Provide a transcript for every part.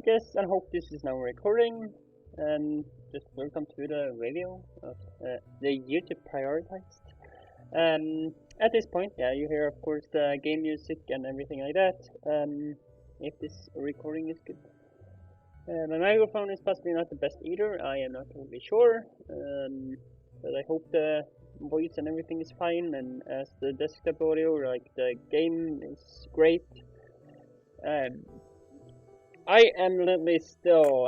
guess and hope this is now recording. Just welcome to the review of the YouTube prioritized. At this point, yeah, you hear of course the game music and everything like that. If this recording is good. My microphone is possibly not the best either, I am not totally sure. But I hope the voice and everything is fine, and as the desktop audio, like the game is great. I am literally still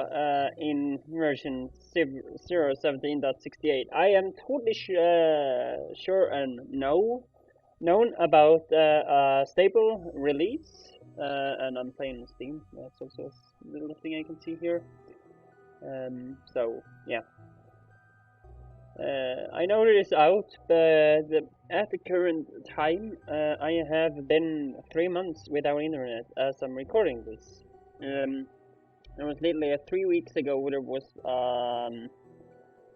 in version 0.17.68. I am totally sure and known about stable release, and I'm playing on Steam. That's also a little thing I can see here. So yeah. I know it is out, but at the current time, I have been 3 months without internet as I'm recording this. It was literally 3 weeks ago there was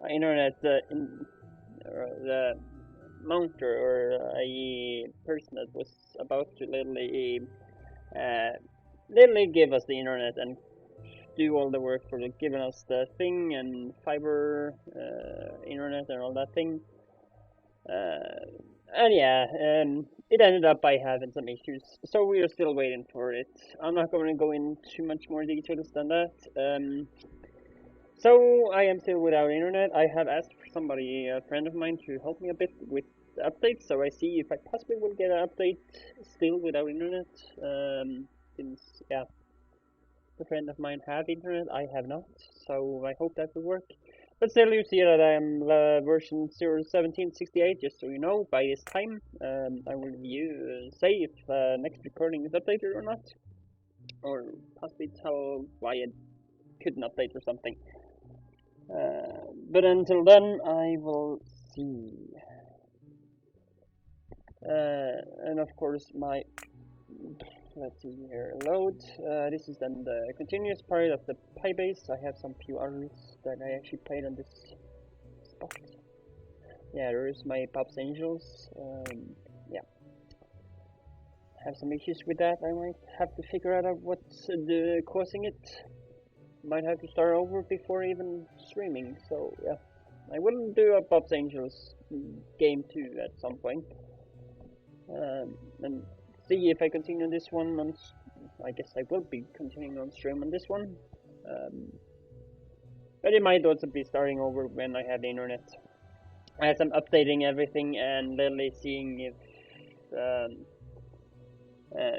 internet the mounter or a person that was about to literally give us the internet and do all the work for giving us the thing and fiber internet and all that thing. And yeah, it ended up by having some issues, so we are still waiting for it. I'm not going to go into much more details than that. So I am still without internet. I have asked for somebody, a friend of mine, to help me a bit with the updates, so I see if I possibly will get an update still without internet. Since yeah, a friend of mine have internet, I have not, so I hope that will work. But still, you see that I am version 0.17.68, just so you know, by this time. I will say if next recording is updated or not. Or possibly tell why it couldn't update or something. But until then, I will see. And of course, let's see here, load. This is then the continuous part of the Pybase. I have some few others that I actually played on this spot. Yeah, there is my Pops Angels. Yeah, have some issues with that. I might have to figure out what's causing it. Might have to start over before even streaming. So yeah, I will do a Pops Angels game too at some point. And see if I continue this one. I guess I will be continuing on stream on this one. But it might also be starting over when I have the internet. As I'm updating everything and literally seeing if,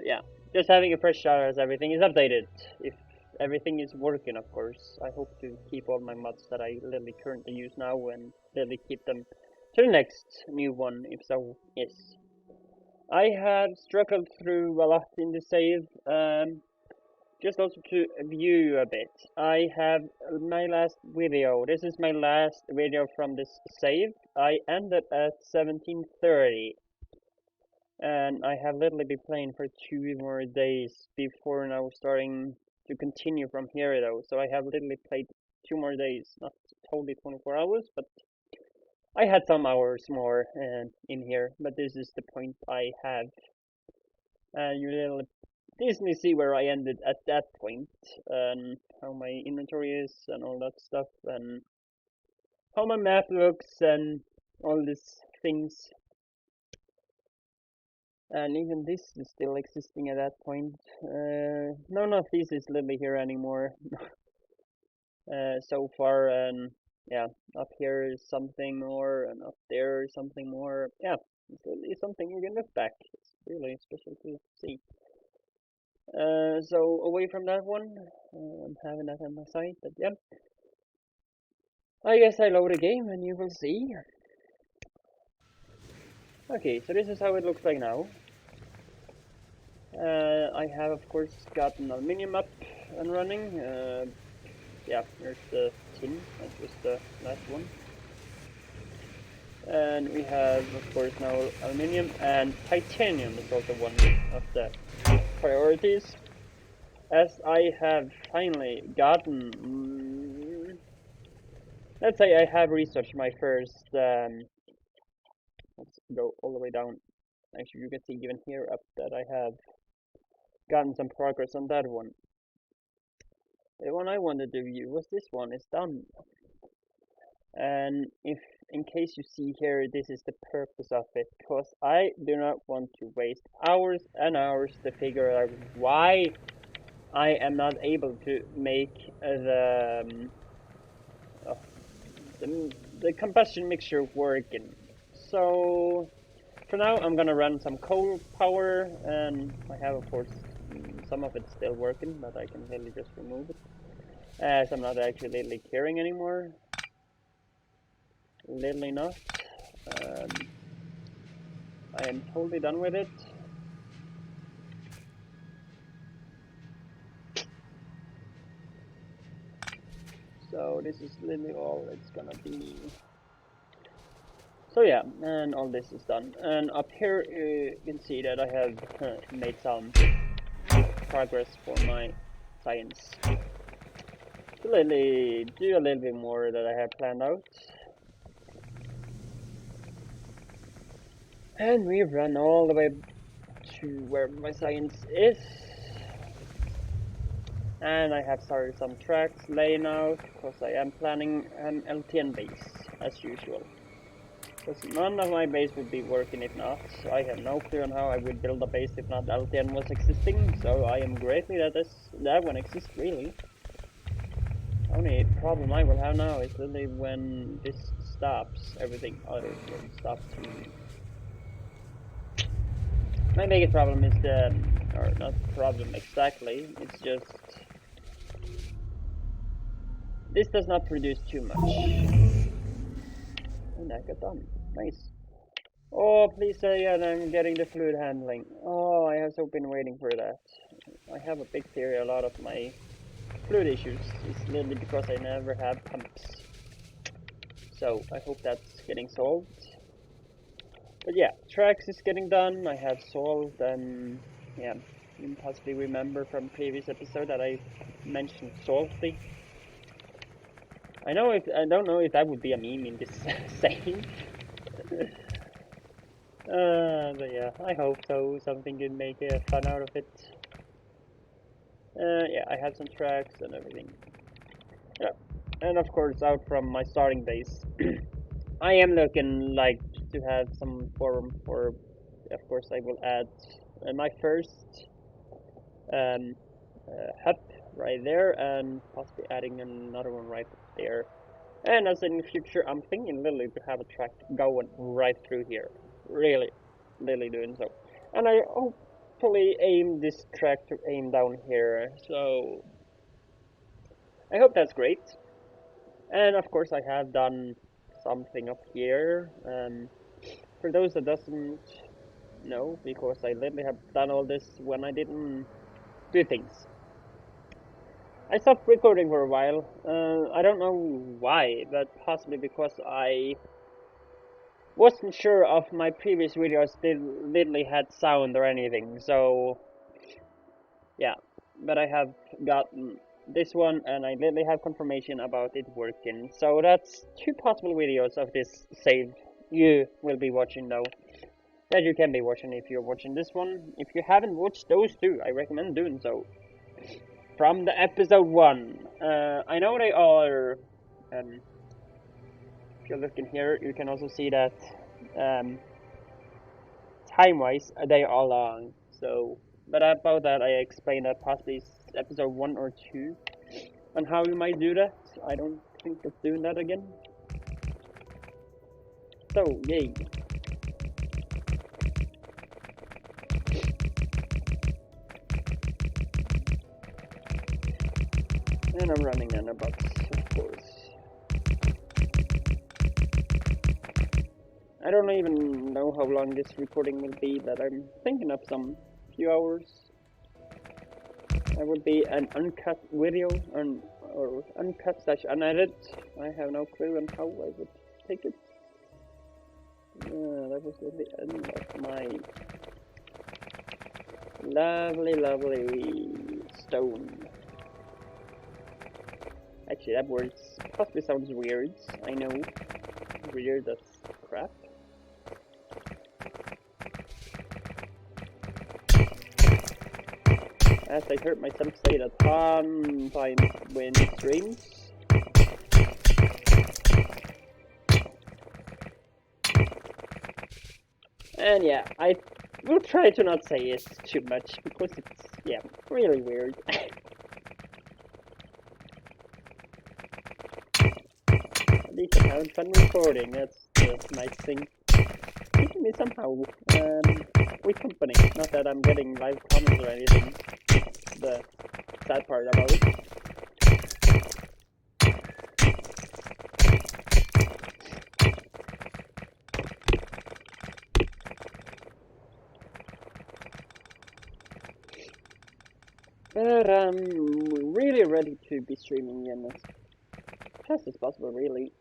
yeah, just having a fresh start as everything is updated. If everything is working, of course. I hope to keep all my mods that I literally currently use now and literally keep them to the next new one, if so, yes. I have struggled through a lot in the save, just also to view a bit. I have my last video. This is my last video from this save. I ended at 17:30, and I have literally been playing for 2 more days before now starting to continue from here though. So I have literally played 2 more days, not totally 24 hours, but I had some hours more in here. But this is the point I have. You literally easily see where I ended at that point, and how my inventory is and all that stuff, and how my map looks and all these things. And even this is still existing at that point. None of this is literally here anymore. So far, and yeah, up here is something more, and up there is something more. Yeah, it's literally something you can look back. It's really special to see. So away from that one, I'm having that on my side, but yeah. I guess I load a game and you will see. Okay, so this is how it looks like now. I have of course gotten aluminium up and running. Yeah, here's the tin, that was the last one. And we have of course now aluminium, and titanium is also one of the priorities. As I have finally gotten, let's say I have researched my first, let's go all the way down. Actually, you can see even here up that I have gotten some progress on that one. The one I wanted to view was this one. It's done. And if, in case you see here, this is the purpose of it, because I do not want to waste hours and hours to figure out why I am not able to make oh, the combustion mixture working. So for now, I'm gonna run some coal power, and I have, of course, some of it still working, but I can really just remove it, as I'm not actually really caring anymore. Literally not. I am totally done with it. So this is literally all it's gonna be. So yeah, and all this is done. And up here you can see that I have made some progress for my science. To literally do a little bit more that I have planned out. And we run all the way to where my science is. And I have started some tracks laying out, because I am planning an LTN base, as usual. Because none of my base would be working if not. I have no clue on how I would build a base if not LTN was existing, so I am grateful that that one exists, really. The only problem I will have now is literally when this stops, everything other will stop too. My biggest problem is or not problem exactly, it's just this does not produce too much. And that got done. Nice. Oh, please say that I'm getting the fluid handling. Oh, I have so been waiting for that. I have a big theory a lot of my fluid issues is literally because I never have pumps. So I hope that's getting solved. But yeah, tracks is getting done. I have solved, and yeah, you can possibly remember from previous episode that I mentioned salty. I don't know if that would be a meme in this save. But yeah, I hope so. Something could make fun out of it. Yeah, I have some tracks and everything. Yeah, and of course, out from my starting base, I am looking like to have some forum for. Of course, I will add my first hub right there, and possibly adding another one right there. And as in the future, I'm thinking literally to have a track going right through here. Really doing so. And I hopefully aim this track to aim down here. So I hope that's great. And of course I have done something up here. For those that doesn't know, because I literally have done all this when I didn't do things. I stopped recording for a while. I don't know why, but possibly because I wasn't sure of my previous videos literally had sound or anything. So yeah, but I have gotten this one, and I literally have confirmation about it working. So that's two possible videos of this save you will be watching now. That you can be watching if you're watching this one. If you haven't watched those two, I recommend doing so. From the episode 1. I know they are, if you're looking here, you can also see that time-wise, they are long. So, but about that, I explained that possibly episode 1 or 2, and how you might do that. I don't think of doing that again. So, yay. And I'm running nanobots, of course. I don't even know how long this recording will be, but I'm thinking of some few hours. That would be an uncut video, or uncut / unedited. I have no clue on how I would take it. Yeah, that was the end of my lovely stone. Actually, that word possibly sounds weird. I know. Weird as crap. as I heard myself say that fun times when streams. And yeah, I will try to not say it too much because it's, yeah, really weird. At least I'm having fun recording, that's the nice thing. Keeping me somehow with company. Not that I'm getting live comments or anything. The sad part about it. But I'm really ready to be streaming again as fast as possible, really.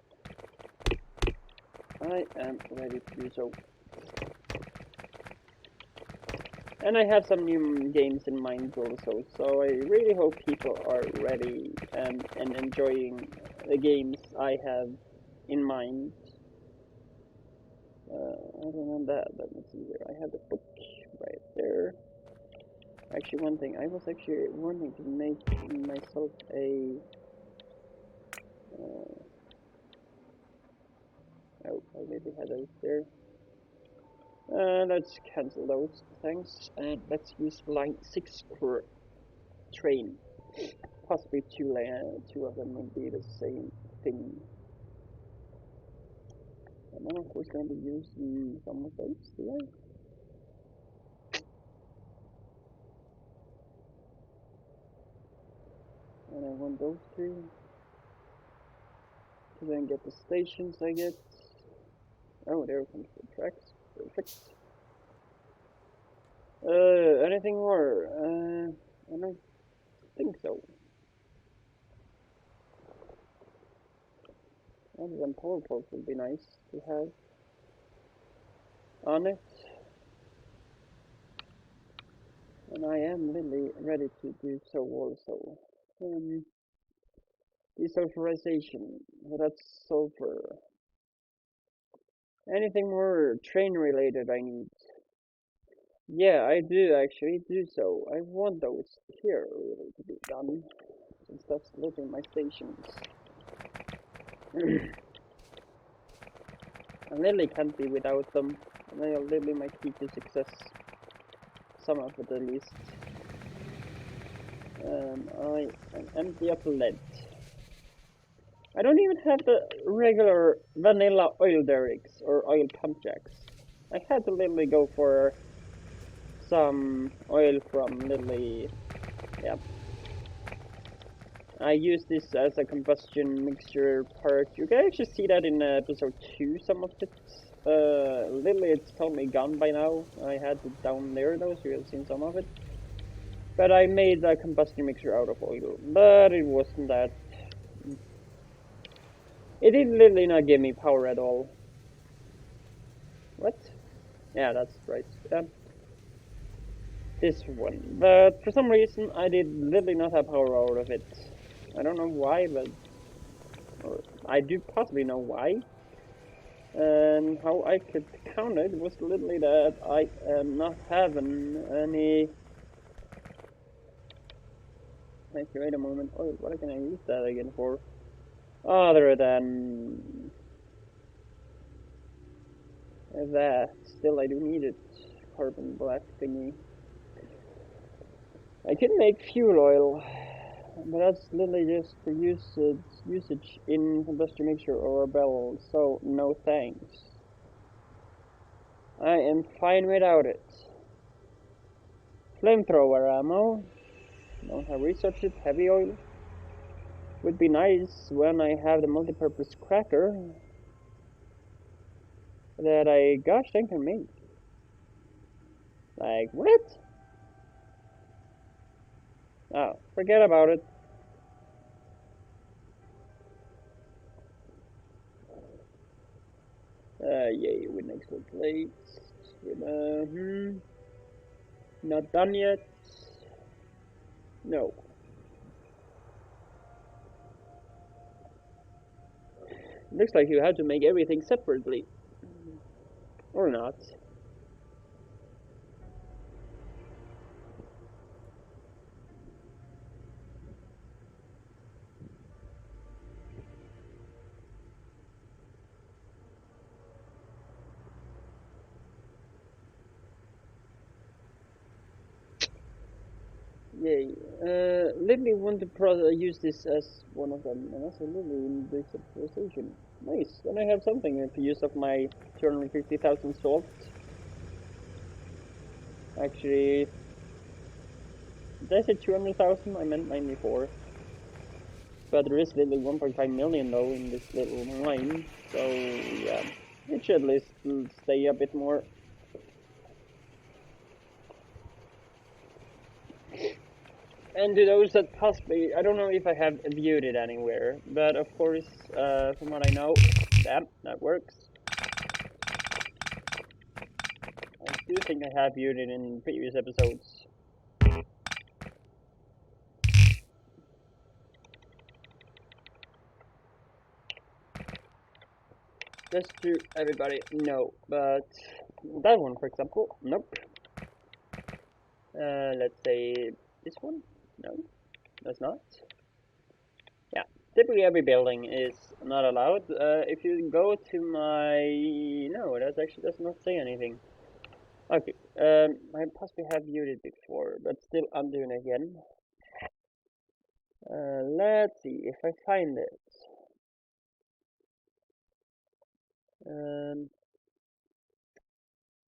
I am ready to do so. And I have some new games in mind also, so I really hope people are ready and enjoying the games I have in mind. Other than that, let me see here. I have the book right there. Actually, one thing, I was actually wanting to make myself a... oh, I maybe had those there. Let's cancel those, thanks. And let's use line 6 for train. Possibly two of them will be the same thing. And I'm of course going to use some of those here. And I want those two to then get the stations I get. Oh, there comes the tracks. Perfect. Anything more? I don't think so. Other than power poles would be nice to have on it. And I am really ready to do so also. Desulfurization, that's sulfur. Anything more train related I need? Yeah, I do actually do so. I want those here really to be done, since that's literally my stations. I literally can't be without them, and they are literally my key to success. Some of it at least. I am empty of lead. I don't even have the regular vanilla oil derricks or oil pump jacks. I had to literally go for some oil from literally, yeah. I use this as a combustion mixture part. You can actually see that in episode 2, some of it. Literally it's totally gone by now. I had it down there though, so you have seen some of it. But I made a combustion mixture out of oil, but it wasn't that. It did literally not give me power at all. What? Yeah, that's right. This one. But for some reason, I did literally not have power out of it. I don't know why, but... or I do possibly know why. And how I could count it was literally that I am not having any... Actually, wait a moment. Oh, what can I use that again for? Other than... that. Still, I do need it. Carbon black thingy. I can make fuel oil, but that's literally just for usage in combustion mixture or a barrel, so no thanks. I am fine without it. Flamethrower ammo. Don't have researched it. Heavy oil. Would be nice when I have the multi-purpose cracker that I gosh dang can make. Like, what? Oh, forget about it. Yay, with next one plates. Not done yet. No. Looks like you have to make everything separately. Or not. Yay. Lily want to use this as one of them, and also Lily in this authorization. Nice. Then I have something to use of my 250,000 salt. Actually, did I say 200,000? I meant 94. But there is literally 1.5 million though in this little mine, so yeah, it should at least stay a bit more. And to those that possibly, I don't know if I have viewed it anywhere, but of course, from what I know, that works. I do think I have viewed it in previous episodes. Just to everybody know, but that one, for example, nope. Let's say this one, no, that's not. Yeah, typically every building is not allowed. If you go to my... No, that actually does not say anything. Okay, I possibly have viewed it before, but still I'm doing it again. Let's see if I find it.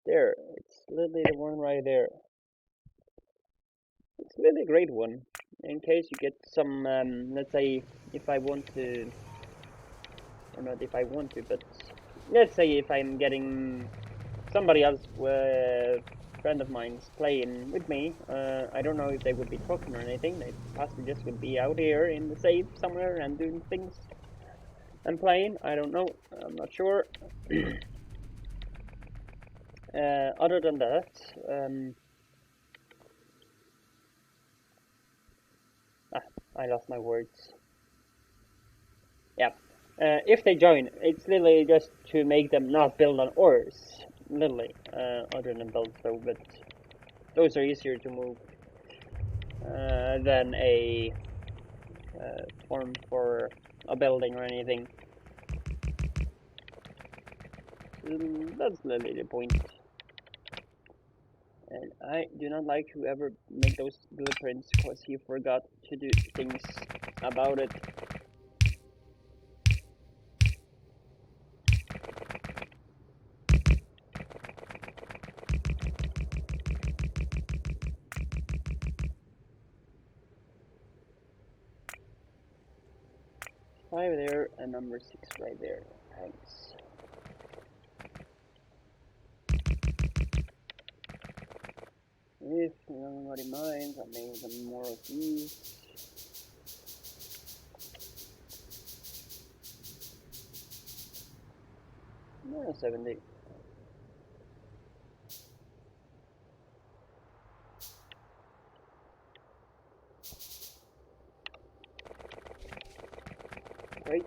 There, it's literally the one right there. It's really a great one. In case you get some, let's say, if I want to, or not if I want to, but let's say if I'm getting somebody else, friend of mine's playing with me, I don't know if they would be talking or anything, they possibly just would be out here in the save somewhere and doing things and playing, I don't know, I'm not sure. Other than that, I lost my words. Yeah. If they join, it's literally just to make them not build on ores, literally, other than build though, but those are easier to move than a form for a building or anything. That's literally the point. And I do not like whoever made those blueprints because he forgot to do things about it. Five there and number 6 right there. Thanks. If nobody minds, I made some more of these. Yeah, 70. Great.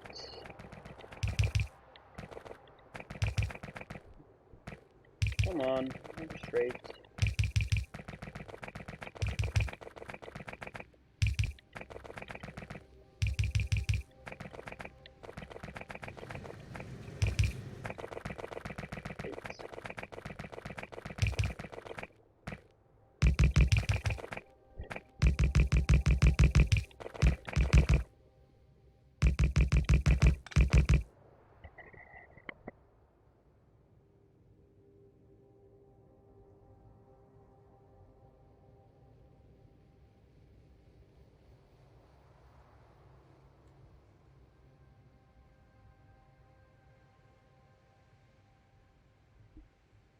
Come on, I'm straight.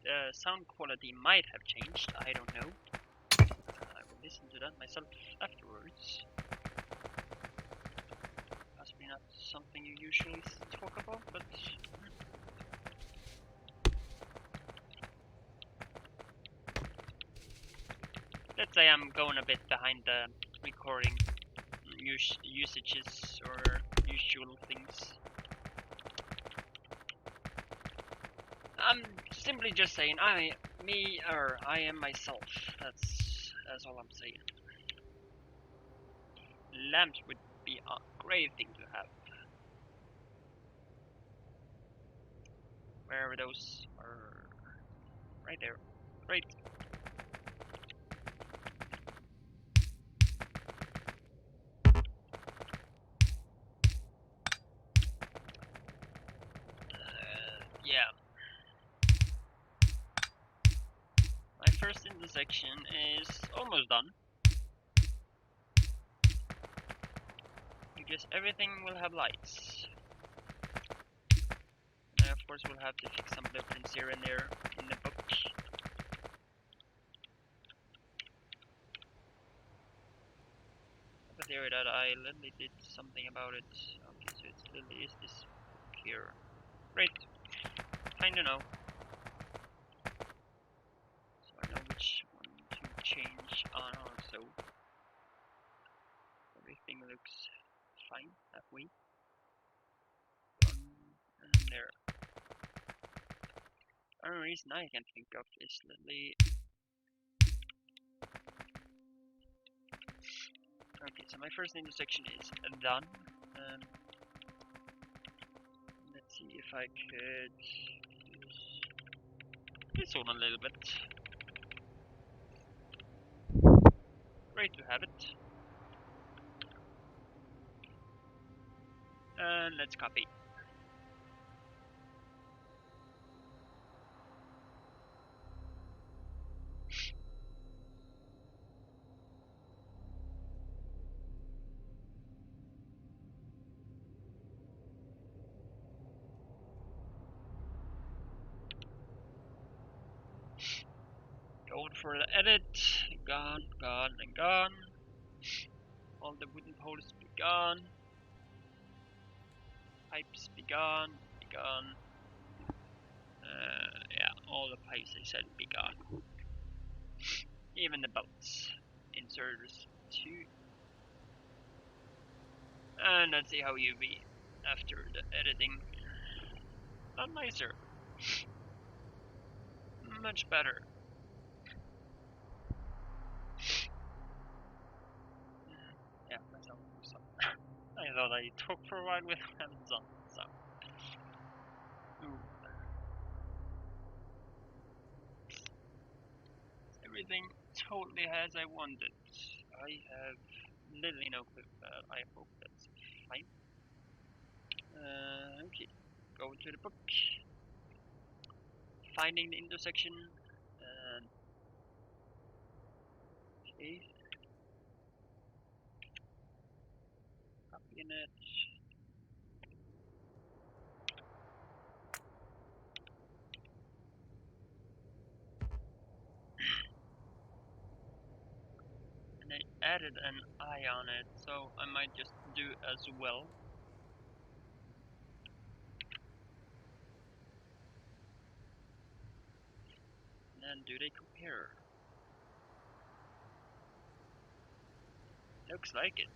The sound quality might have changed, I don't know. I will listen to that myself afterwards. Possibly not something you usually talk about, but... Let's say I'm going a bit behind the recording usages or usual things. I'm simply just saying I am myself. That's all I'm saying. Lamps would be a great thing to have. Wherever those are, right there. Great. intersection is almost done. Because everything will have lights. And of course we'll have to fix some blueprints here and there in the book. The theory that I literally did something about it. Okay, so it's literally is this book here. Great. Kinda know. So I know which one to change on also. Everything looks fine that way. And there. The only reason I can think of is literally. Okay, so my first intersection is done. Let's see if I could use this one a little bit. Great to have it. And let's copy. Going for the edit. Gone, gone, and gone. All the wooden poles be gone. Pipes be gone, be gone. Yeah, all the pipes I said be gone. Even the belts. Inserters too. And let's see how you be after the editing. Not nicer. Much better. Yeah, that's all. I thought I took for a while with hands on, so. Ooh. Everything totally as I wanted. I have literally no clue, but I hope that's fine. Okay, go to the book. Finding the intersection. Okay. Copying it. And I added an eye on it, so I might just do as well. And then do they compare? Looks like it.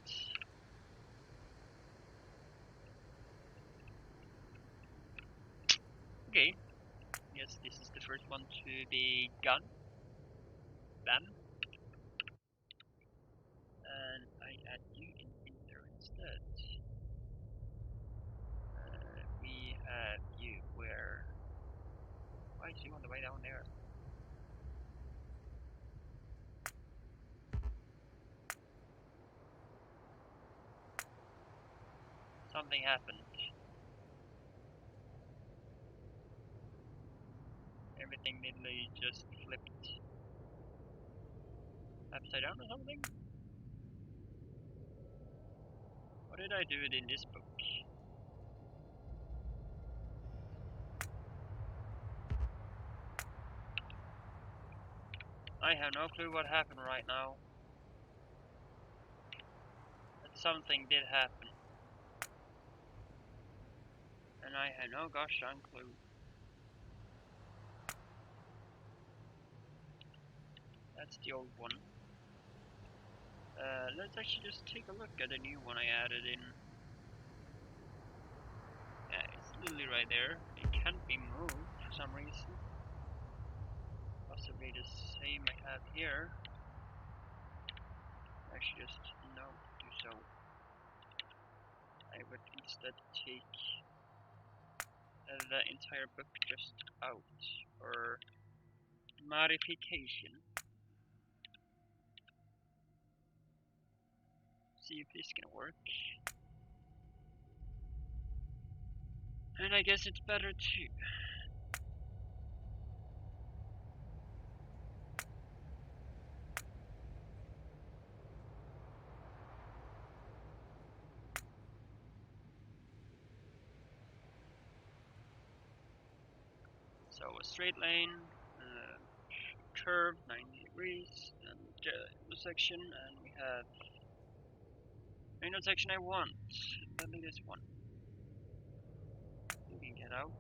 Okay. Yes, this is the first one to be gone. Bam. And I add you in there instead. We have you where? Why is you on the way down there? Something happened. Everything literally just flipped upside down or something? What did I do in this book? I have no clue what happened right now. But something did happen. And I have no gosh darn clue. That's the old one. Let's actually just take a look at the new one I added in. Yeah, it's literally right there. It can't be moved for some reason. Possibly the same I have here. I should just not do so. I would instead take the entire book just out for modification. See if this can work. And I guess it's better too. So a straight lane, curve 90 degrees, and the section, and we have section I want. Let me this one. You can get out.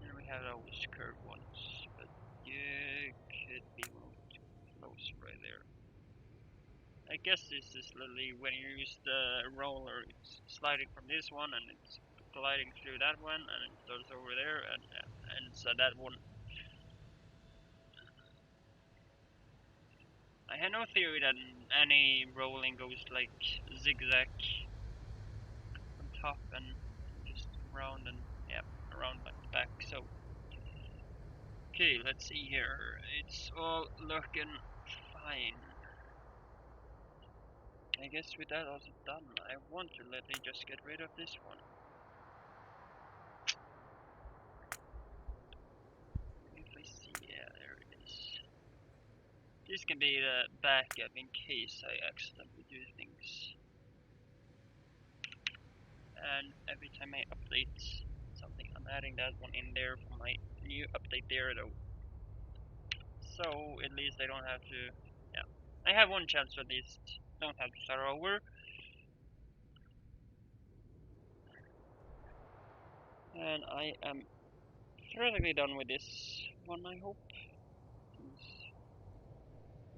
And we have those curved ones, but you could be moved close right there. I guess this is literally when you use the roller, it's sliding from this one and it's gliding through that one, and it starts over there, and so that one. I had no theory that any rolling goes like zigzag from top and just around and yeah, around like the back. So okay, let's see here. It's all looking fine. I guess with that also done, I want to let me just get rid of this one. If I see, yeah, there it is. This can be the backup in case I accidentally do things. And every time I update something, I'm adding that one in there for my new update there though. So at least I don't have to, yeah. I have one chance to at least don't have to start over. And I am theoretically done with this one, I hope.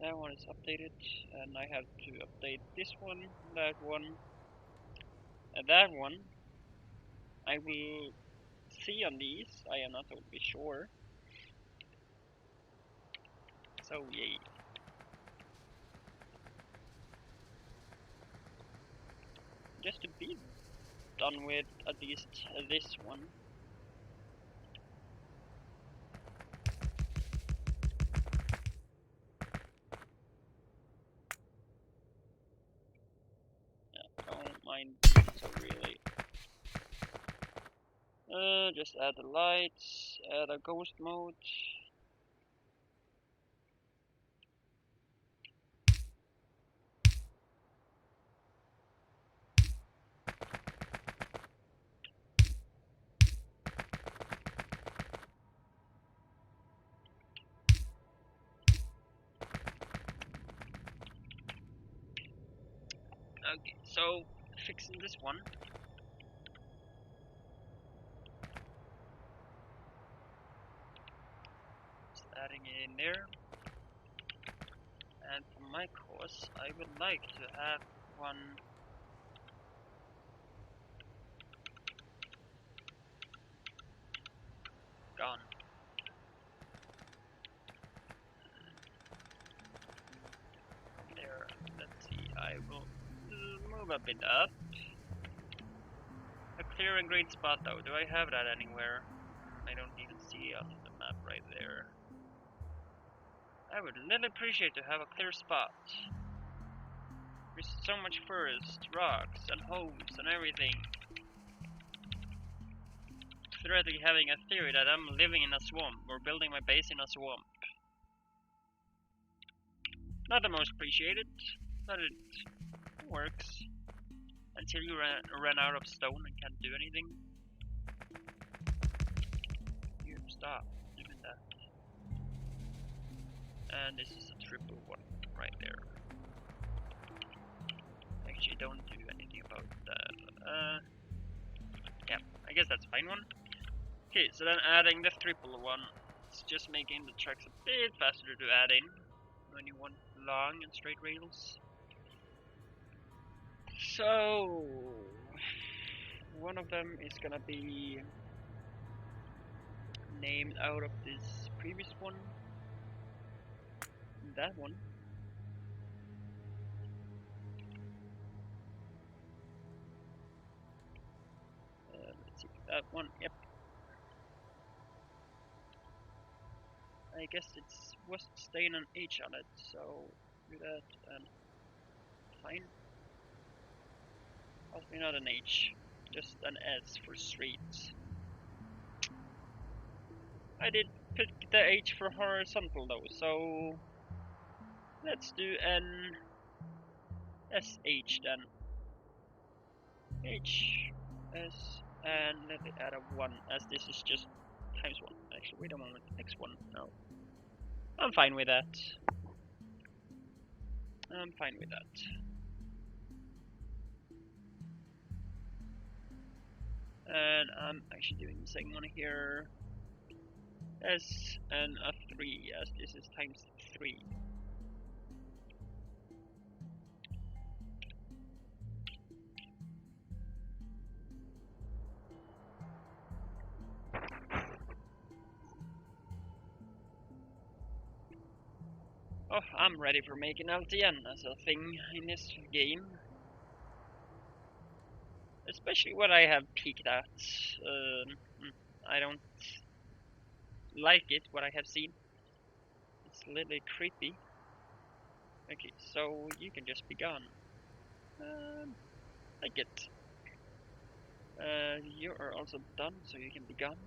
That one is updated, and I have to update this one, that one, and that one. I will see on these, I am not totally sure. So yay. Just to be done with at least this one. Don't mind so really. Just add the lights, add a ghost mode. Okay, so fixing this one. Just adding it in there. And for my course, I would like to have one gone. There, let's see, I will move a bit up. A clear and great spot though, do I have that anywhere? I don't even see on the map right there. I would really appreciate to have a clear spot. There's so much forest, rocks, and homes, and everything. Theoretically having a theory that I'm living in a swamp, or building my base in a swamp. Not the most appreciated, but it works. Until you run out of stone and can't do anything. You stop doing that. And this is a triple one right there. Actually don't do anything about that. Yeah, I guess that's fine one. Okay, so then adding the triple one, it's just making the tracks a bit faster to add in when you want long and straight rails. So one of them is gonna be named out of this previous one. That one. Let's see, that one, yep. I guess it was staying an H on it, so do that and fine. Possibly not an H, just an S for street. I did pick the H for horizontal though, so let's do an SH then. H, S, and let me add a 1, as this is just times 1. Actually, wait a moment. X1. No. I'm fine with that. I'm fine with that. And I'm actually doing the same one here. S and a 3. Yes, this is times 3. Oh, I'm ready for making LTN as a thing in this game. Especially what I have peeked at. I don't like it, what I have seen. It's a little creepy. Okay, so you can just be gone. Like it. You are also done, so you can be gone.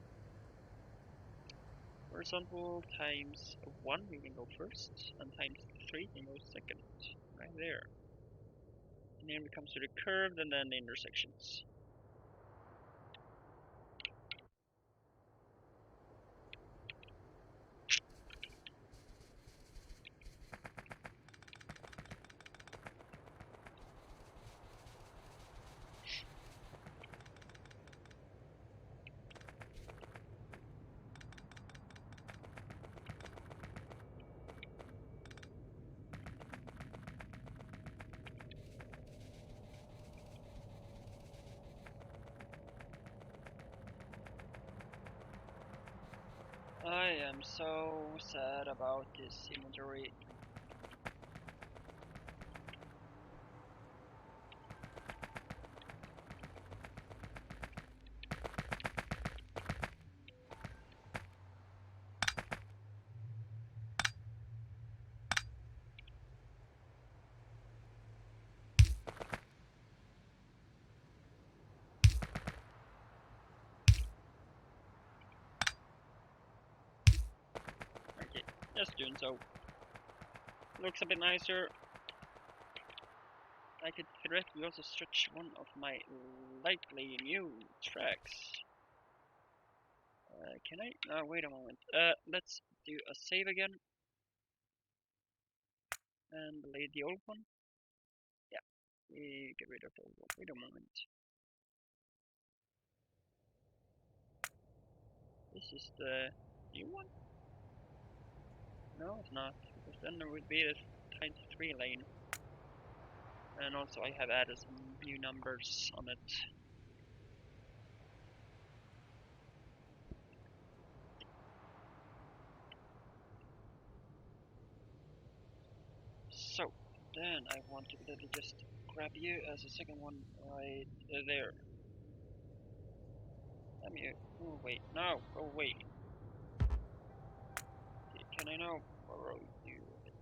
Horizontal times 1, we can go first, and times 3 can go second. Right there. And then it comes to the curve, and then the intersections. I am so sad about this inventory. Okay, just doing so. Looks a bit nicer. I could theoretically also stretch one of my likely new tracks. Can I? No, wait a moment. Let's do a save again. And delete the old one. Yeah, we get rid of the old one. Wait a moment. This is the new one? No, it's not. Because then there would be this times 3 lane. And also I have added some new numbers on it. So, then I want to literally just grab you as a second one right there. Damn you. Oh wait, no, go away. Okay, can I now borrow you a bit?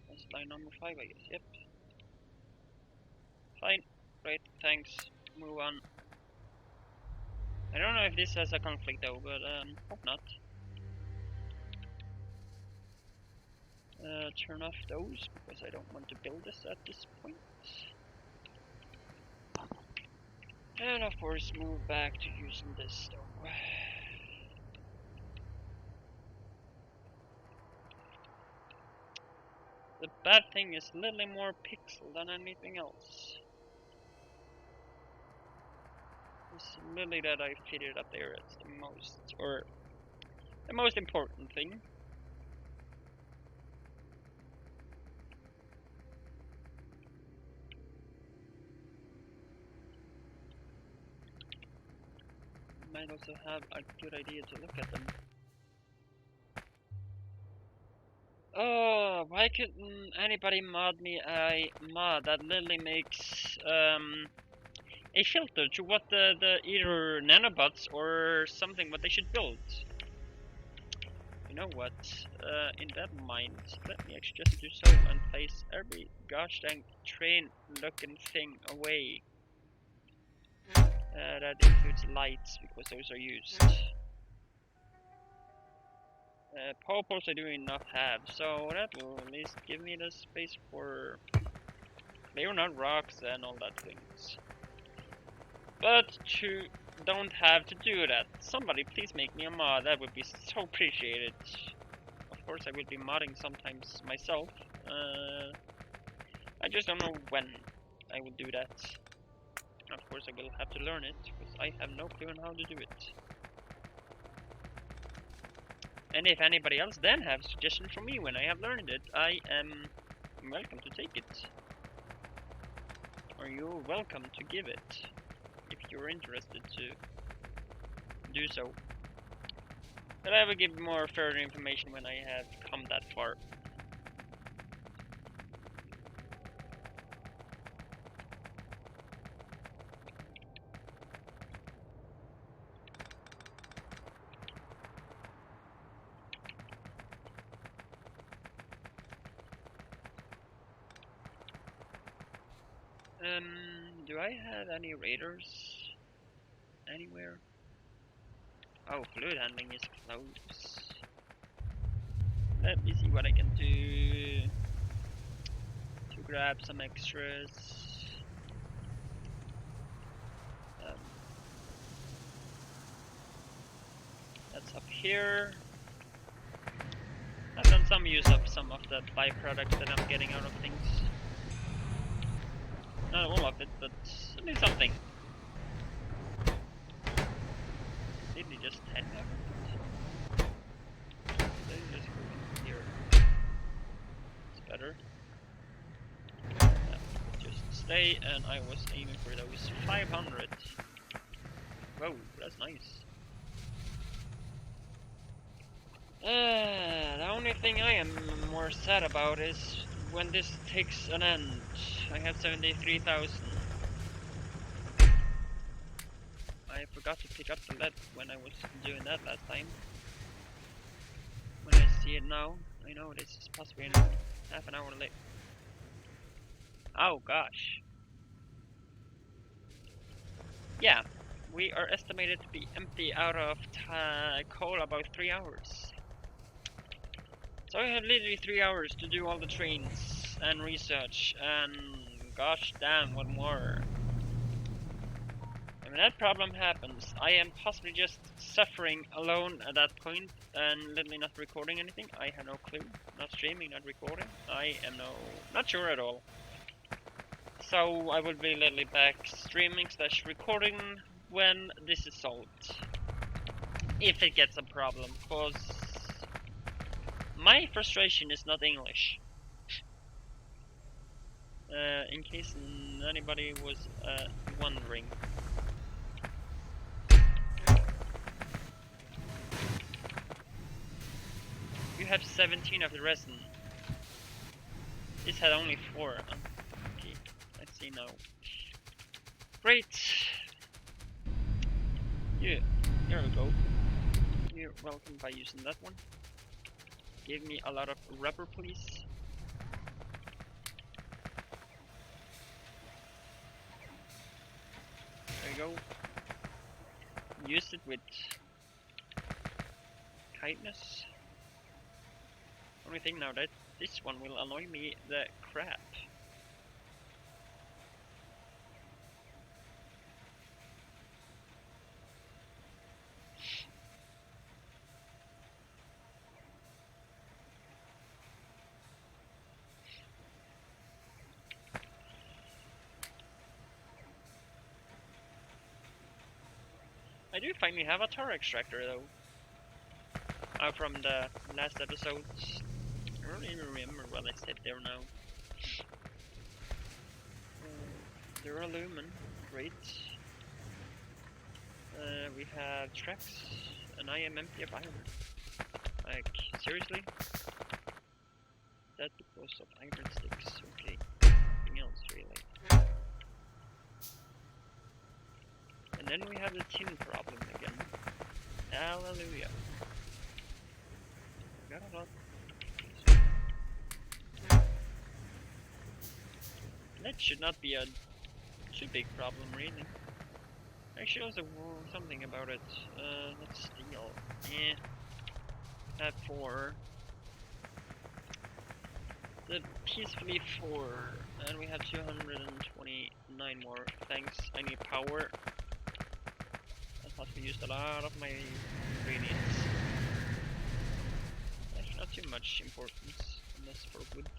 That's line number 5, I guess. Yep. Fine. Great, thanks. Move on. I don't know if this has a conflict though, but hope not. Turn off those because I don't want to build this at this point. And of course move back to using this though. The bad thing is a little more pixel than anything else. It's literally that I fit it up there as the most, or the most important thing. Might also have a good idea to look at them. Oh, why couldn't anybody mod me a mod that literally makes a filter to what the either nanobots or something what they should build? You know what? In that mind, let me actually just do so and place every gosh dang train looking thing away. That includes lights because those are used. Power poles I do not have, so that will at least give me the space for clearing out rocks and all that things. But to don't have to do that. Somebody please make me a mod, that would be so appreciated. Of course I will be modding sometimes myself. I just don't know when I will do that. Of course I will have to learn it, because I have no clue on how to do it. And if anybody else then have suggestions for me when I have learned it, I am welcome to take it. Or you're welcome to give it, if you're interested to do so. But I will give more further information when I have come that far. Do I have any raiders anywhere? Oh, fluid handling is close. Let me see what I can do to grab some extras. That's up here. I've done some use of some of the byproducts that I'm getting out of things. Not all of it, but at least something. Did we just head up? Let me just go in here. It's better. Yeah, just stay, and I was aiming for those 500. Whoa, that's nice. The only thing I am more sad about is when this takes an end. I have 73,000. I forgot to pick up the lead when I was doing that last time. When I see it now, I know this is possibly half an hour late. Oh gosh. Yeah, we are estimated to be empty out of coal about 3 hours. So I have literally 3 hours to do all the trains and research, and gosh damn, what more? When that problem happens, I am possibly just suffering alone at that point and literally not recording anything. I have no clue. Not streaming, not recording. I am not sure at all. So I will be literally back streaming / recording when this is solved. If it gets a problem, cause my frustration is not English. In case anybody was wondering. You have 17 of the resin. This had only 4. Okay, let's see now. Great. Yeah, here we go. You're welcome by using that one. Give me a lot of rubber, please. There you go. Use it with kindness. Only thing now that this one will annoy me the crap. I do finally have a tar extractor though. From the last episodes. I don't even remember what I said there now. Duralumin, great. We have tracks, and I am empty of iron. Like, seriously? That's because of iron sticks, okay. Nothing else really. And then we have the tin problem again. Hallelujah. Got a lot. That should not be a too big problem, really. Actually, also something about it. Let's steal. Yeah. That 4. The peacefully 4, and we have 229 more. Thanks. I need power. Also used a lot of my ingredients. That's not too much importance, unless for wood.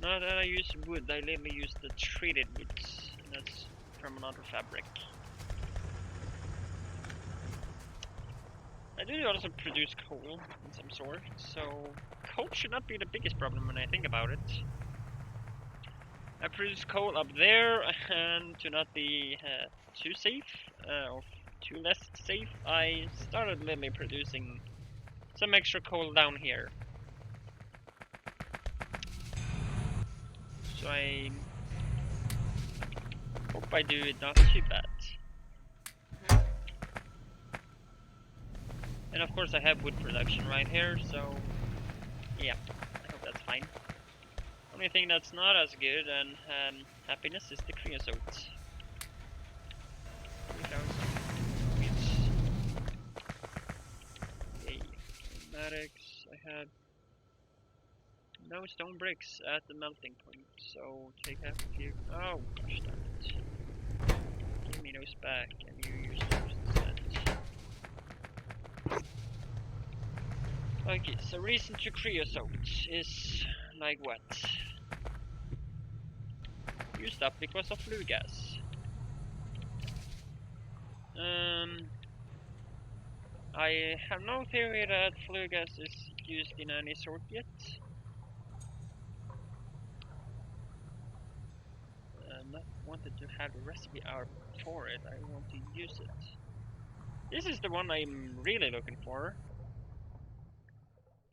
Now that I use wood, I literally use the treated woods, and that's from another fabric. I do also produce coal in some sort, so coal should not be the biggest problem when I think about it. I produce coal up there, and to not be too safe, or too less safe, I started literally producing some extra coal down here. So I hope I do it not too bad. And of course I have wood production right here, so yeah, I hope that's fine. Only thing that's not as good and happiness is the creosote. Okay, automatics. I have no stone bricks at the melting point, so take half a few. Oh gosh, damn it. Give me those back and you use those instead. Okay, so reason to creosote is like what? Used up because of flue gas. I have no theory that flue gas is used in any sort yet. Not wanted to have the recipe out for it, I want to use it. This is the one I'm really looking for.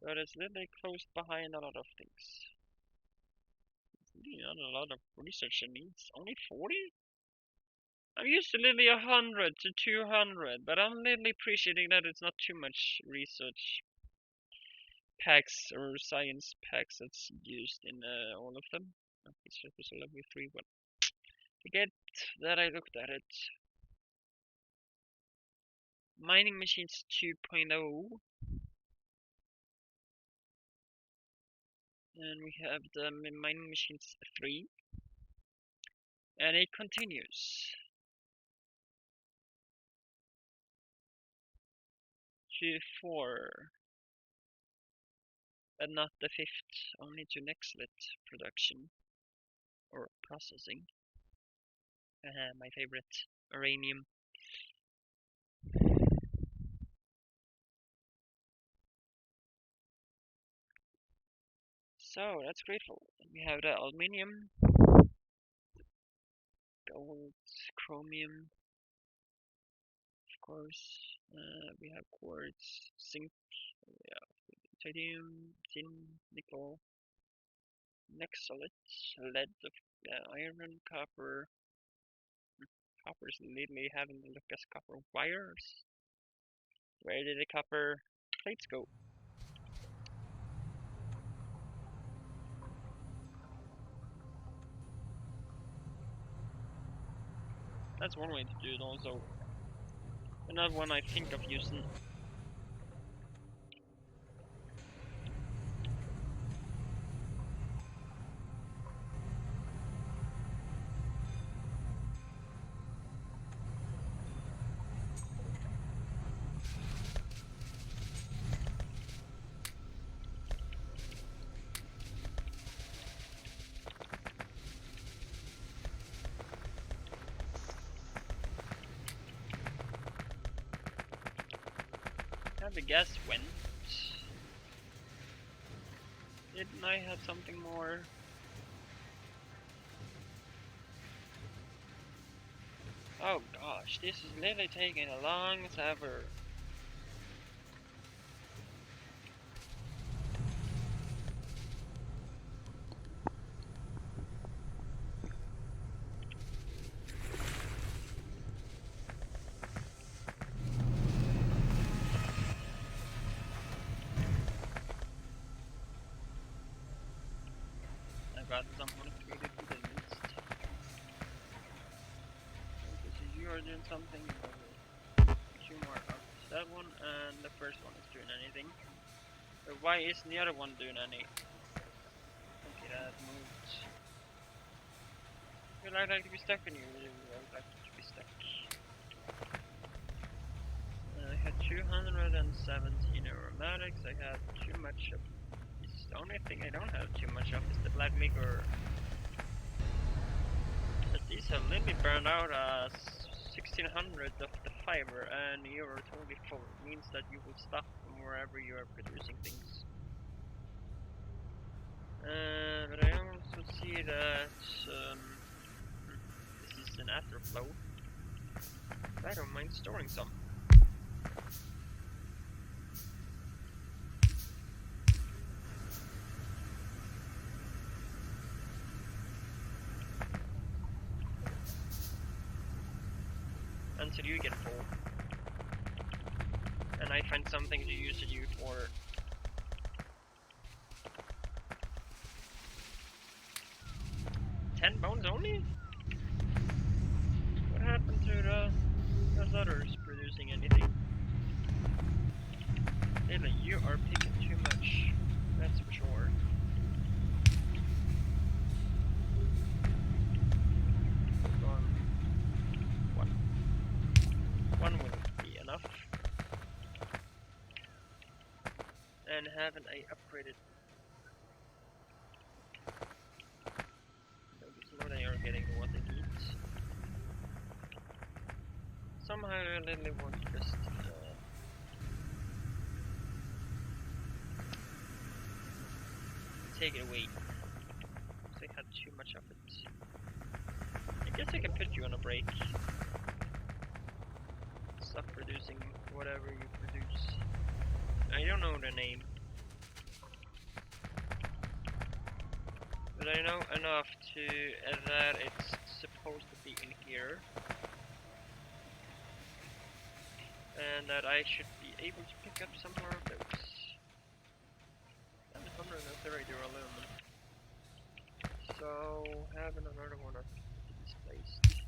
But it's literally close behind a lot of things. It's really not a lot of research it needs. Only 40? I'm used to literally 100 to 200, but I'm literally appreciating that it's not too much research packs or science packs that's used in all of them. Okay, so it was a level 3 one. Forget that I looked at it. Mining Machines 2.0. And we have the Mining Machines 3. And it continues to 4. But not the 5th, only to Nextlet production. Or processing. My favorite, uranium. So that's grateful. We have the aluminium, gold, chromium, of course. We have quartz, zinc, titanium, tin, nickel, nexalit, lead, iron, copper. Copper is literally having to look as copper wires. Where did the copper plates go? That's one way to do it also. Another one I think of using. How the gas went. Didn't I have something more? Oh gosh, this is literally taking a long as ever. I've got someone created to the list. Okay, so you are doing something. Two more up. That one and the first one is doing anything. But why isn't the other one doing any? Okay, that moved. Would I like to be stuck in you? Would I like to be stuck? had 217 aromatics. I have too much of this. The only thing I don't have too much of is the black liquor. But these have a little bit burned out 1600 of the fiber, and you're totally full. It means that you will stop from wherever you are producing things. But I also see that this is an afterflow. I don't mind storing some. Until you get full. And I find something to use you for. Bones only? What happened to those others producing anything? Really, you are picking too much. That's for sure. One will be enough. And haven't I upgraded? Now they are getting what they need. Somehow I really want to just take it away. Because I had too much of it. I guess I can put you on a break. Stop producing whatever you produce. I don't know the name. But I know enough to that it's supposed to be in here. And that I should be able to pick up some more of those. 730 aluminum. So, having another one of these placed.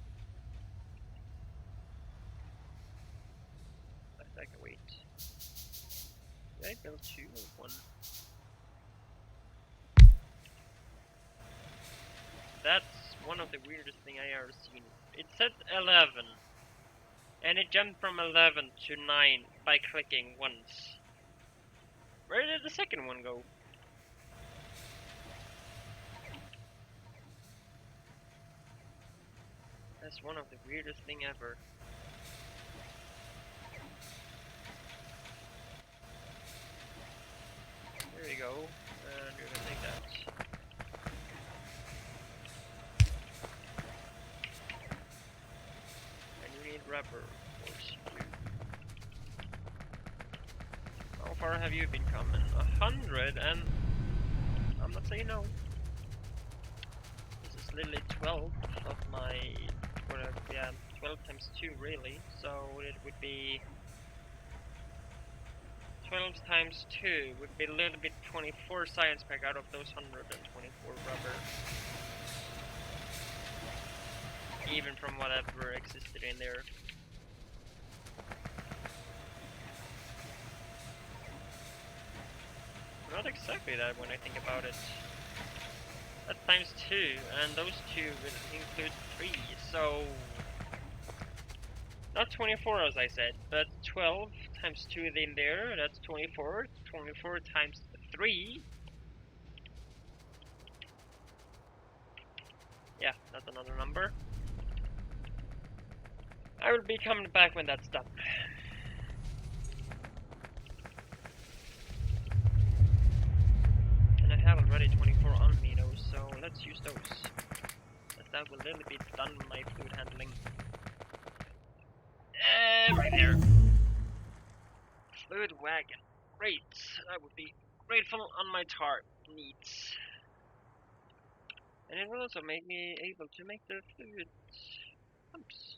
I can wait. Did I build two or one? That's one of the weirdest thing I ever seen. It said 11. And it jumped from 11 to 9 by clicking once. Where did the second one go? That's one of the weirdest thing ever. There we go. And you're gonna take that. And you need rubber, of course. How far have you been coming? 100, and I'm not saying no. This is literally 12 of my, yeah, 12 times 2 really, so it would be 12 times 2 would be a little bit 24 science pack out of those 124 rubber. Even from whatever existed in there. Not exactly that when I think about it. That's times 2, and those 2 will include 3, so... Not 24 as I said, but 12 times 2 is in there, that's 24. 24 times 3... Yeah, that's another number. I will be coming back when that's done. And I have already 24 on me though, so let's use those. As that will really be done my fluid handling. Right there. Fluid wagon. Great. I would be grateful on my tar needs. And it will also make me able to make the fluid pumps.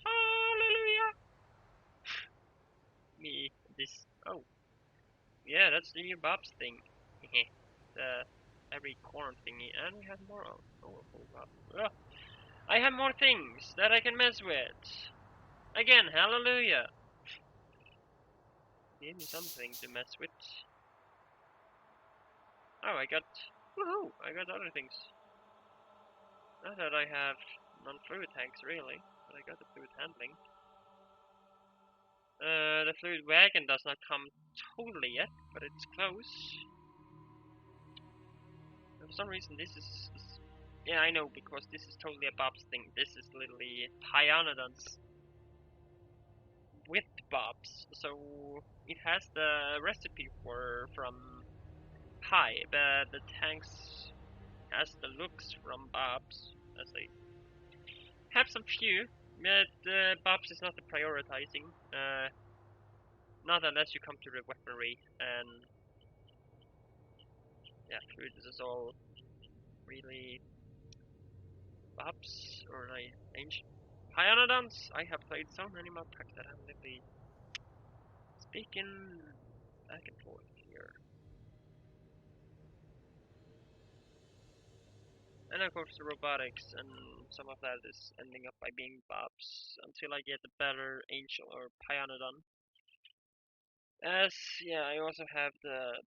Hallelujah! Me, this. Oh. Yeah, that's the new Bob's thing. The every corner thingy. And we have more. Oh, I have more things that I can mess with. Again, hallelujah. Give me something to mess with. Oh, I got. Woohoo! I got other things. Not that I have non-fluid tanks really, but I got the fluid handling. The fluid wagon does not come totally yet, but it's close. For some reason this is... Yeah, I know, because this is totally a Bob's thing. This is literally Pyanodons with Bobs. So it has the recipe from Pi, but the tanks has the looks from Bob's, as they have some few, but Bob's is not the prioritizing. Not unless you come to the weaponry, and yeah, food is all really Bob's or like ancient Pyanodons. I have played so many mod packs that I'm literally speaking back and forth here. And of course the robotics, and some of that is ending up by being Bob's until I get a better Angel or Pyanodon. As yeah, I also have the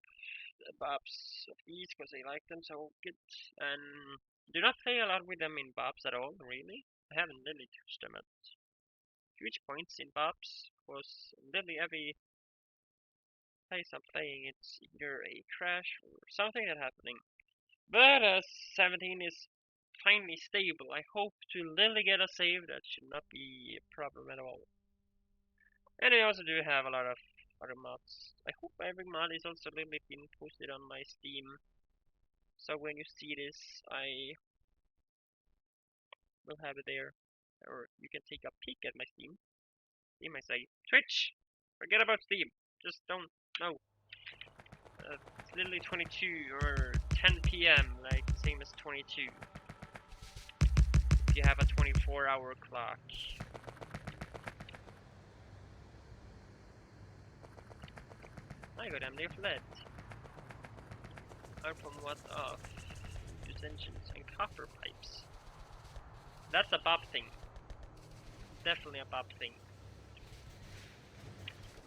Bobs of these because I like them so good, and do not play a lot with them in Bobs at all, really. I haven't really touched them at huge points in Bobs, because literally every place I'm playing it's either a crash or something that's happening. But as 17 is finally stable, I hope to literally get a save. That should not be a problem at all. And I also do have a lot of other mods. I hope every mod is also literally been posted on my Steam. So when you see this, I will have it there. Or you can take a peek at my Steam. You might say, Twitch! Forget about Steam. Just don't know. It's literally 22 or 10 PM, like the same as 22. If you have a 24-hour clock. I got them, they're flat. Out from what of? Use engines and copper pipes. That's a Bob thing. Definitely a Bob thing.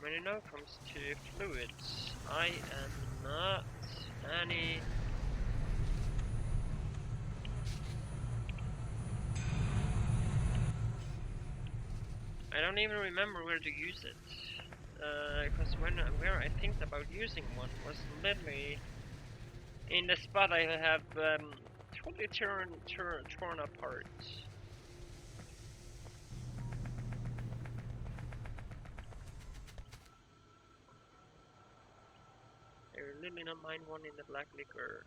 When it now comes to fluids, I am not any... I don't even remember where to use it. Because where I think about using one was literally in the spot I have totally torn apart. I really not mind one in the black liquor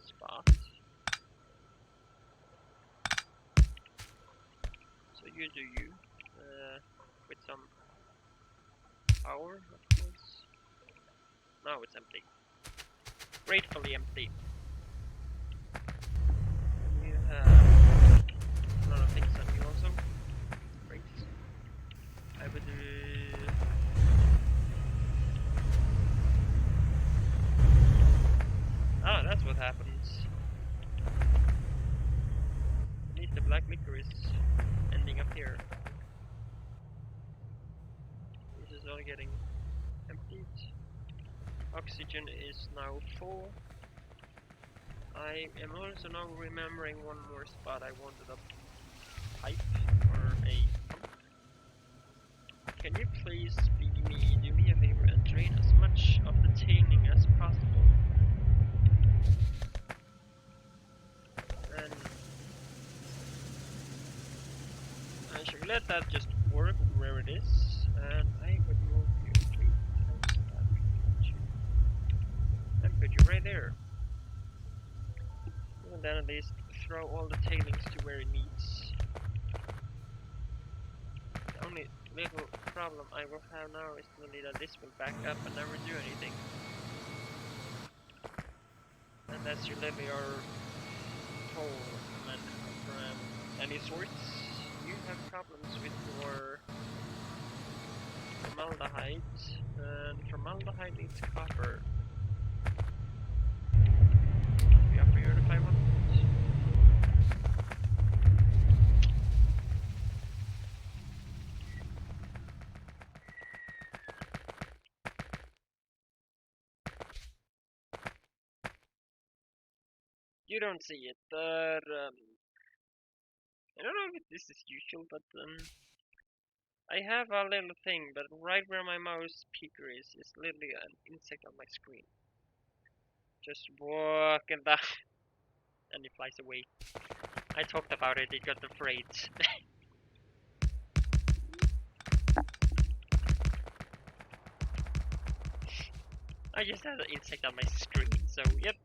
spot. So you do you, with some power, of course. Now it's empty. Gratefully empty. And you have a lot of things on you also. Great. I would do... Ah, that's what happens. At least the black liquor is ending up here. This is all getting emptied. Oxygen is now full. I am also now remembering one more spot I wanted a pipe or a pump. Can you please do me a favor and drain as much of the tailing as possible? And I should let that just work where it is, and I would move you 3 times and put you right there. And then at least throw all the tailings to where it needs. The only little problem I will have now is really that this will back up and never do anything. Unless you literally are full and from any sorts, you have problems with your formaldehyde, and formaldehyde needs copper. We have to purify one. You don't see it, but I don't know if this is usual, but I have a little thing, but right where my mouse peeker is literally an insect on my screen. Just walking down, and it flies away. I talked about it, it got afraid. I just had an insect on my screen, so yep.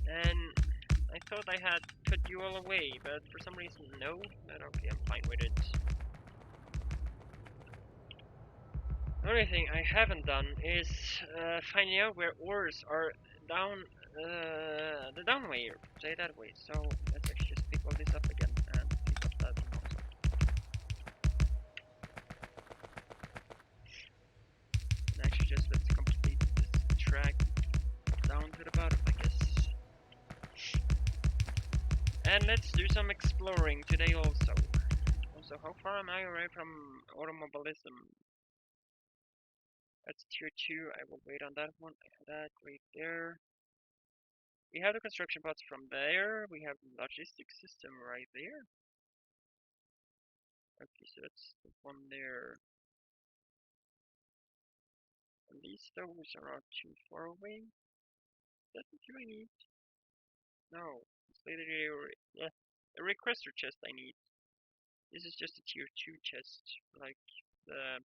And I thought I had put you all away, but for some reason no. But okay, I'm fine with it. The only thing I haven't done is finding out where ores are down the down way, say that way. So let's actually just pick all this up again and pick up that one also. And actually just let's complete this track down to the bottom, I guess. And let's do some exploring today also. Also, how far am I away from automobilism? That's tier 2, I will wait on that one. I have that right there. We have the construction pots from there. We have the logistics system right there. Okay, so that's the one there. And these stoves are not too far away. That's what I need. No, it's literally a requester chest I need. This is just a tier 2 chest, like the...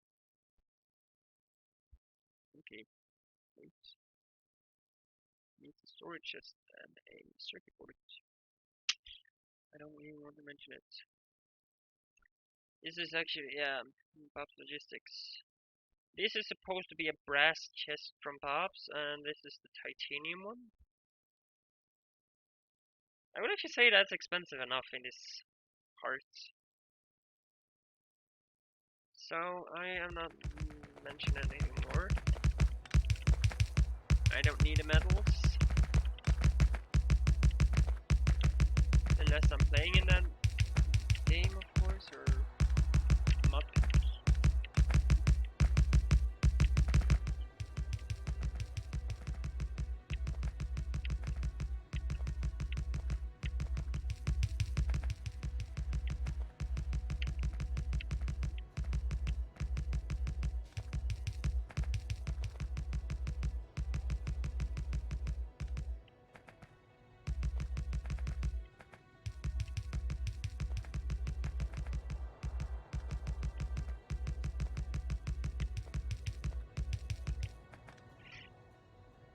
Okay, wait. Needs a storage chest and a circuit board. I don't even want to mention it. This is actually, yeah, Bob's Logistics. This is supposed to be a brass chest from Bob's, and this is the titanium one. I would actually say that's expensive enough in this part. So I am not mentioning anything more. I don't need the metals. Unless I'm playing in that game, of course, or not.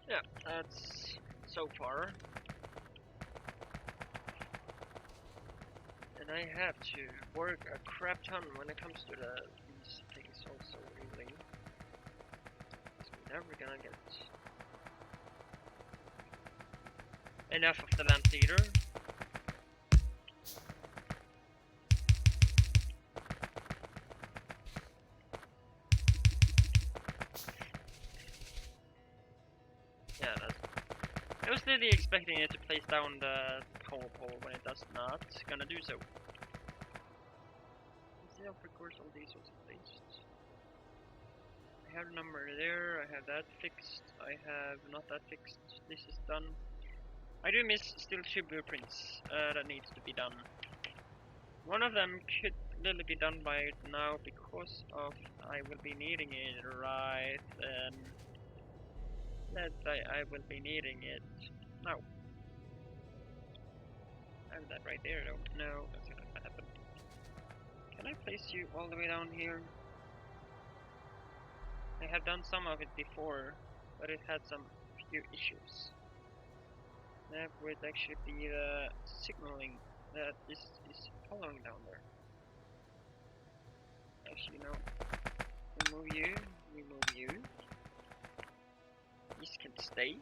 Yeah, that's so far. And I have to work a crap ton when it comes to these things also, really. We're never gonna get enough of the lamps either. Yeah, I was really expecting it to place down the power pole when it does not gonna do so. See how of course all these also placed. I have a number there, I have that fixed, I have not that fixed, this is done. I do miss still 2 blueprints that needs to be done. One of them could literally be done by now because of I will be needing it right let's say I will be needing it now. I have that right there though. No, that's not gonna happen. Can I place you all the way down here? I have done some of it before, but it had some few issues. That would actually be the signaling that this is following down there. Actually, no. Remove you, remove you. These can stay.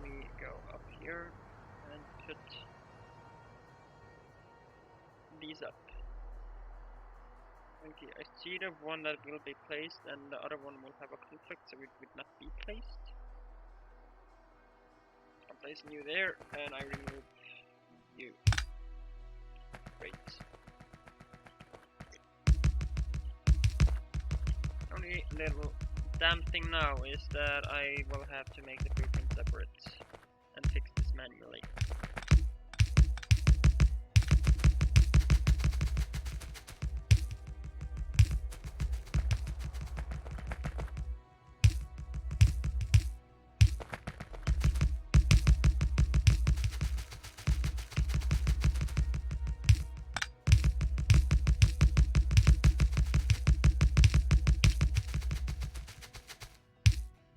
We go up here and put these up. Okay, I see the one that will be placed and the other one will have a conflict, so it would not be placed. I'm placing you there and I remove you. Great. Only little damn thing now is that I will have to make the blueprint separate and fix this manually.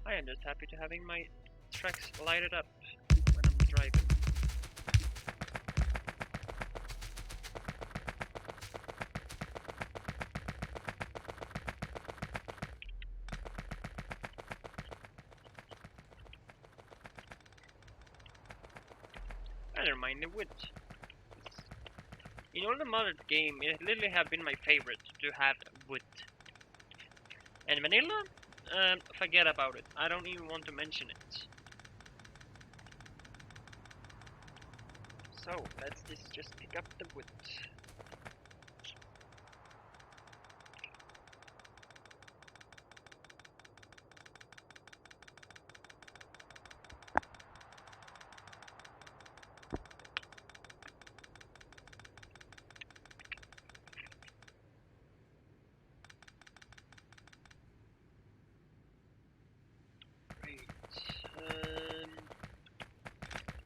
I am just happy to having my tracks lighted up when I'm driving. I don't mind the wood. In all the modded game, it literally have been my favorite to have wood. And vanilla? Forget about it. I don't even want to mention it. So, let's just pick up the wood.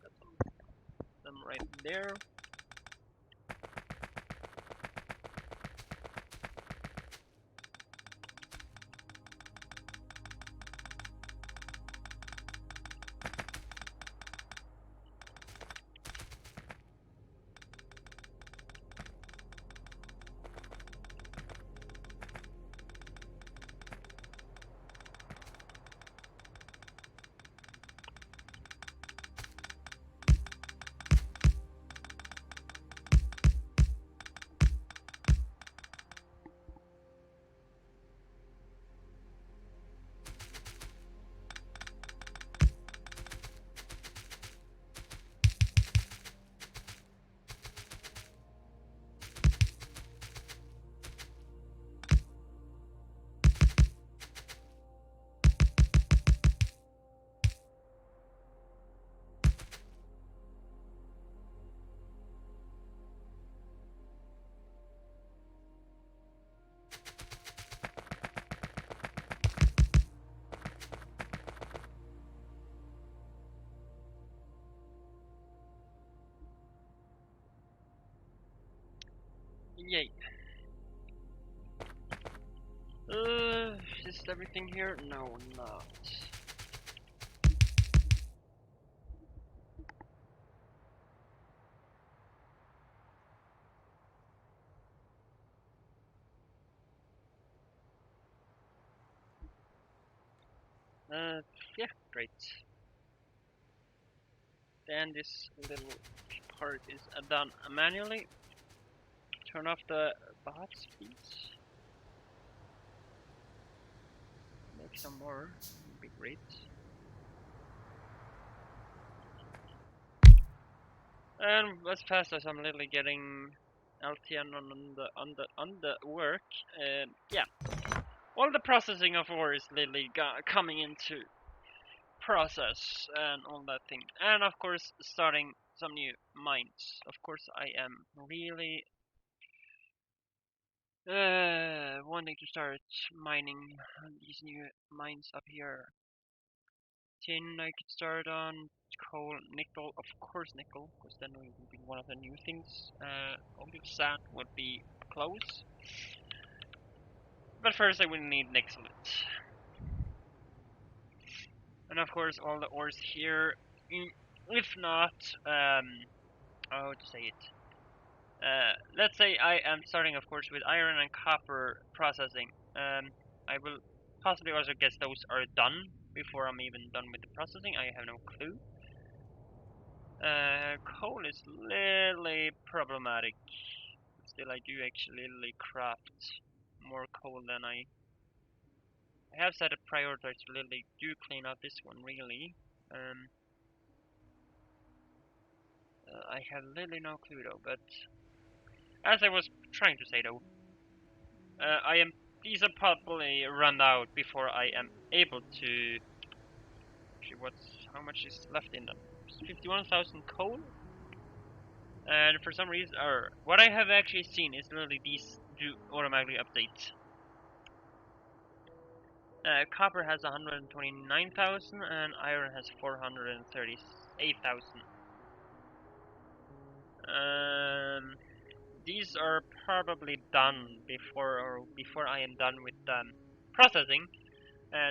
Got them right there. Yay. Is everything here? No, not. Yeah, great. Then this little part is done manually. Turn off the bots, please. Make some more, would be great. And as fast as I'm literally getting LTN on the work, yeah, all the processing of ore is literally coming into process and all that thing, and of course starting some new mines. Of course, I am really wanting to start mining these new mines up here. Tin I could start on, coal, nickel, of course nickel, because then it will be one of the new things. Only sand would be close. But first I will need nickel. And of course all the ores here, if not, how to say it. Let's say I am starting of course with iron and copper processing. I will possibly also guess those are done before I'm even done with the processing. I have no clue. Coal is literally problematic. Still, I do actually craft more coal than I have set a prioritize to literally do clean out this one really. I have literally no clue though, but as I was trying to say though, I am these are probably run out before I am able to. Actually, how much is left in them? 51,000 coal. And for some reason, or what I have actually seen is literally these do automatically update. Copper has 129,000 and iron has 438,000. These are probably done before I am done with processing.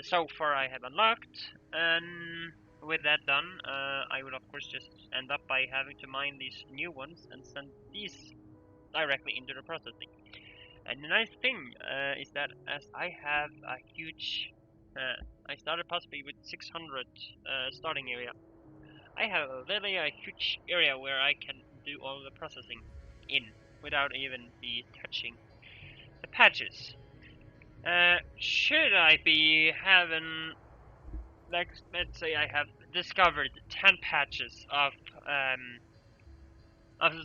So far I have unlocked, and with that done, I will of course just end up by having to mine these new ones and send these directly into the processing. And the nice thing is that as I have a huge, I started possibly with 600 starting area. I have literally a huge area where I can do all the processing in without even be touching the patches. Should I be having, let's say I have discovered 10 patches of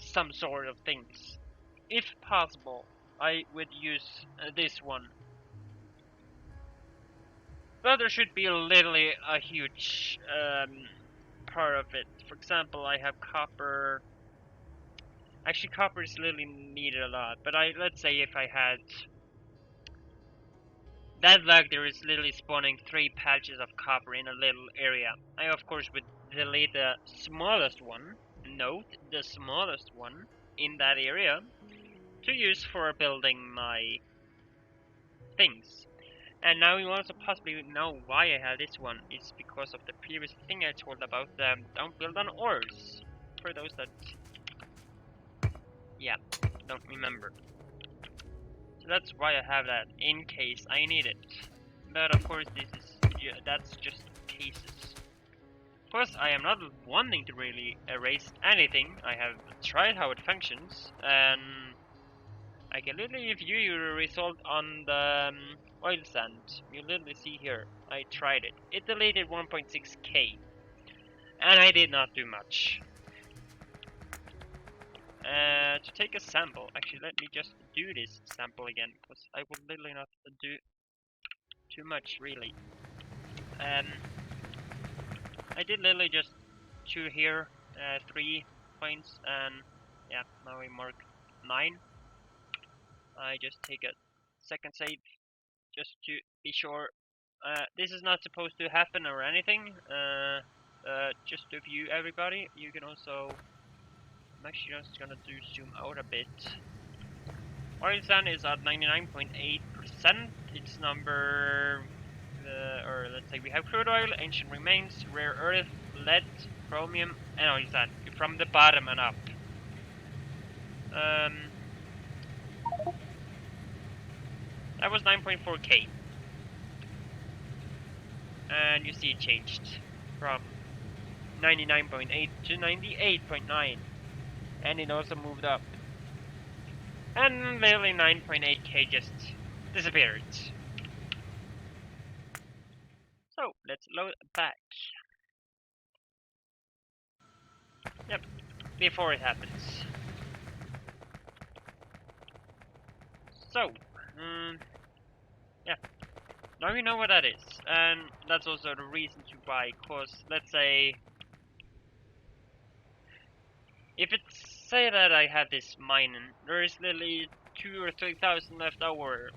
some sort of things. If possible, I would use this one. But there should be literally a huge part of it. For example, I have copper. Actually, copper is literally needed a lot. But let's say if I had that luck, there is literally spawning 3 patches of copper in a little area. I of course would delete the smallest one. Note the smallest one in that area to use for building my things. And now you also possibly know why I have this one. It's because of the previous thing I told about don't build on ores. For those that, yeah, don't remember. So that's why I have that, in case I need it. But of course that's just cases. Of course I am not wanting to really erase anything. I have tried how it functions, and I can literally view your result on the oil sand. You literally see here, I tried it. It deleted 1.6k, and I did not do much. To take a sample, actually let me just do this sample again, because I will literally not do too much really. I did literally just 2 here, 3 points, and yeah, now we mark 9. I just take a second save just to be sure. This is not supposed to happen or anything. Just to view everybody, you can also. I'm actually just gonna zoom out a bit. Oil sand is at 99.8%. It's number, or let's say we have crude oil, ancient remains, rare earth, lead, chromium, and oil sand from the bottom and up. That was 9.4k. And you see it changed from 99.8 to 98.9, and it also moved up. And literally 9.8k just disappeared. So let's load back. Yep, before it happens. So, yeah, now we know what that is, and that's also the reason to buy. Cause let's say, if it's say that I have this mining, there is literally 2 or 3,000 left over.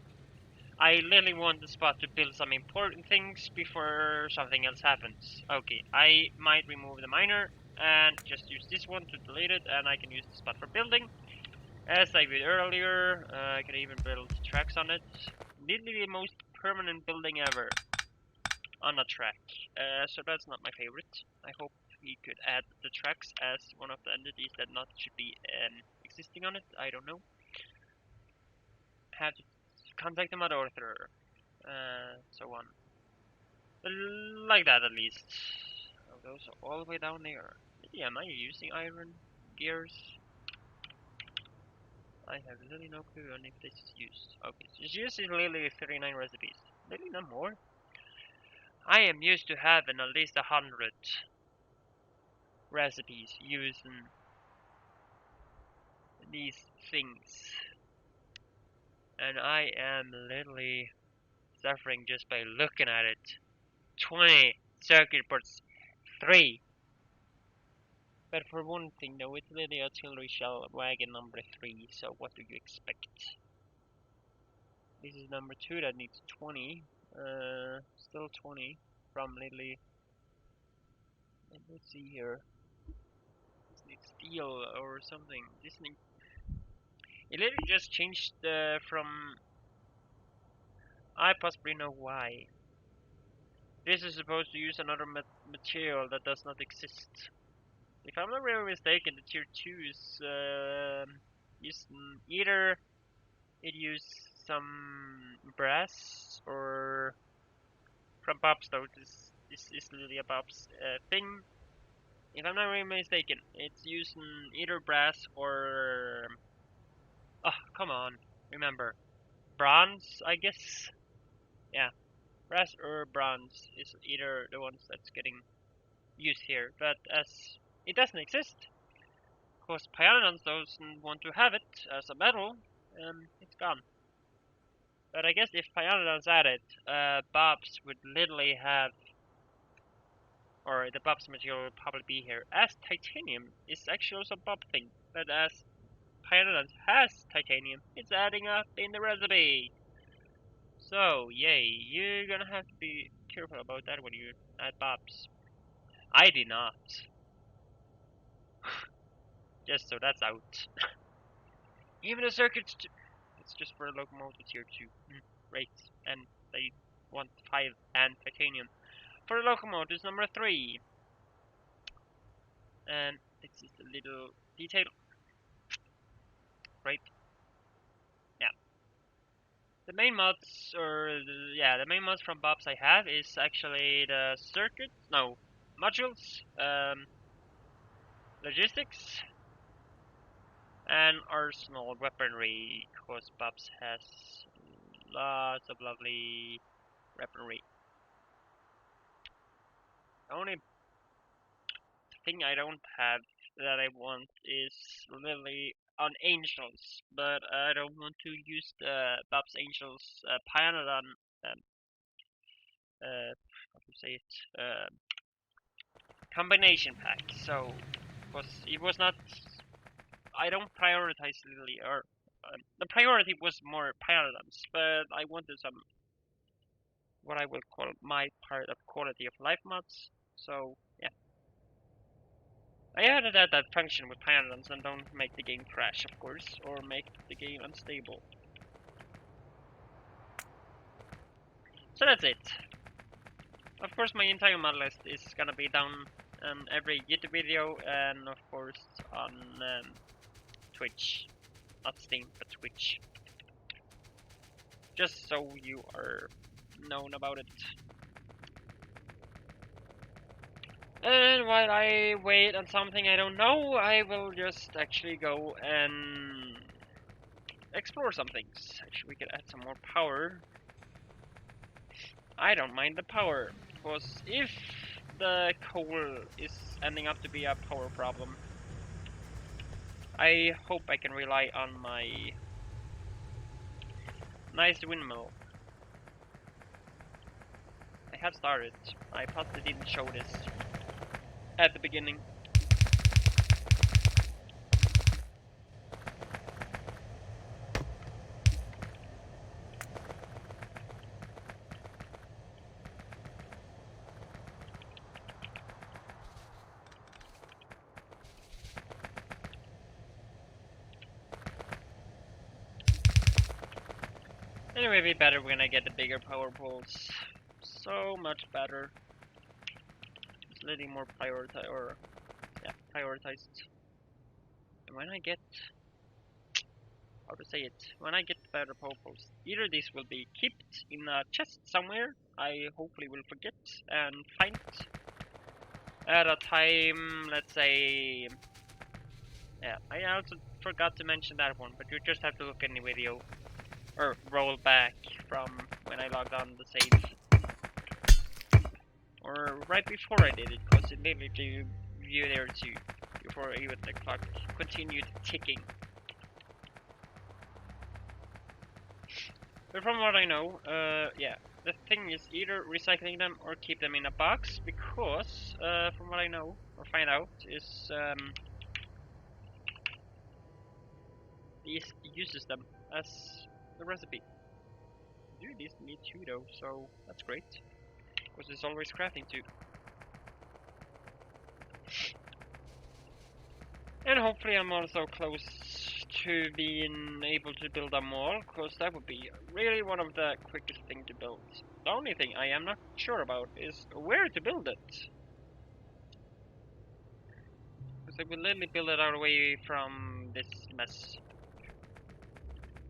I literally want the spot to build some important things before something else happens. Okay, I might remove the miner and just use this one to delete it, and I can use the spot for building. As I did earlier, I can even build tracks on it. Literally the most permanent building ever on a track. So that's not my favorite. I hope we could add the tracks as one of the entities that not should be existing on it. I don't know. Have to contact the mod author. So on. Like that at least. Oh, those are all the way down there. Yeah, am I using iron gears? I have literally no clue on if this is used. Okay, so it's used in literally 39 recipes. Literally no more. I am used to having at least 100 recipes using these things. and I am literally suffering just by looking at it. 20 circuit boards, 3. But for one thing though, it's literally artillery shell wagon number 3, so what do you expect? This is number 2 that needs 20, still 20 from literally, let's see here, this needs steel or something, this needs, it literally just changed from, I possibly know why. This is supposed to use another material that does not exist. If I'm not really mistaken, the tier 2 is either it used some brass or from Bob's though. This is literally a Bob's thing. If I'm not really mistaken, it's using either brass or come on, remember bronze, I guess. Yeah, brass or bronze is either the ones that's getting used here, but as it doesn't exist, because Pyanodons doesn't want to have it as a metal, it's gone. But I guess if Pyanodons added, Bobs would literally have, or the Bobs material would probably be here. As titanium is actually also a Bob thing, but as Pyanodons has titanium, it's adding up in the recipe. So, yay, you're gonna have to be careful about that when you add Bobs. I did not. Just so that's out. Even the circuits, it's just for locomotives here too. Right, and they want 5 and titanium. For the locomotives number 3. And it's just a little detail. Right. Yeah. The main mods, the main mods from Bob's I have is actually the circuits, no, modules, logistics, and arsenal weaponry, because Bob's has lots of lovely weaponry. The only thing I don't have that I want is literally on angels, but I don't want to use the Bob's Angels Pyanodon how to say it, combination pack. So it was not, I don't prioritize literally, or the priority was more Pyanodons, but I wanted some what I will call my part of quality of life mods. So yeah. I added that function with Pyanodons and don't make the game crash, of course, or make the game unstable. So that's it. Of course, my entire mod list is gonna be down on every YouTube video, and of course on Twitch. Not Steam, but Twitch. Just so you are known about it. And while I wait on something I don't know, I will just actually go and explore some things. Actually, we could add some more power. I don't mind the power, because if the coal is ending up to be a power problem, I hope I can rely on my nice windmill. I have started. I possibly didn't show this at the beginning. Anyway, it'll be better when I get the bigger power poles. So much better. It's a little more prioritized, or yeah, prioritized. And when I get, how to say it, when I get better power poles, either this will be kept in a chest somewhere, I hopefully will forget and find it at a time, let's say, yeah, I also forgot to mention that one, but you just have to look in the video, or roll back from when I logged on the save, or right before I did it, because it literally gave you there too, before even the clock continued ticking. But from what I know, yeah, the thing is either recycling them or keep them in a box, because from what I know or find out is this uses them as the recipe. Do these need two though, so that's great, because there's always crafting too. And hopefully I'm also close to being able to build a mall, because that would be really one of the quickest things to build. The only thing I am not sure about is where to build it. Because I will literally build it out away from this mess.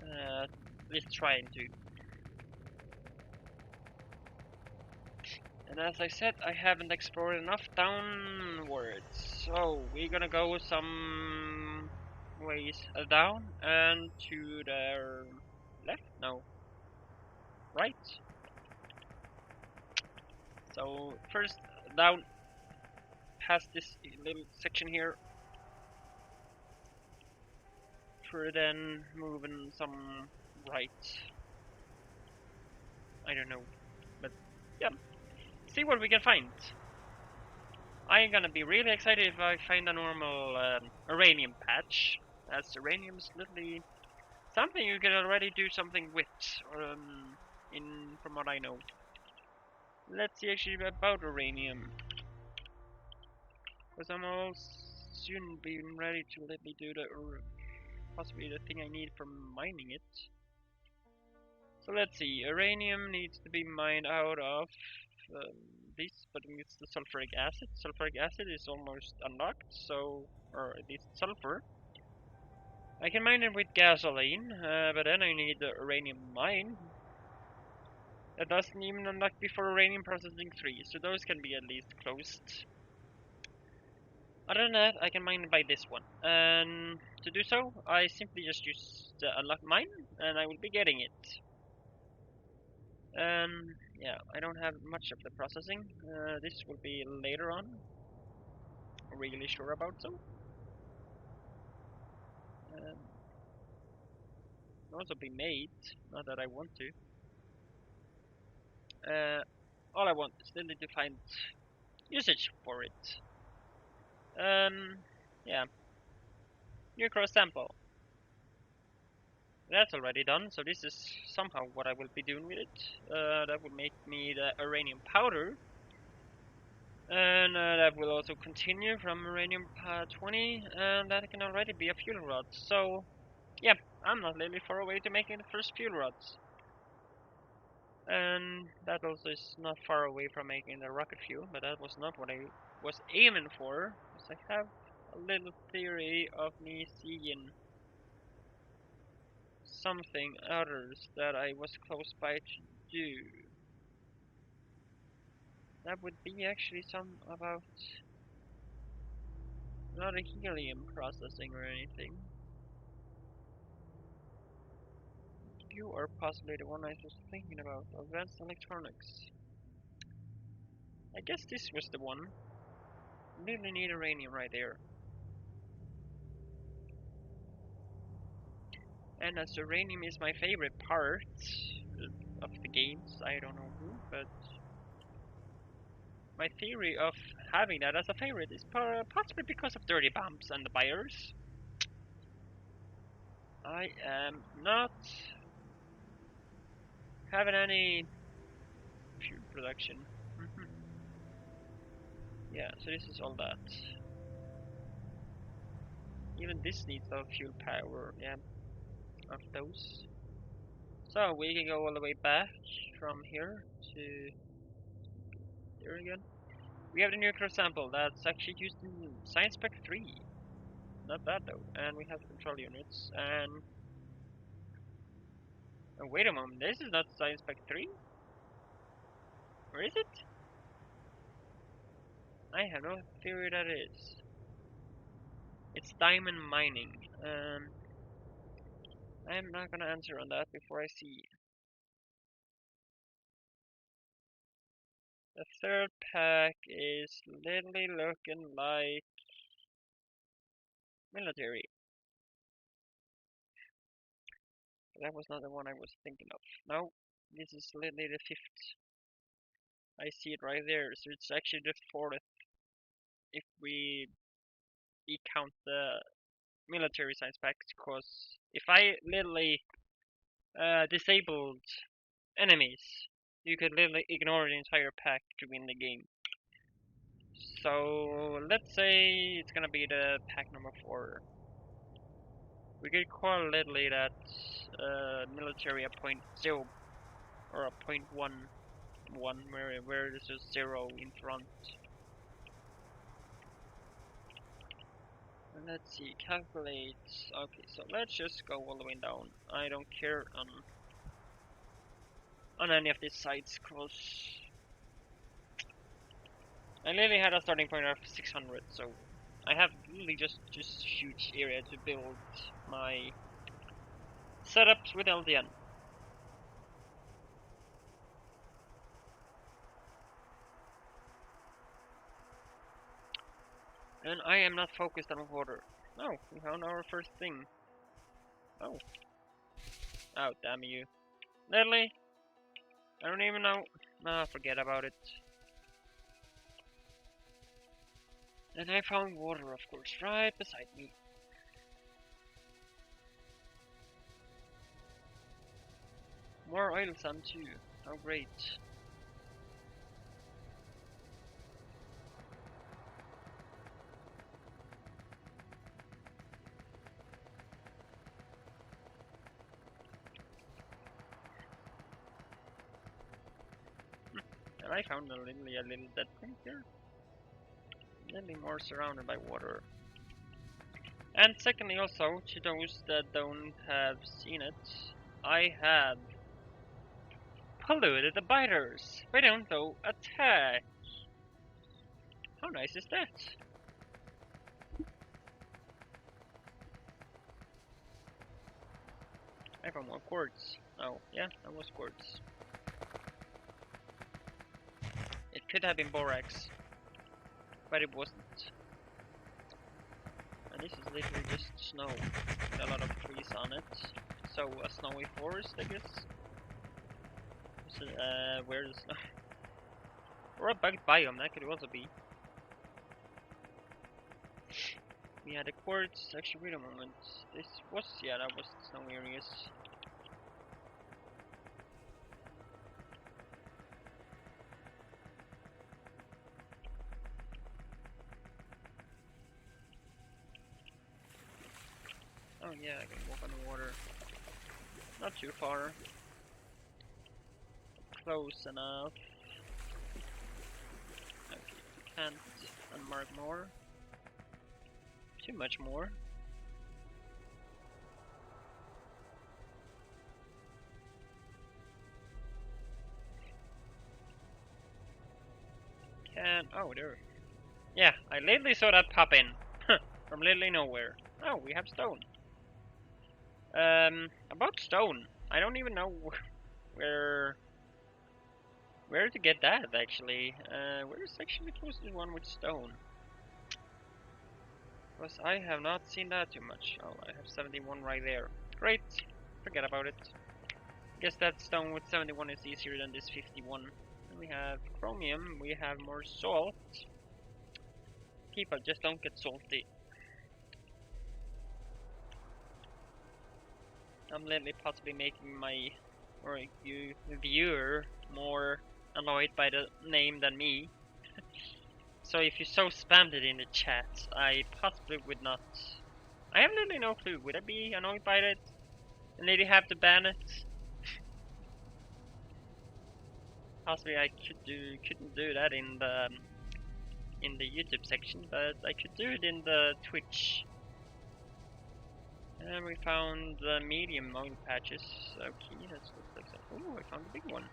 At least trying to. And as I said, I haven't explored enough downwards. So we're gonna go some ways down and to the left? No. Right? So first down past this little section here. For then moving some right. I don't know. But yeah. See what we can find. I'm gonna be really excited if I find a normal uranium patch, as uranium is literally something you can already do something with, in from what I know. Let's see actually about uranium, because I'm all soon being ready to let me do the possibly the thing I need for mining it. So let's see, uranium needs to be mined out of um, this, but it's the sulfuric acid. Sulfuric acid is almost unlocked, so, or at least sulfur. I can mine it with gasoline, but then I need the uranium mine. That doesn't even unlock before uranium processing 3, so those can be at least closed. Other than that, I can mine it by this one. And to do so, I simply just use the unlock mine, and I will be getting it. Yeah, I don't have much of the processing. This will be later on. Really sure about so. Can also be made, not that I want to. All I want is literally to find usage for it. Yeah. New cross sample. That's already done, so this is somehow what I will be doing with it. That will make me the uranium powder. And that will also continue from uranium 20, and that can already be a fuel rod. So, yeah, I'm not really far away to making the first fuel rods. And that also is not far away from making the rocket fuel, but that was not what I was aiming for, because I have a little theory of me seeing something others that I was close by to do. That would be actually some about not a helium processing or anything. You are possibly the one I was thinking about, advanced electronics. I guess this was the one. Really need uranium right there. And as uranium is my favorite part of the games, I don't know who, but my theory of having that as a favorite is possibly because of dirty bombs and the buyers. I am not having any fuel production. Yeah, so this is all that. Even this needs a fuel power, yeah, of those. So we can go all the way back from here to here again. We have the nuclear sample that's actually used in Science Spec 3. Not bad though. And we have the control units. And oh, wait a moment, this is not Science Spec 3? Or is it? I have no theory that it is. It's diamond mining. I'm not gonna answer on that before I see. The third pack is literally looking like military. That was not the one I was thinking of. No, this is literally the fifth. I see it right there, so it's actually the fourth if we count the military science packs, because if I literally disabled enemies, you could literally ignore the entire pack to win the game. So let's say it's gonna be the pack number 4. We could call literally that military a .0 or a .11 where there's a 0 in front. And let's see, calculate. Okay, so let's just go all the way down. I don't care on any of these sites, cause I literally had a starting point of 600, so I have really just huge area to build my setups with LDN. And I am not focused on water. Oh, we found our first thing. Oh. Oh, damn you. Literally? I don't even know. Nah, forget about it. And I found water, of course, right beside me. More oil sand too. How great. And I found a little dead thing here. Literally more surrounded by water. And secondly also, to those that don't have seen it, I have polluted the biters. They don't go attack. How nice is that? I found more quartz. Oh, yeah, that was quartz. It could have been borax, but it wasn't. And this is literally just snow with a lot of trees on it. So a snowy forest, I guess. So, where is snow? Or a bugged biome, that could also be. We had the quartz. Actually, wait a moment. This was, yeah, that was the snow areas. Oh yeah, I can walk on the water. Not too far. Close enough. Okay, can't unmark more. Too much more. Can, oh there. Yeah, I lately saw that pop in. From literally nowhere. Oh, we have stone. About stone. I don't even know where to get that actually. Where's actually the closest one with stone? Because I have not seen that too much. Oh, I have 71 right there. Great. Forget about it. Guess that stone with 71 is easier than this 51. Then we have chromium. We have more salt. People just don't get salty. I'm literally possibly making my or you viewer more annoyed by the name than me. So if you so spammed it in the chat, I possibly would not. I have literally no clue. Would I be annoyed by it? And maybe have to ban it? Possibly I couldn't do that in the YouTube section, but I could do it in the Twitch. And we found the medium oil patches. Okay, let's look like that. Oh, I found a big one.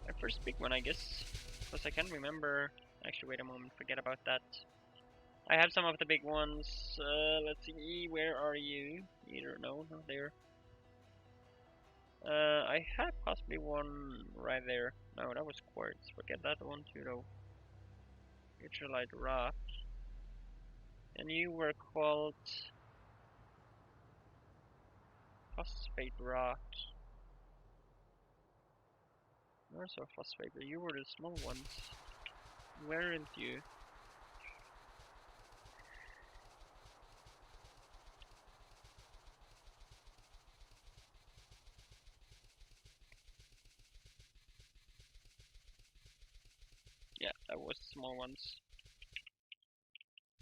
My first big one, I guess. Because I can't remember. Actually, wait a moment. Forget about that. I have some of the big ones. Let's see. Where are you? Either no, not there. I had possibly one right there. No, that was quartz. Forget that one too, though. Ultralight rock. And you were called phosphate rock. Where's our phosphate? You were the small ones. Weren't you? Yeah, that was the small ones.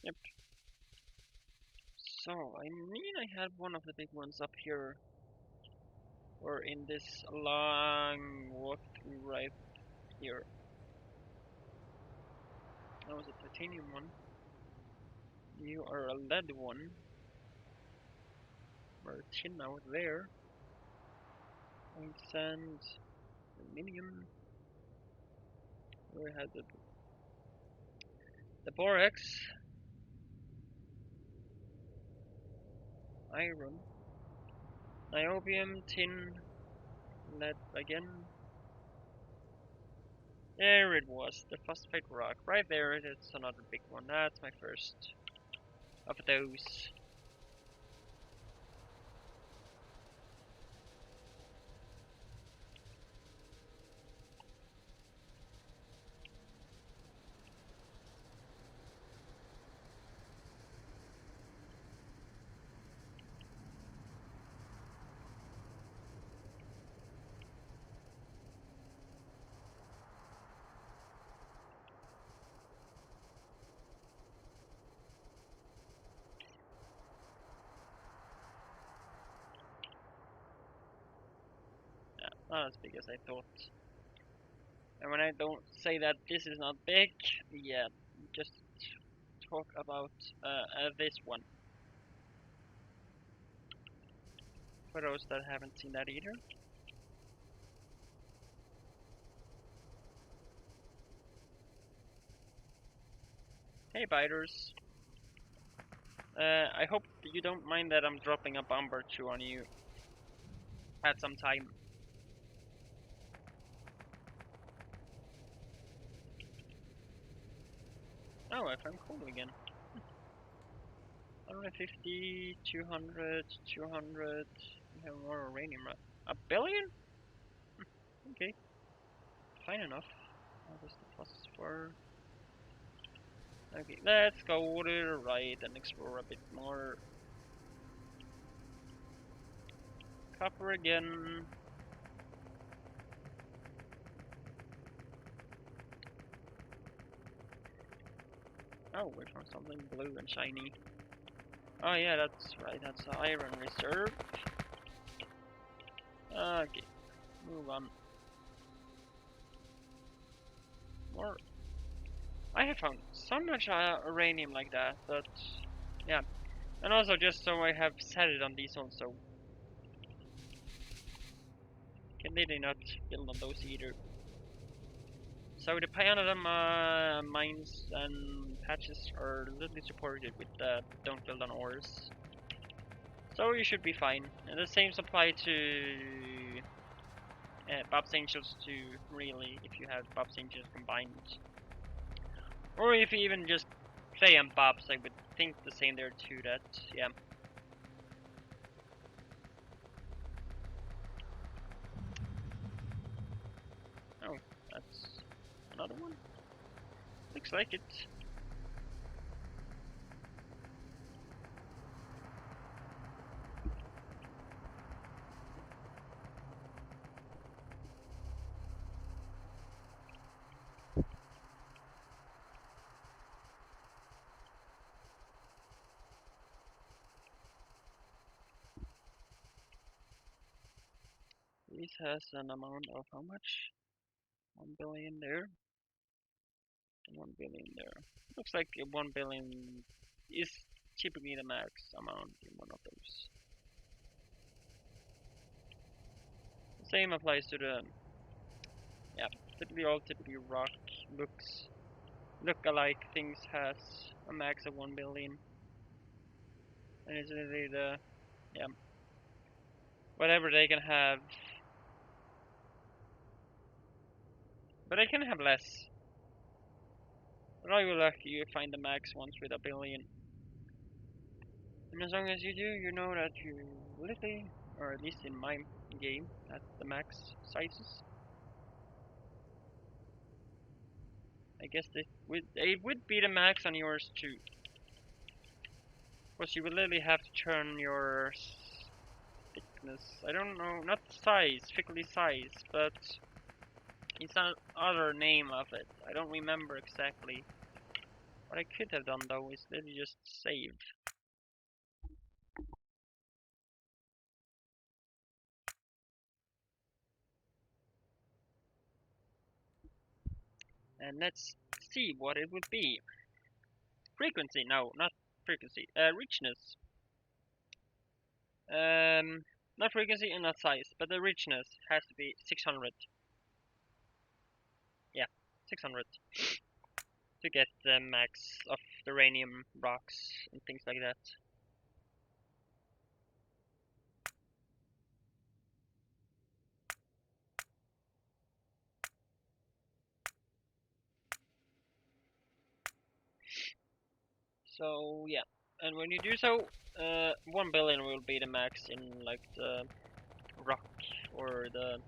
Yep. So, I mean I had one of the big ones up here. Or in this long walkthrough right here. That was a titanium one. You are a lead one. Or a tin out there. And sand. Aluminium. We had the borax. Iron. Niobium, tin, lead again. There it was, the phosphate rock. Right there, that's another big one. That's my first of those. Yeah, not as big as I thought. And when I don't say that this is not big, yeah, just talk about this one. For those that haven't seen that either. Hey biters. I hope you don't mind that I'm dropping a bomb or two on you at some time. Oh, I found coal again. 150, 200, 200. We have more uranium. A billion? Okay, fine enough. That was the phosphor. Okay, let's go to the right and explore a bit more. Copper again. Oh, we found something blue and shiny. Oh yeah, that's right, that's an iron reserve. Okay, move on. More. I have found so much uranium like that, but yeah. And also just so I have set it on these also. Can they not build on those either? So the Pyanodon mines and patches are little supported with the don't build on ores. So you should be fine. And the same apply to Bob's Angels too, really, if you have Bob's Angels combined. Or if you even just play on Bob's, I would think the same there too, that, yeah. Oh, that's another one? Looks like it. This has an amount of how much? 1 billion there. 1 billion there. Looks like 1 billion is typically the max amount in one of those. The same applies to the, yeah, typically rock look alike things has a max of 1 billion. And it's really the, yeah, whatever they can have. But they can have less. But are you lucky you find the max ones with 1 billion. And as long as you do, you know that you literally or at least in my game, at the max sizes. I guess it would be the max on yours too. Because you will literally have to turn your thickness. I don't know, not size, strictly size, but it's an other name of it. I don't remember exactly. What I could have done though is literally just save. And let's see what it would be. Frequency, no, not frequency. Richness. Not frequency and not size, but the richness has to be 600. Yeah, 600 to get the max of the uranium rocks and things like that. So yeah, and when you do so, 1 billion will be the max in like the rock or the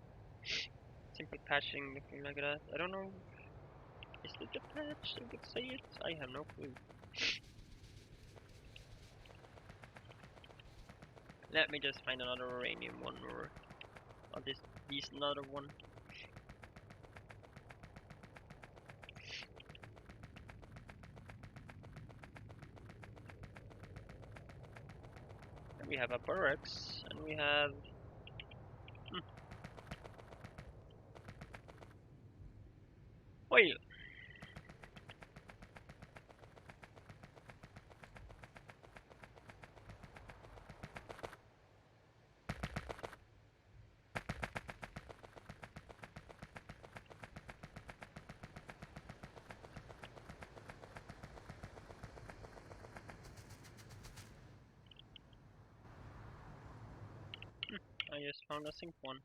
simple patching, thing like that. I don't know. Is it the patch that would say it? I have no clue. Let me just find another uranium one, or this another one. And we have a barracks, and we have. Oil. I just found a zinc one.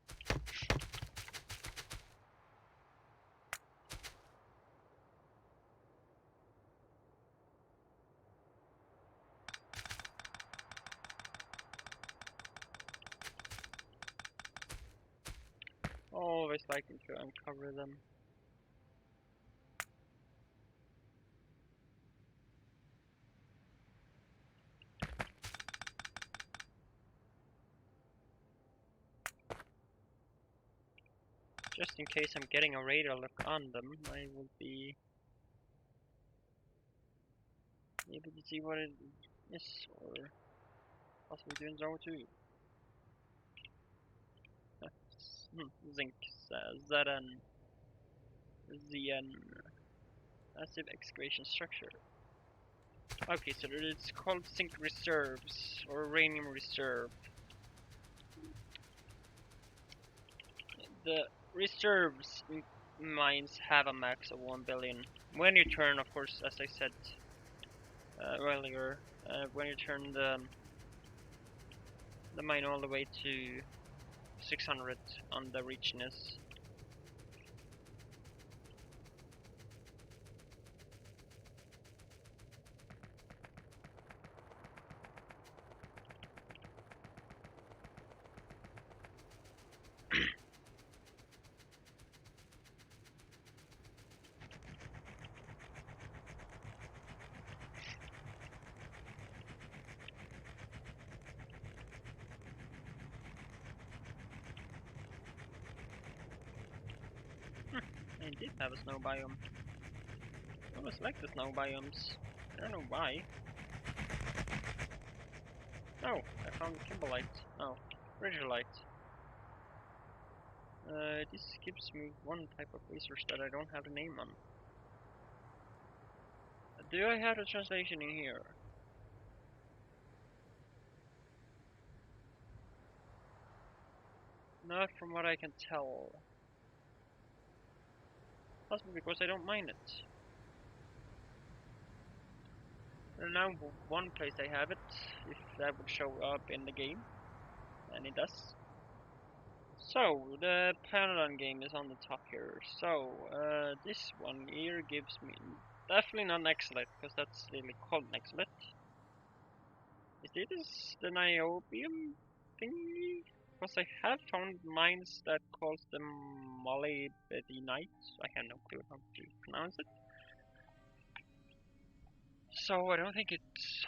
Always liking to uncover them. Just in case I'm getting a radar look on them, I will be able to see what it is, or possibly doing so too. Zinc, Zn, Zn, massive excavation structure. Okay, so it's called zinc reserves, or uranium reserve. The reserves mines have a max of 1 billion. When you turn, of course, as I said earlier, when you turn the mine all the way to 600 on the richness. I did have a snow biome. I always like the snow biomes. I don't know why. Oh, I found kimberlite. Oh, ridgerlite. This gives me one type of resource that I don't have a name on. Do I have a translation in here? Not from what I can tell. Possibly because I don't mind it. There's now one place I have it, if that would show up in the game. And it does. So, the Panadon game is on the top here. So, this one here gives me definitely not Nexlet, because that's really called Nexlet. Is this the niobium thingy? because I have found mines that calls them molybdenite. I have no clue how to pronounce it. So I don't think it's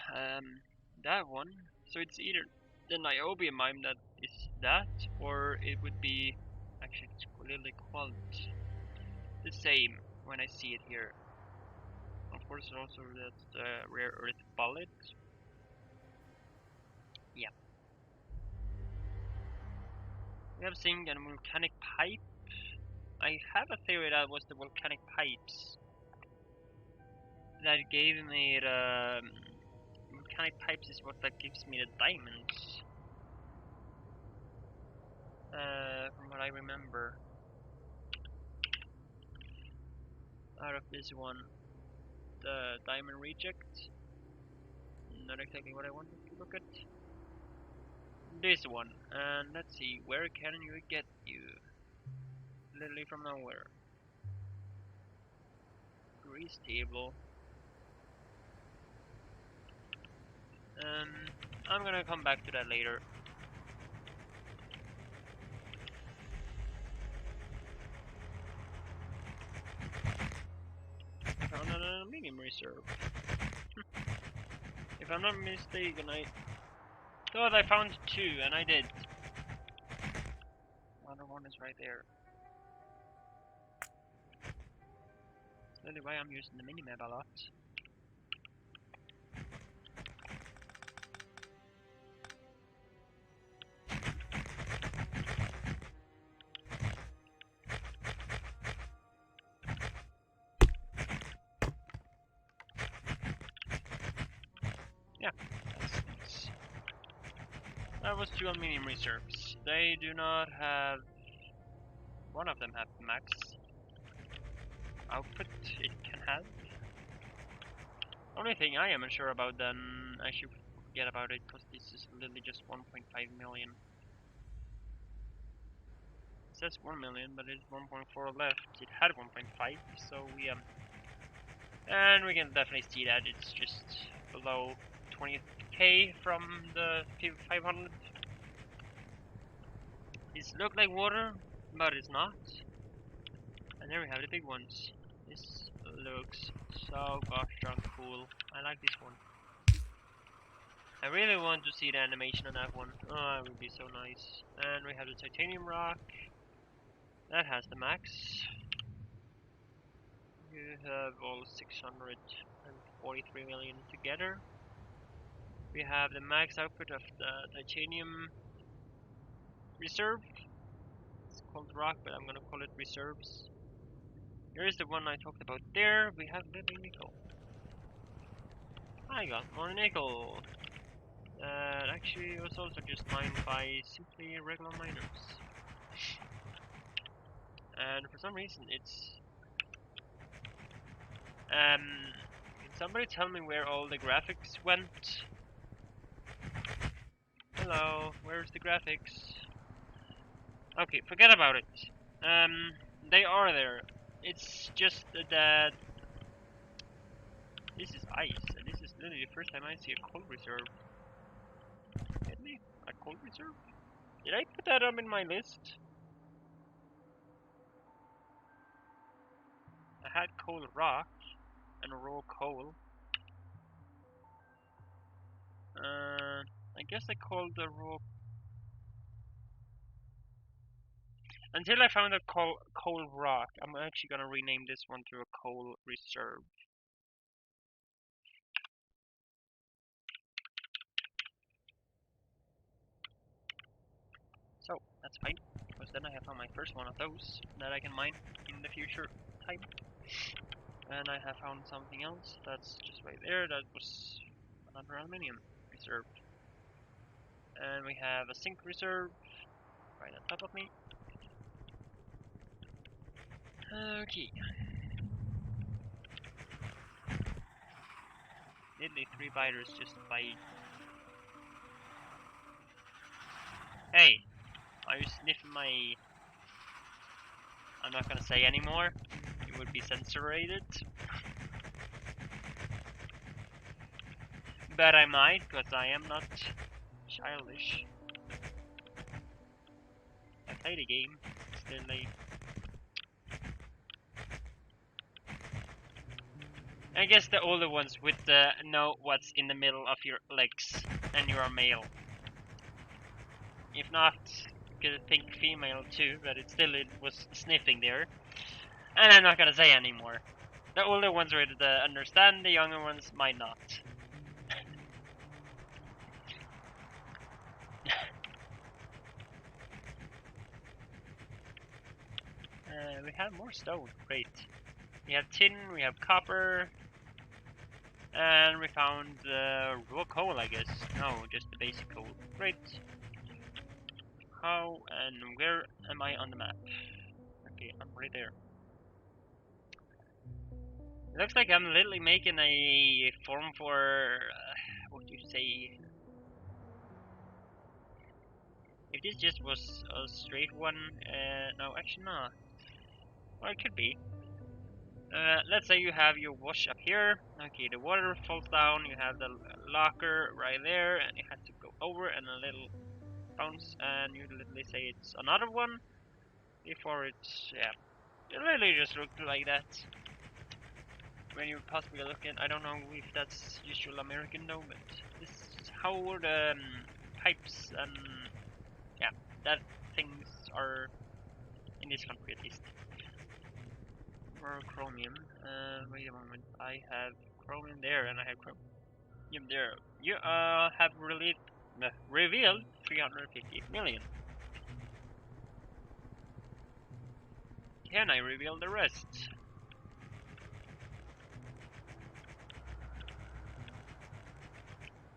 that one. So it's either the niobium mine that is that, or it would be actually it's clearly called the same when I see it here. Of course, also that's the rare earth bullet. Yeah. We have zinc and volcanic pipe. I have a theory that was the volcanic pipes that gave me the volcanic pipes is what that gives me the diamonds. From what I remember out of this one, the diamond reject. Not exactly what I wanted to look at. This one, and let's see, where can you get you? Literally from nowhere. Grease table. I'm gonna come back to that later. I found an aluminium reserve. If I'm not mistaken, I thought I found two, and I did. Another one is right there. That's really why I'm using the minimap a lot. Yeah, that's nice. That was two aluminium reserves. They do not have... One of them have max output it can have. Only thing I am unsure about, then I should forget about it, because this is literally just 1.5 million. It says 1 million, but it's 1.4 left. It had 1.5, so we and we can definitely see that it's just below 20k from the 500. These look like water, but it's not. And there we have the big ones. This looks so gosh darn cool. I like this one. I really want to see the animation on that one. Oh, it would be so nice. And we have the titanium rock. That has the max. You have all 643 million together. We have the max output of the titanium reserve. It's called rock, but I'm gonna call it reserves. Here is the one I talked about there. We have living nickel. I got more nickel. That actually was also just mined by simply regular miners. And for some reason it's... can somebody tell me where all the graphics went? Hello, where's the graphics? Okay, forget about it. They are there. It's just that this is ice, and this is literally the first time I see a coal reserve. Get me? A coal reserve? Did I put that up in my list? I had coal rock and raw coal. I guess I called the raw... Until I found a coal rock, I'm actually gonna rename this one to a coal reserve. So, that's fine, because then I have found my first one of those that I can mine in the future time. And I have found something else that's just right there, that was another aluminium reserve. And we have a zinc reserve right on top of me. Okay. Literally 3 biters just bite. Hey! Are you sniffing my... I'm not gonna say anymore. It would be censorated. But I might, because I am not childish. play the game. Still, like, I guess the older ones would know what's in the middle of your legs, and you are male. If not, you could think female too, but it was sniffing there. And I'm not gonna say anymore. The older ones would understand, the younger ones might not. We have more stone, great. We have tin, we have copper, and we found raw coal, I guess. No, just the basic coal. Great. How and where am I on the map? Okay, I'm right there. It looks like I'm literally making a form for, what do you say? If this just was a straight one, no, actually not. Well, it could be. Let's say you have your wash up here. Okay, the water falls down. You have the locker right there, and you have to go over and a little bounce, and you literally say it's another one before it's, yeah. It literally just looked like that. When you possibly look at, I don't know if that's usual American though, but this is how the pipes and, yeah, that things are in this country at least. Or chromium. Wait a moment. I have chromium there, and I have chromium there. You have revealed 350 million. Can I reveal the rest?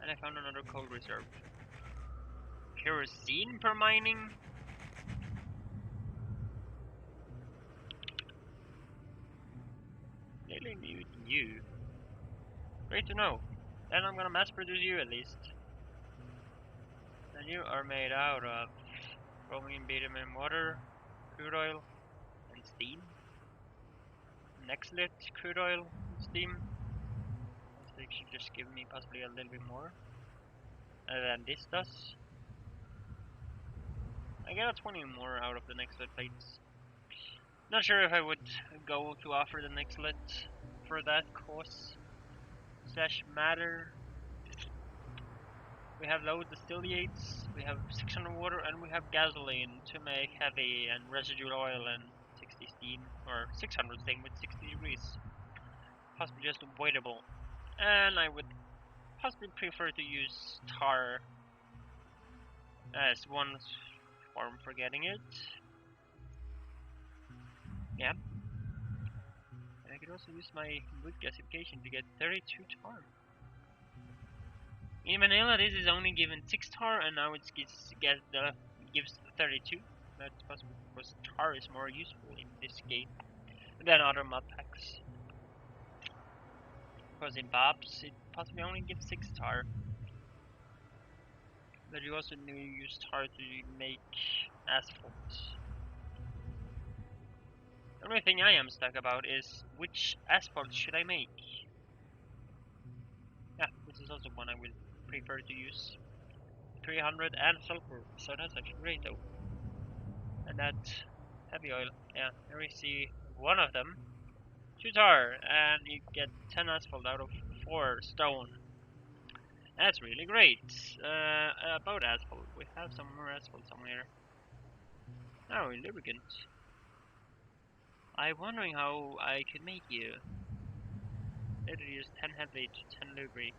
And I found another coal reserve. Kerosene per mining. Really need you. Great to know. Then I'm gonna mass produce you at least. And you are made out of chromium, bitumen, water, crude oil, and steam. Next lit crude oil and steam. They should just give me possibly a little bit more than this does. I get a 20 more out of the next lit plates. Not sure if I would go to offer the next lit for that cause slash matter. We have low distillates, we have 600 water, and we have gasoline to make heavy and residual oil and 60 steam, or 600 steam with 60 degrees. Possibly just avoidable. And I would possibly prefer to use tar as one form for getting it. Yeah. And I could also use my wood gasification to get 32 tar. In vanilla, this is only given 6 tar, and now it gives 32. That's possible because tar is more useful in this game than other mod packs. Because in Bob's, it possibly only gives 6 tar. But you also need to use tar to make asphalt. The only thing I am stuck about is which asphalt should I make? Yeah, this is also one I would prefer to use. 300 and sulfur, so that's actually great though. And that heavy oil, yeah, here we see one of them. 2 tar, and you get 10 asphalt out of 4 stone. That's really great. About asphalt, we have some more asphalt somewhere. Oh, lubricant. I'm wondering how I could make you. Literally use 10 heavy to 10 lubricant.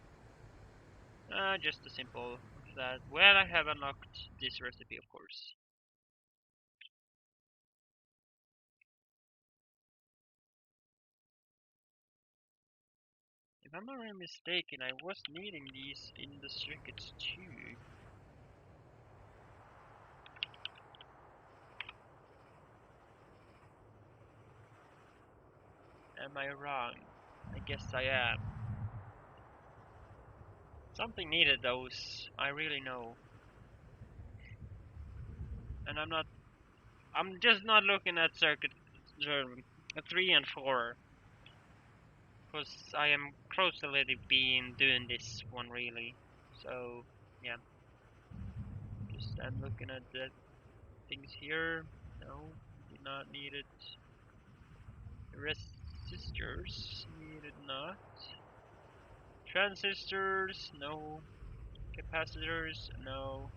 Just a simple that. Well, I have unlocked this recipe, of course. If I'm not really mistaken, I was needing these in the circuits too. Am I wrong? I guess I am. Something needed those, I really know. And I'm just not looking at circuit 3 and 4. Because I am close to being doing this one really. So, yeah. Just I'm looking at that. things here. No, did not need it. Resistors needed not. Transistors, no. Capacitors, no.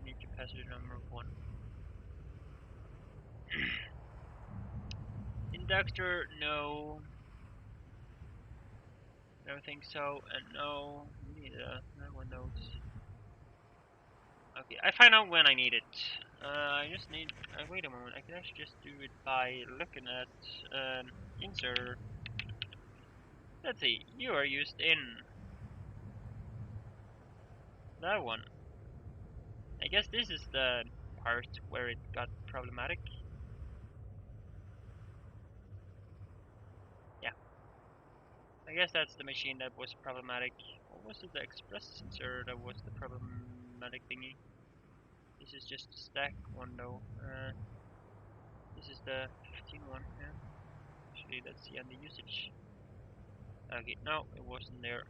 Need capacitor number 1. Inductor, no. Don't think so, and no. We need another one of those. Okay, I find out when I need it. I just need. Wait a moment. I can actually just do it by looking at insert. Let's see. You are used in that one. I guess this is the part where it got problematic. Yeah. I guess that's the machine that was problematic. Or was it the express sensor that was the problematic thingy? This is just a stack one though. This is the 15 one. Yeah. Actually, let's see on the usage. Okay, no, it wasn't there.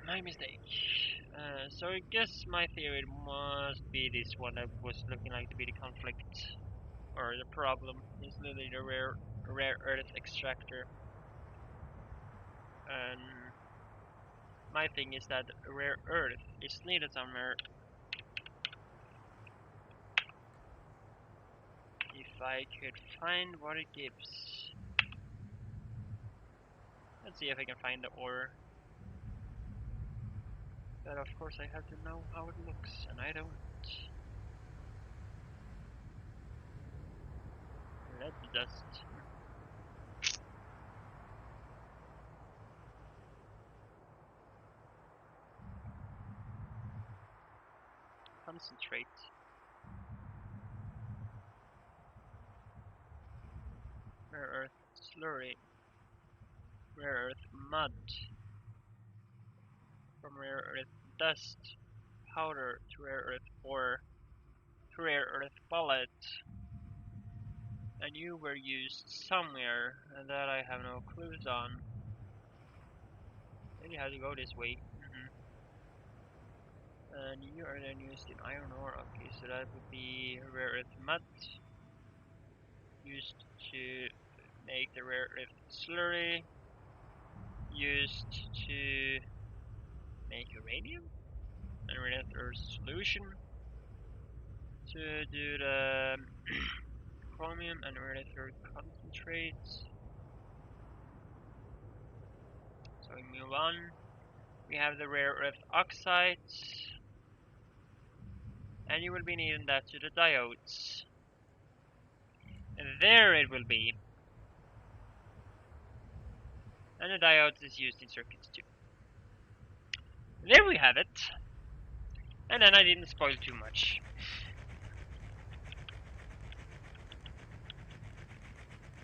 My mistake. So I guess my theory must be this one that was looking like to be the conflict or the problem. It's literally the rare earth extractor. And my thing is that rare earth is needed somewhere. If I could find what it gives. Let's see if I can find the ore. But of course I have to know how it looks, and I don't. Lead dust. Concentrate. Rare earth slurry. Rare earth mud. From rare earth dust. Powder to rare earth ore. To rare earth bullet. And you were used somewhere that I have no clues on. Maybe you have to go this way. And you are then used in iron ore. Okay, so that would be rare earth mud. Used to make the rare earth slurry. Used to make uranium and rare earth solution. To do the chromium and rare earth concentrates. So we move on. We have the rare earth oxides. And you will be needing that to the diodes. And there it will be. And the diodes is used in circuits too. There we have it. And then I didn't spoil too much.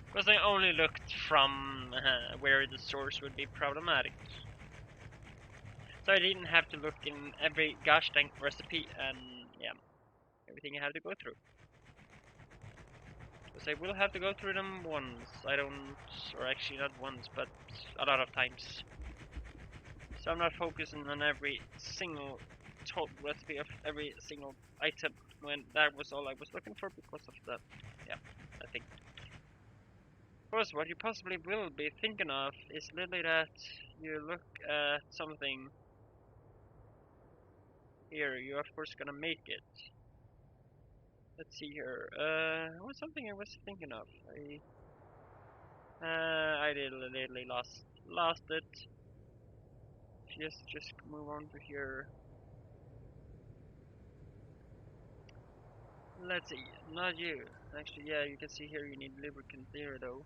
Because I only looked from where the source would be problematic. So I didn't have to look in every gosh dang recipe and yeah, everything I had to go through. Because I will have to go through them once. I don't, or actually not once, but a lot of times. So I'm not focusing on every single total recipe of every single item when that was all I was looking for because of that. Yeah, I think. Of course, what you possibly will be thinking of is literally that you look at something here, you're of course gonna make it. Let's see here. What's something I was thinking of? I literally lost it. Just move on to here. Let's see. Not you. Actually, yeah, you can see here you need lubricant there though.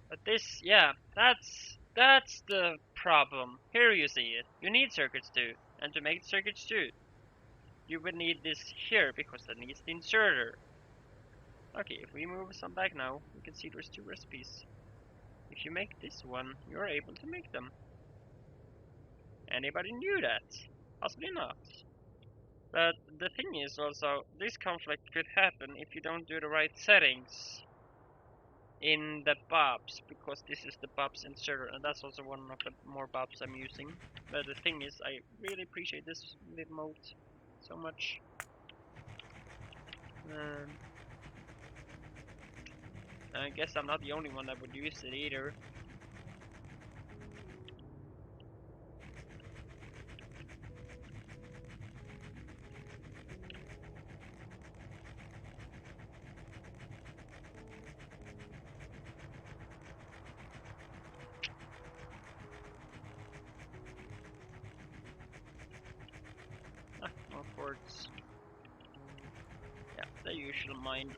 But this, yeah, that's the problem. Here you see it. You need circuits too, and to make circuits too, you would need this here because that needs the inserter. Okay, if we move some back now, you can see there's two recipes. If you make this one, you're able to make them. Anybody knew that? Possibly not. But the thing is also, this conflict could happen if you don't do the right settings. in the bobs, because this is the bobs inserter, and that's also one of the more bobs I'm using. But the thing is, I really appreciate this little mode so much. I guess I'm not the only one that would use it either. Ah, more quartz. Yeah, the usual mine.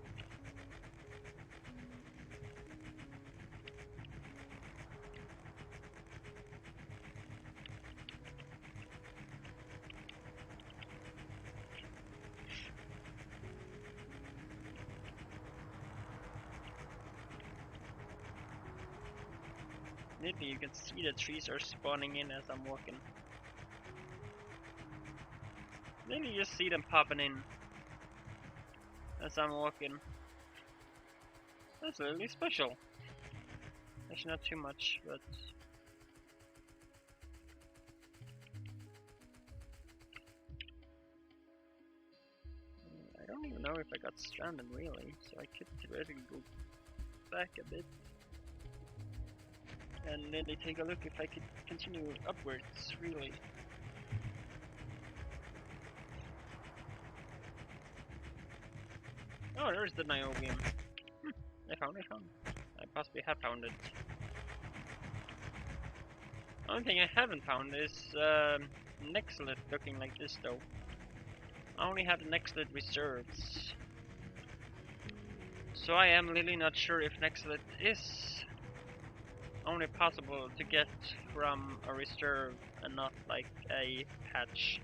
Maybe you can see the trees are spawning in as I'm walking. Maybe you just see them popping in as I'm walking. That's really special. Actually, not too much, but I don't even know if I got stranded really, so I could theoretically go back a bit and then take a look if I could continue upwards really. Oh, there's the niobium. I found it. I possibly have found it. Only thing I haven't found is Nexlet looking like this though. I only have Nexlet reserves. So I am really not sure if Nexlet is only possible to get from a reserve and not like a patch.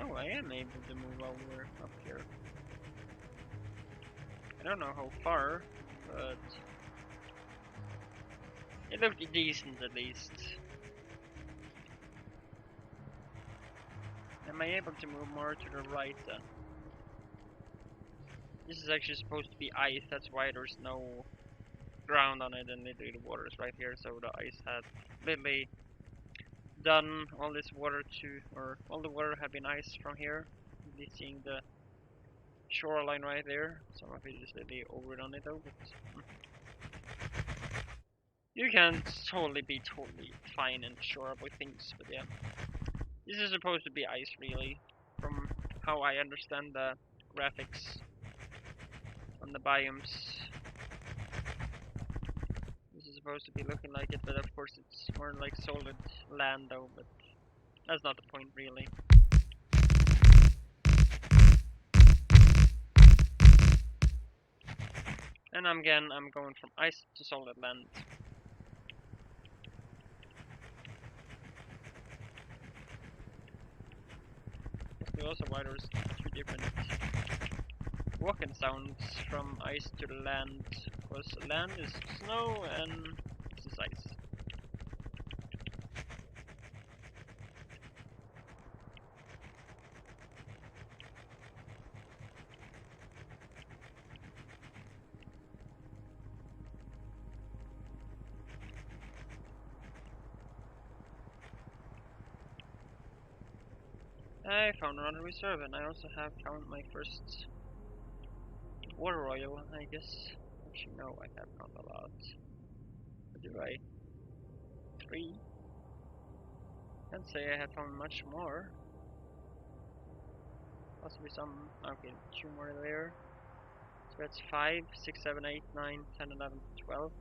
Oh, I am able to move over up here. I don't know how far, but it looked decent at least. Am I able to move more to the right then? This is actually supposed to be ice, that's why there's no ground on it and literally the water is right here, so the ice had literally done all this water to, or all the water had been ice from here. You'll be seeing the shoreline right there. Some of it is literally over on it though, but you can totally be fine and sure about things, but yeah. This is supposed to be ice really, from how I understand the graphics on the biomes. This is supposed to be looking like it, but of course it's more like solid land though, but that's not the point really. And I'm going from ice to solid land. That's also why there's two different walking sounds from ice to the land, because land is snow and this is ice. I found another reserve, and I also have found my first water oil, I guess. Actually, no, I have found a lot. What do I? 3? Can't say I have found much more. Possibly some. Okay, 2 more there. So that's 5, 6, 7, 8, 9, 10, 11, 12.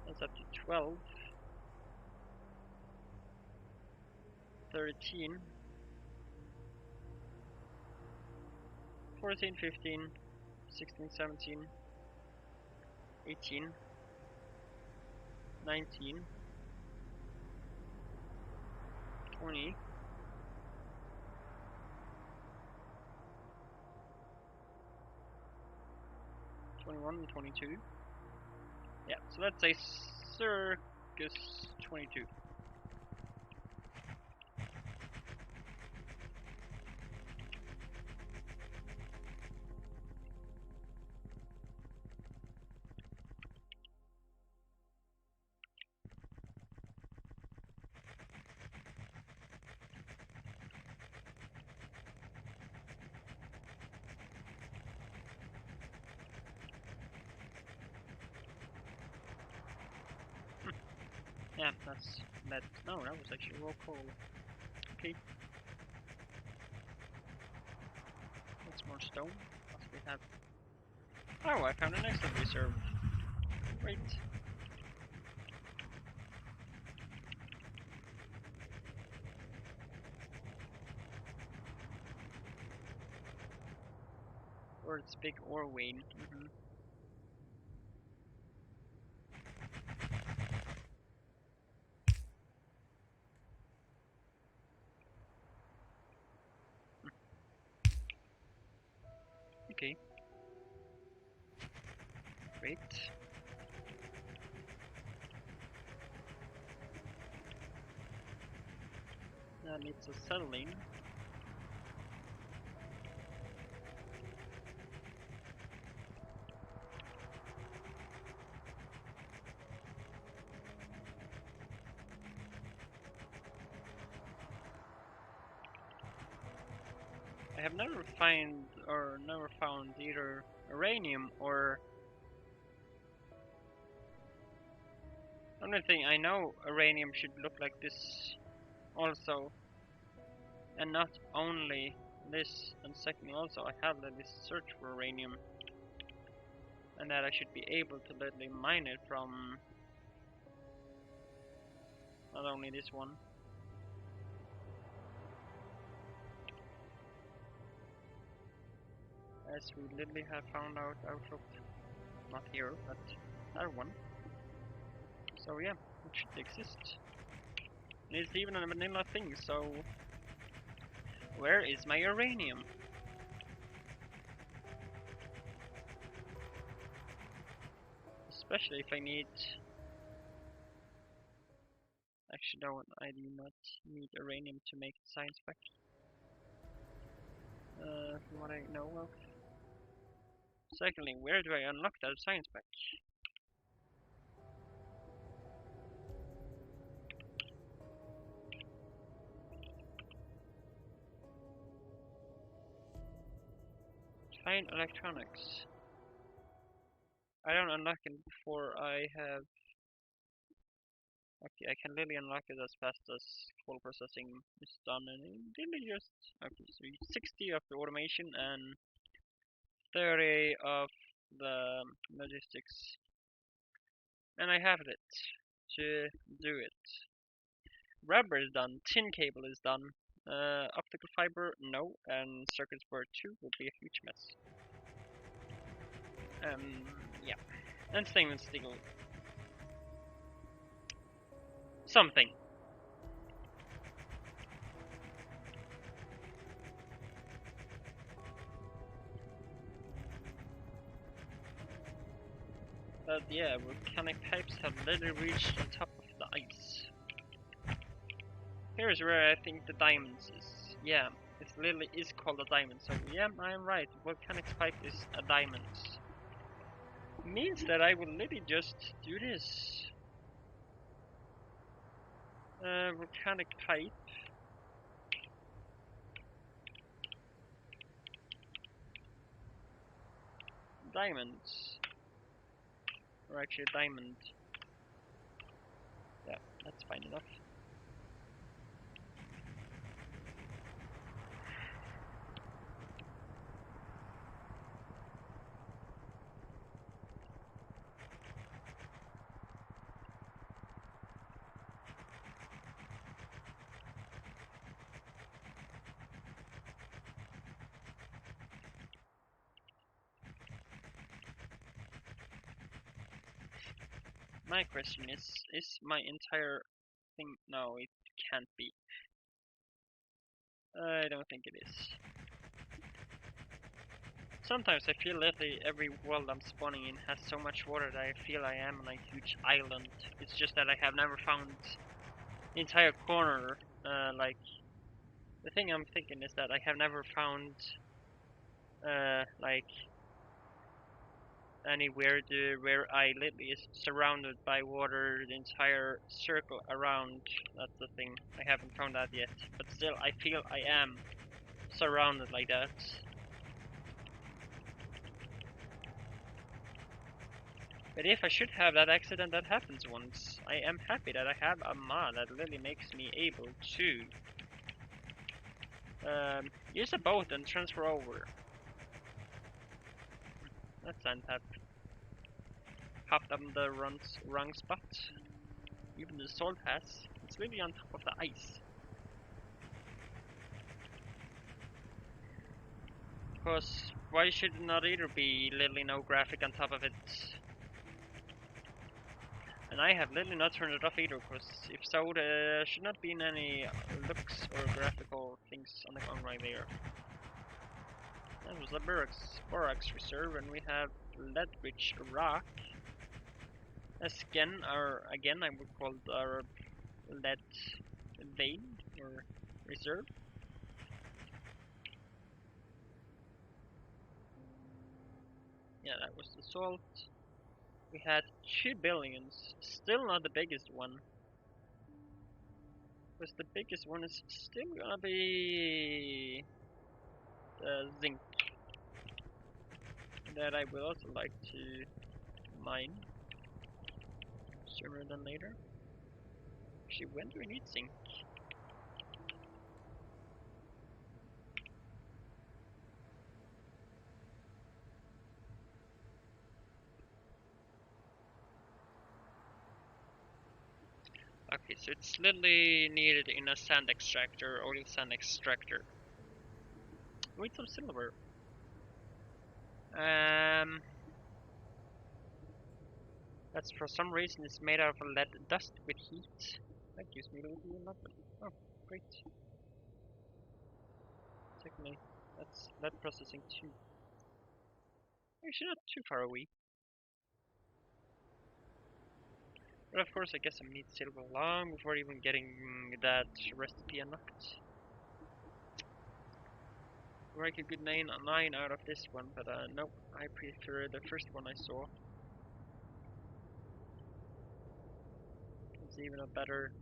That's up to 12. 13. 14, 15, 16, 17, 18, 19, 20, 21 and 22. Yeah, so let's say circus 22. Yeah, that's that. No, that was actually raw coal. Okay. That's more stone. Plus we have. Oh, I found an excellent reserve. Great. Or it's big ore vein. Okay. Great. That needs a settling. I have never found either uranium or. Only thing I know, uranium should look like this also, and not only this. And secondly, also I have this search for uranium, and that I should be able to literally mine it from not only this one. As we literally have found out of not here, but that one. So yeah, it should exist. And it's even a vanilla thing, so where is my uranium? Especially if I need. Actually, no, I do not need uranium to make the science pack. From what I know of. Secondly, where do I unlock that science pack? Fine electronics. I don't unlock it before I have. Okay, I can literally unlock it as fast as coal processing is done, and it literally just. Okay, so 60 of the automation and 30 of the logistics. And I have it to do it. Rubber is done, tin cable is done, optical fiber, no, and circuit board 2 will be a huge mess. Yeah. And stainless steel. Something. But yeah, volcanic pipes have literally reached the top of the ice. Here's where I think the diamonds is. Yeah, it literally is called a diamond, so yeah, I'm right. Volcanic pipe is a diamond. Means that I will literally just do this. Volcanic pipe. Diamonds. Or actually diamond. Yeah, that's fine enough. My question is my entire thing... No, it can't be. I don't think it is. sometimes I feel lately every world I'm spawning in has so much water that I feel I am on a huge island. It's just that I have never found the entire corner. Like, the thing I'm thinking is that I have never found like anywhere where I literally is surrounded by water the entire circle around. That's the thing. I haven't found that yet. But still, I feel I am surrounded like that. But if I should have that accident that happens once, I am happy that I have a mod that really makes me able to use a boat and transfer over. That's untapped. Hopped on the wrong spot. Even the salt has. It's really on top of the ice. Because why should it not either be literally no graphic on top of it? And I have literally not turned it off either, because if so, there should not be any looks or graphical things on the ground right there. That was the borax reserve, and we have lead-rich rock. Again, I would call it our lead vein or reserve. Yeah, that was the salt. We had 2 billions, still not the biggest one. Because the biggest one is still gonna be the zinc. That I would also like to mine sooner than later. Actually, when do we need zinc? Okay, so it's literally needed in a sand extractor, oil sand extractor. We need some silver. That's for some reason it's made out of lead dust with heat. That gives me a little 11. Oh, great. Technically, that's lead processing too. Actually, not too far away. But of course, I guess I need silver long before even getting that recipe unlocked. Make a good 9 out of this one, but nope, I prefer the first one I saw. It's even a better.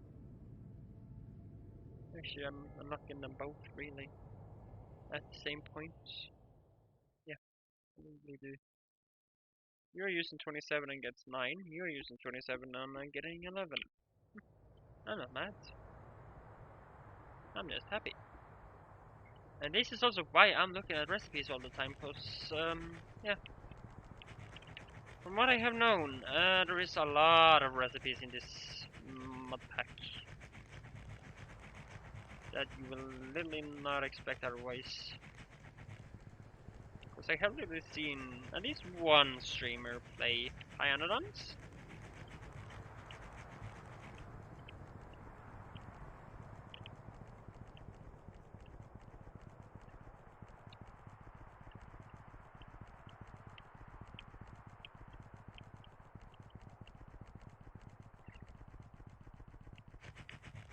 Actually, I'm unlocking them both really at the same point. Yeah, I really do. You're using 27 and gets 9. You're using 27 and I'm getting 11. I'm not mad. I'm just happy. And this is also why I'm looking at recipes all the time, cause yeah. From what I have known, there is a lot of recipes in this mod pack that you will literally not expect otherwise. Because I have literally seen at least one streamer play Hyanodons.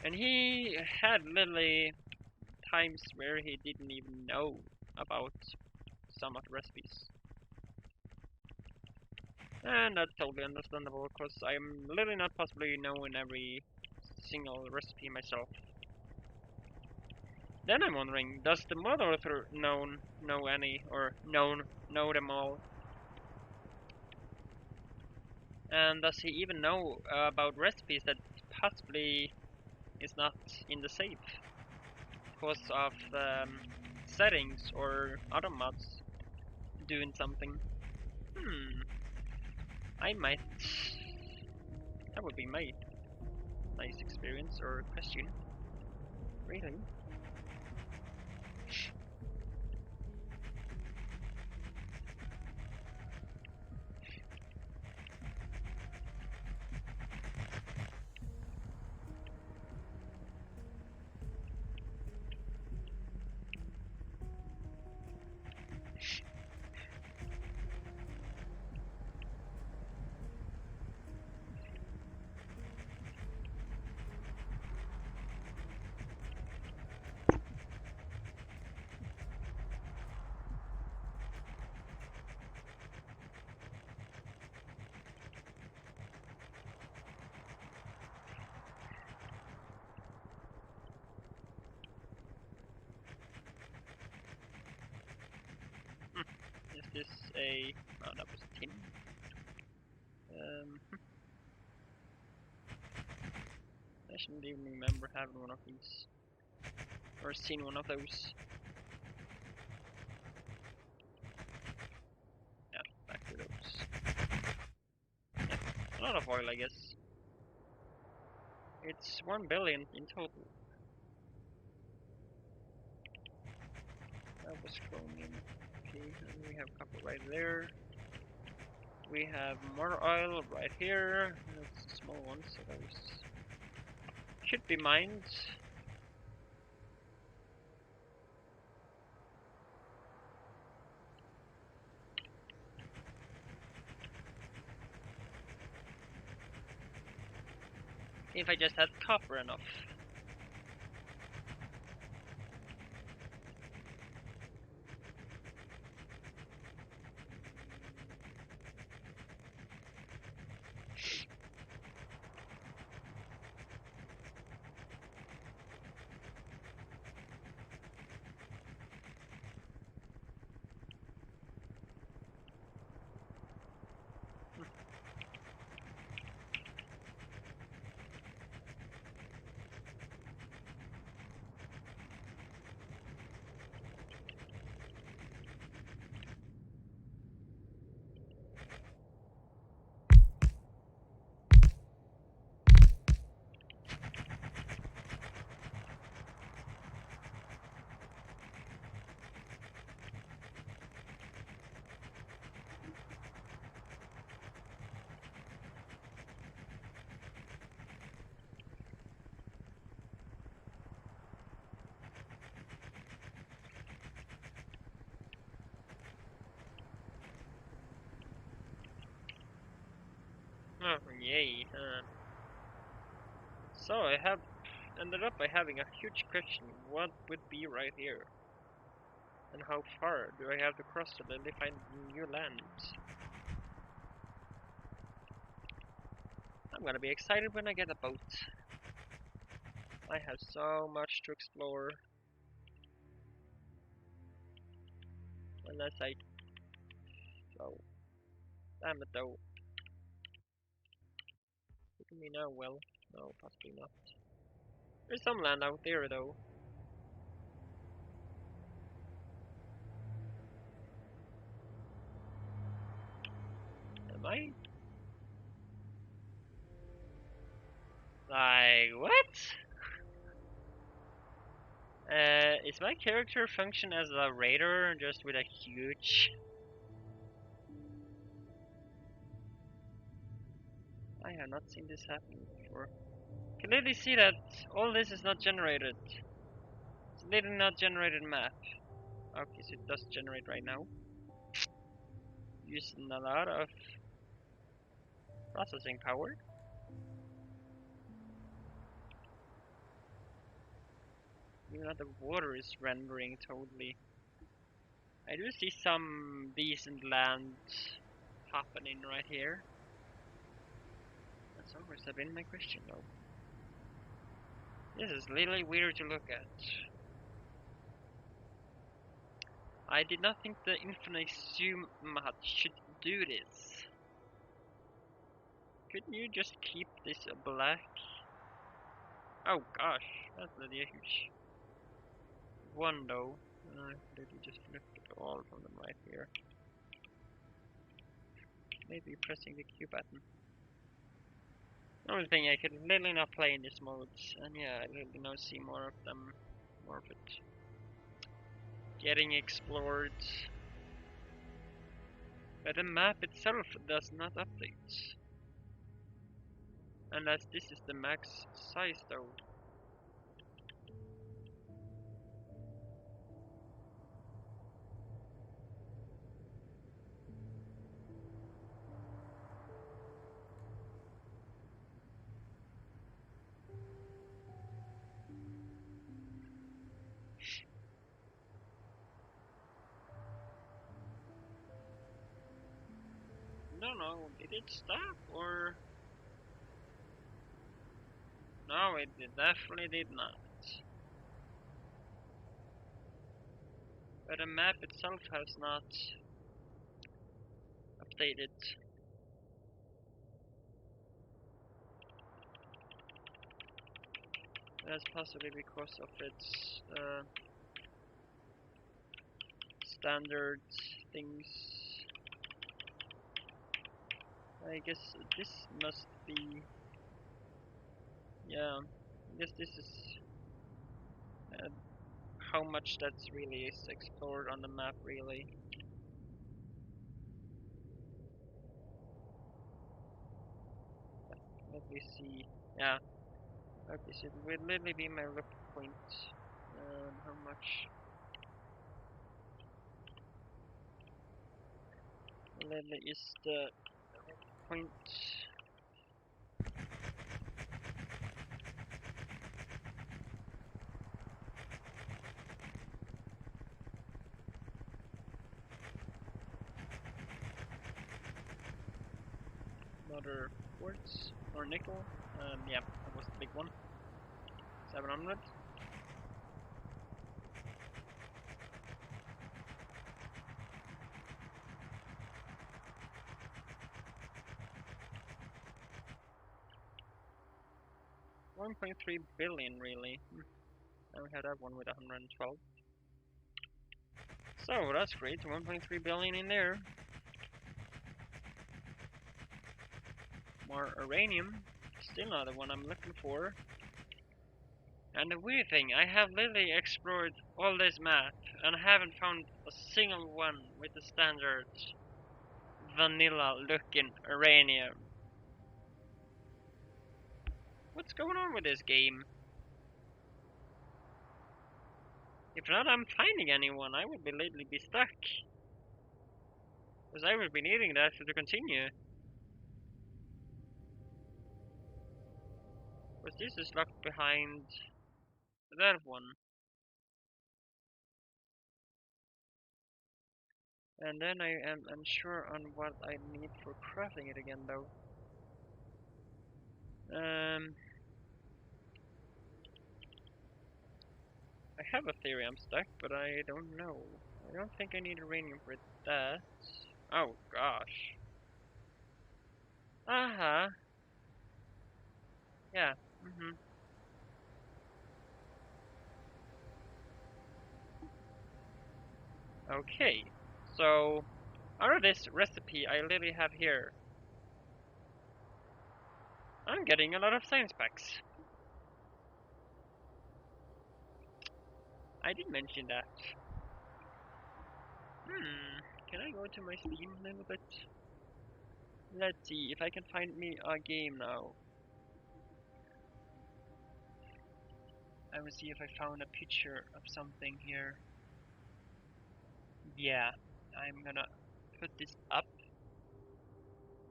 And he had literally times where he didn't even know about some of the recipes. And that's totally understandable, because I'm literally not possibly knowing every single recipe myself. Then I'm wondering, does the mod author know any, or know them all? And does he even know about recipes that possibly is not in the save because of settings or other mods doing something? I might. That would be my nice experience or question. Really? Is this a... Oh, that was tin. I shouldn't even remember having one of these. Or seen one of those. Yeah, back to those. Yeah, a lot of oil, I guess. It's 1 billion in total. That was chromium. Okay, and we have copper right there. We have more oil right here. That's a small one, so those should be mined. If I just had copper enough. Oh, yay. So I have ended up by having a huge question. What would be right here? And how far do I have to cross to really find new land? I'm gonna be excited when I get a boat. I have so much to explore. Unless I... Oh. Damn it though. Look at me now, well. No, possibly not. There's some land out there though. Am I? Like, what? Is my character function as a raider just with a huge... I have not seen this happen before. You can literally see that all this is not generated. It's literally not generated map. Okay, so it does generate right now. Using a lot of processing power. Even though the water is rendering totally. I do see some decent land happening right here. That's always been my question though. This is literally weird to look at. I did not think the infinite zoom mod should do this. Couldn't you just keep this black? Oh gosh, that's really a huge one though. Literally just look at all of them right here. Maybe pressing the Q button. Only thing I could literally not play in this mode, and yeah, I literally now see more of them, more of it getting explored. But the map itself does not update. Unless this is the max size though. No, did it stop or? No, it definitely did not. But the map itself has not updated. That's possibly because of its standard things. I guess this must be, yeah, I guess this is how much that's really is explored on the map really. Let me see, yeah, okay, so it will literally be my look point, how much literally is the point. Another quartz or nickel. Yeah, that was the big one. 700. $1.3 billion really. I had that one with 112. So that's great. 1.3 billion in there. More uranium. Still not the one I'm looking for. And the weird thing, I have literally explored all this map and I haven't found a single one with the standard vanilla looking uranium. What's going on with this game? If not I'm finding anyone, I would be literally be stuck. Because I would be needing that to continue. Because this is locked behind that one. And then I am unsure on what I need for crafting it again though. I have a theory I'm stuck, but I don't know. I don't think I need uranium for that. Oh gosh. Uh-huh. Yeah. Okay. So, out of this recipe I literally have here, I'm getting a lot of science packs. I did mention that. Can I go to my Steam a little bit? Let's see if I can find me a game now. I will see if I found a picture of something here. Yeah, I'm gonna put this up.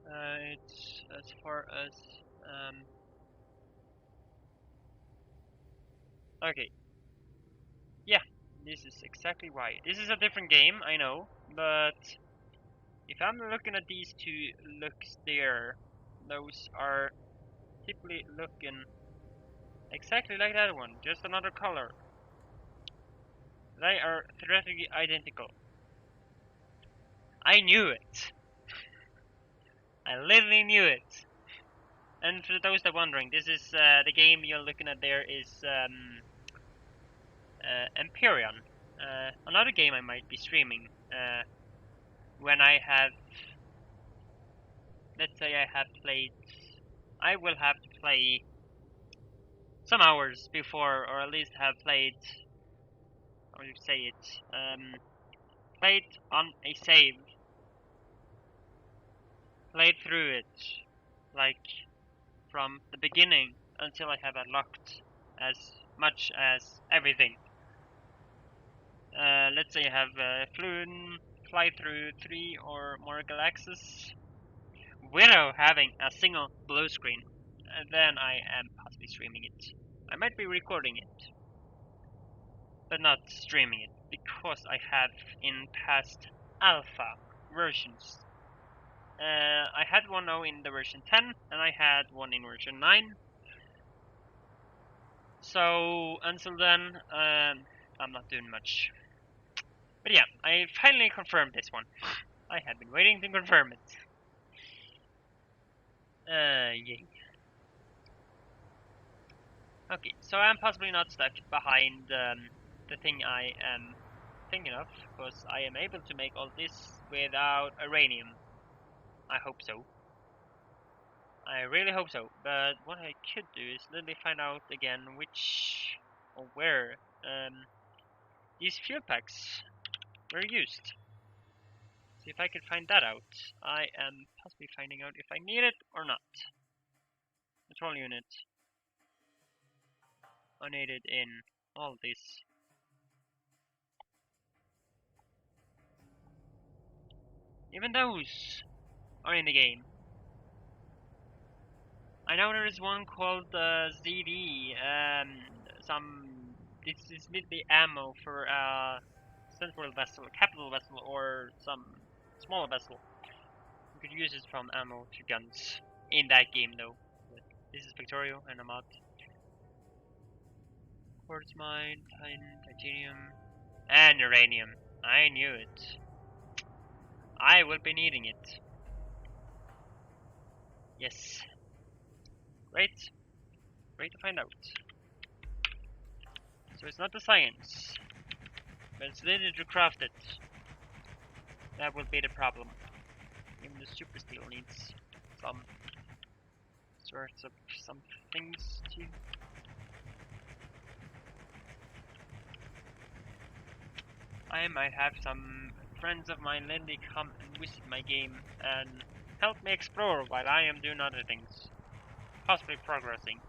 It's as far as okay. Yeah, this is exactly why. This is a different game, I know, but if I'm looking at these two looks there, those are typically looking exactly like that one, just another color. They are theoretically identical. I knew it. I literally knew it. And for those that are wondering, this is the game you're looking at there is Empyrean. Another game I might be streaming when I have, let's say I have played, I will have to play some hours before, or at least have played, how do you say it, played on a save, played through it, like from the beginning until I have unlocked as much as everything. Let's say I have fly through 3 or more galaxies without having a single blue screen. Then I am possibly streaming it. I might be recording it, but not streaming it, because I have in past alpha versions. I had one now in the version 10, and I had one in version 9. So until then, I'm not doing much. But yeah, I finally confirmed this one. I have been waiting to confirm it. Yay. Okay, so I'm possibly not stuck behind the thing I am thinking of, because I am able to make all this without uranium. I hope so. I really hope so. But what I could do is literally find out again which or where these fuel packs were used. See if I can find that out. I am possibly finding out if I need it or not. Control unit. I need it in all this. Even those are in the game. I know there is one called ZD. This is literally ammo for a central vessel, capital vessel, or some smaller vessel. You could use it from ammo to guns in that game, though. But this is Factorio and a mod. Quartz mine, titanium, and uranium. I knew it. I will be needing it. Yes. Great. Great to find out. So it's not the science, but it's needed to craft it. That will be the problem. Even the super steel needs some sorts of some things too. I might have some friends of mine literally come and visit my game and help me explore while I am doing other things, possibly progressing.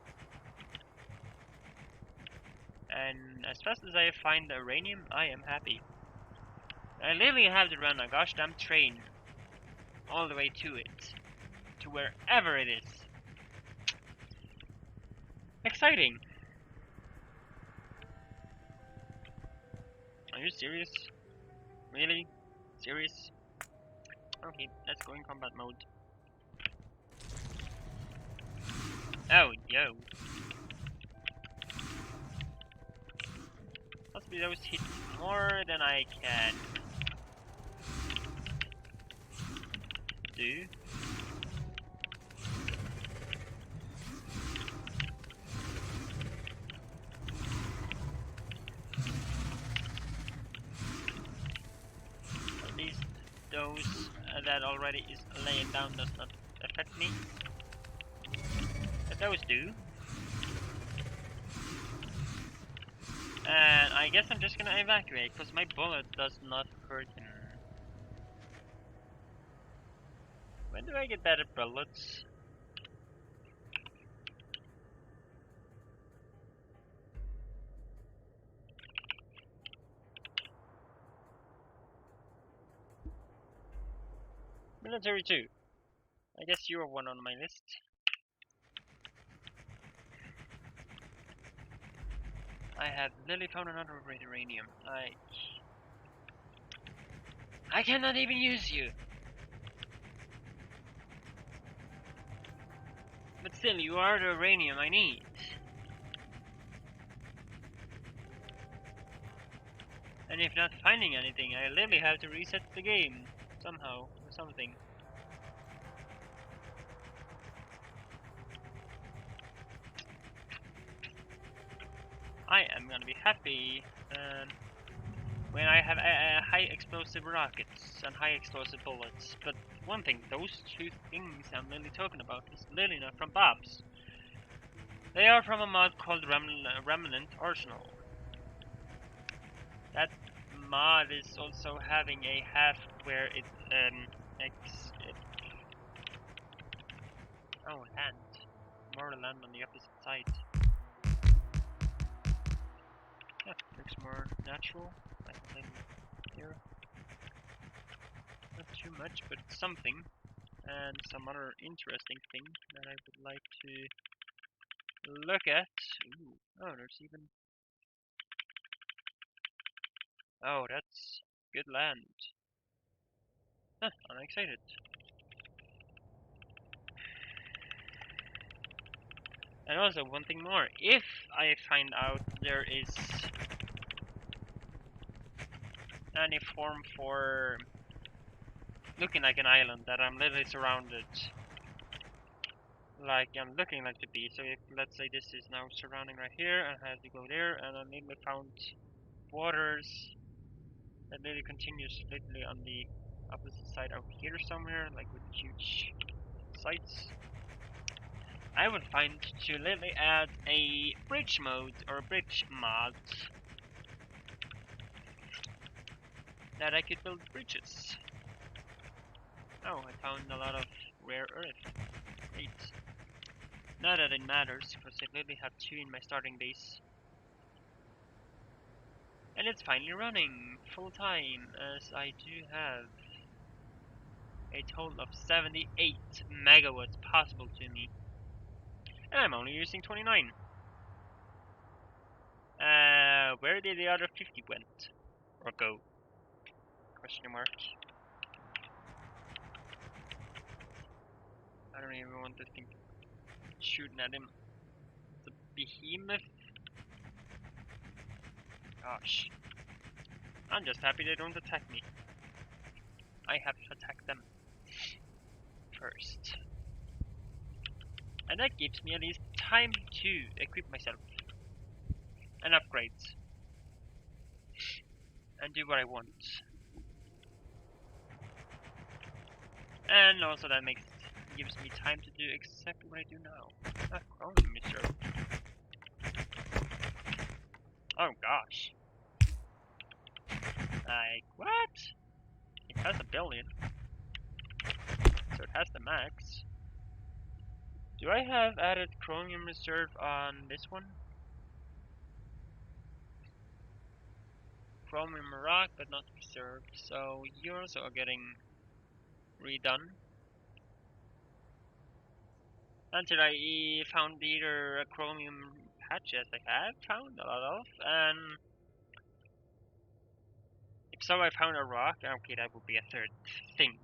And as fast as I find the uranium, I am happy. I literally have to run a gosh damn train all the way to it, to wherever it is. Exciting! Are you serious? Really? Serious? Okay, let's go in combat mode. Oh, yo. Possibly those hit more than I can do. At least those that already is laying down does not affect me. But those do. And I guess I'm just gonna evacuate, because my bullet does not hurt him. When do I get better bullets? Military 2. I guess you are one on my list. I have literally found another red uranium. I cannot even use you! But still, you are the uranium I need. And if not finding anything, I literally have to reset the game. Somehow, or something. I am gonna be happy when I have high explosive rockets and high explosive bullets. But one thing, those two things I'm literally talking about is literally not from Bob's. They are from a mod called Remnant Arsenal. That mod is also having a half where it oh, land. More land on the opposite side. Yeah, looks more natural. I think here. Not too much, but it's something. And some other interesting thing that I would like to look at. Ooh. Oh, there's even. Oh, that's good land. Huh, I'm excited. And also, one thing more. If I find out there is any form for looking like an island that I'm literally surrounded. Like I'm looking like to be. So if, let's say this is now surrounding right here, and I have to go there, and I literally found waters that literally continues literally on the opposite side out here somewhere, like with huge sites. I would find to literally add a bridge mode or bridge mod that I could build bridges. Oh, I found a lot of rare earth. Great. Not that it matters, because I literally have 2 in my starting base. And it's finally running full time, as I do have a total of 78 megawatts possible to me. And I'm only using 29. Where did the other 50 went? Or go? Question mark. I don't even want to think shooting at him. The behemoth? Gosh. I'm just happy they don't attack me. I have to attack them first. And that gives me at least time to equip myself. And upgrade. And do what I want. And also that gives me time to do exactly what I do now. Ah, Chromium Reserve. Oh gosh. Like, what? It has a billion. So it has the max. Do I have added Chromium Reserve on this one? Chromium Rock, but not reserved. So you're also getting redone. Until I found either a chromium patch, as I have found a lot of, and if so, I found a rock. Okay, that would be a third thing.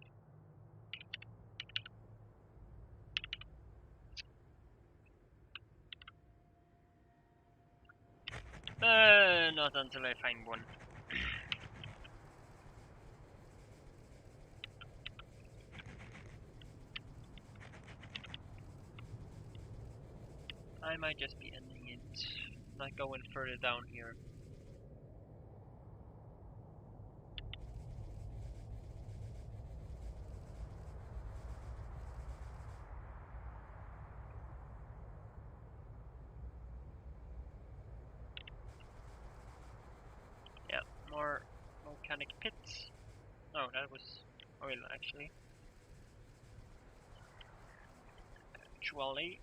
Not until I find one. I might just be ending it, not going further down here. Yeah, more volcanic pits. Oh, that was oil actually. Actually.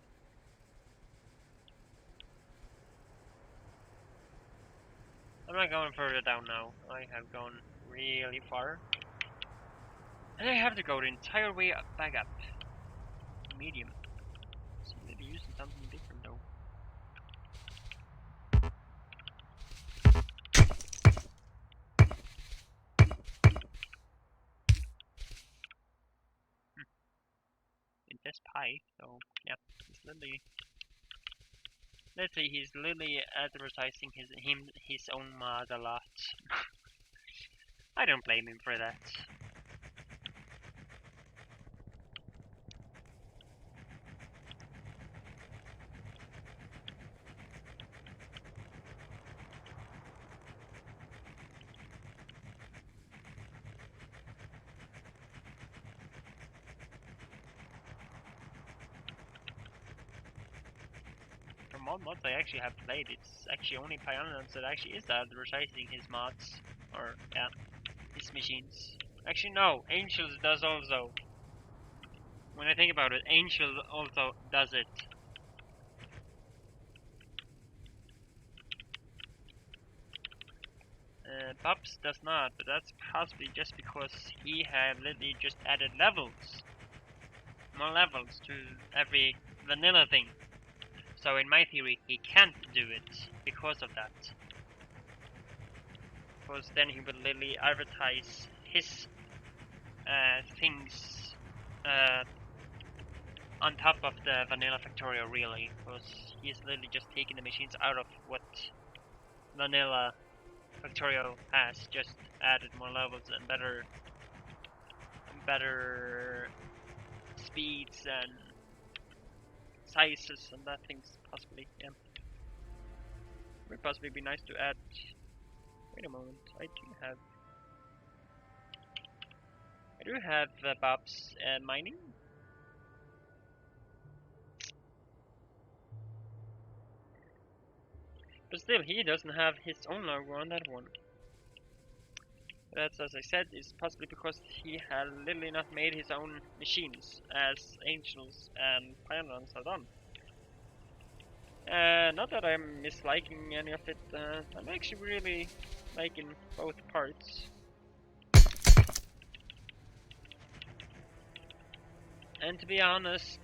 I'm not going further down now. I have gone really far. And I have to go the entire way back up. Medium. So maybe using something different though. In this pipe, so yeah, he's literally. Let's say he's literally advertising his own mod a lot. I don't blame him for that. From all mods I actually have played, it's actually only Pioneers that actually is advertising his mods. Or, yeah, his machines. Actually no, Angels does also. When I think about it, Angel also does it. Bubs does not, but that's possibly just because he had literally just added levels. More levels to every vanilla thing. So in my theory, he can't do it because of that. Because then he would literally advertise his things on top of the vanilla Factorio, really. Because he's literally just taking the machines out of what vanilla Factorio has, just added more levels and better speeds and sizes and that things possibly. Yeah, would possibly be nice to add. Wait a moment, I do have Bob's mining. But still, he doesn't have his own logo on that one. That's, as I said, is possibly because he had literally not made his own machines, as Angels and Pylons have done. Not that I'm misliking any of it, I'm actually really liking both parts. And to be honest,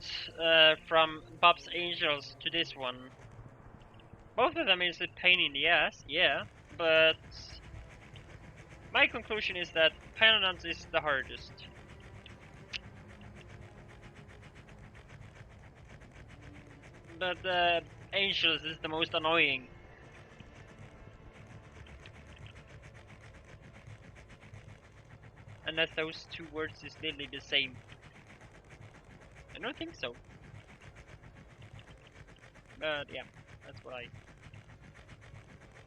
from Bob's Angels to this one, both of them is a pain in the ass, yeah, but my conclusion is that Pylons is the hardest. But Angels is the most annoying. Unless those two words is literally the same. I don't think so. But yeah, that's what I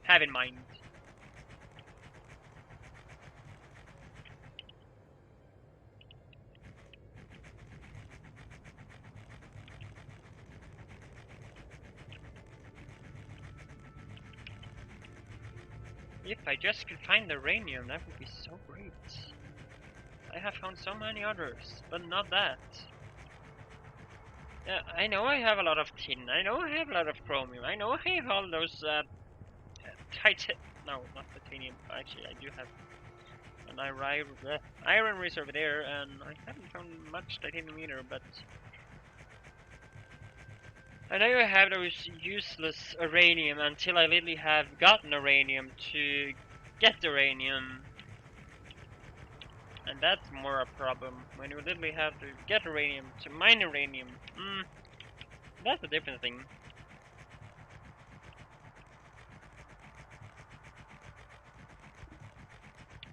have in mind. If I just could find the uranium, that would be so great. I have found so many others, but not that. I know I have a lot of tin, I know I have a lot of chromium, I know I have all those no, not titanium, actually I do have an iron reserve there, and I haven't found much titanium either, but I know I have those useless uranium until I literally have gotten uranium to get uranium. And that's more a problem, when you literally have to get uranium to mine uranium. That's a different thing.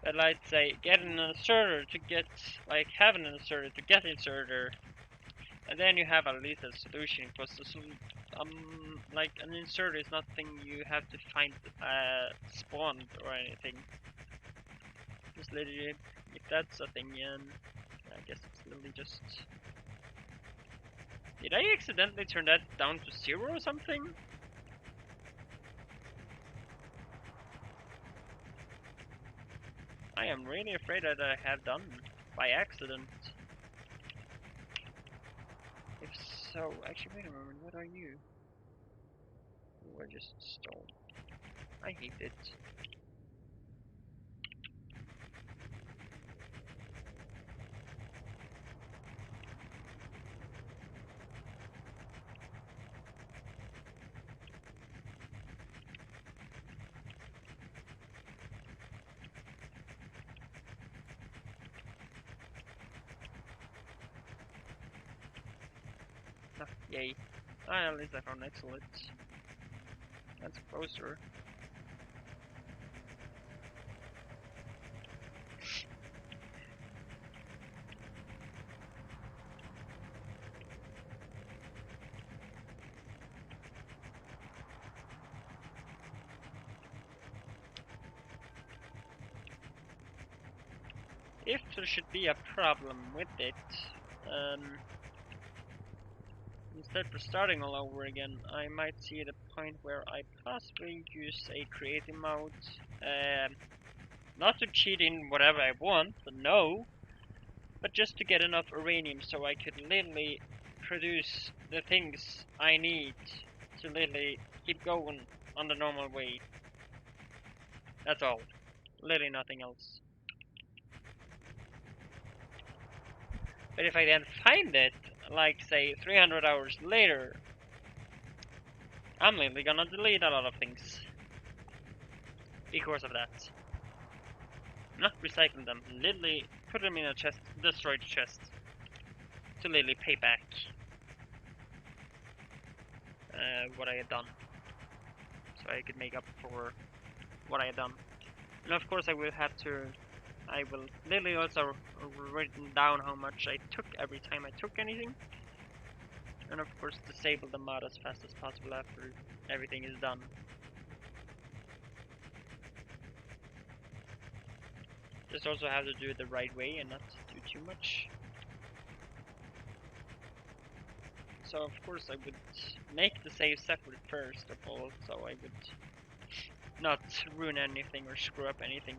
But let's say, get an inserter to get, like, have an inserter to get inserter. And then you have at least a solution, because like, an inserter is not a thing you have to find spawned or anything. Just literally, if that's a thing, yeah, I guess it's literally just... Did I accidentally turn that down to 0 or something? I am really afraid that I have done by accident. If so, actually wait a moment, what are you? You are just stone. I hate it. Ah, yay. Ah, at least I found excellent. That's closer. If there should be a problem with it, instead of starting all over again, I might see the point where I possibly use a creative mode, not to cheat in whatever I want, no, but just to get enough uranium so I could literally produce the things I need to literally keep going on the normal way. That's all. Literally nothing else. But if I then find it, like say 300 hours later, I'm literally gonna delete a lot of things. Because of that. Not recycle them, literally put them in a chest, destroy the chest. To literally pay back what I had done. So I could make up for what I had done. And of course I will have to I will literally also written down how much I took every time I took anything. And of course disable the mod as fast as possible after everything is done. Just also have to do it the right way and not do too much. So of course I would make the save separate first of all, so I would not ruin anything or screw up anything.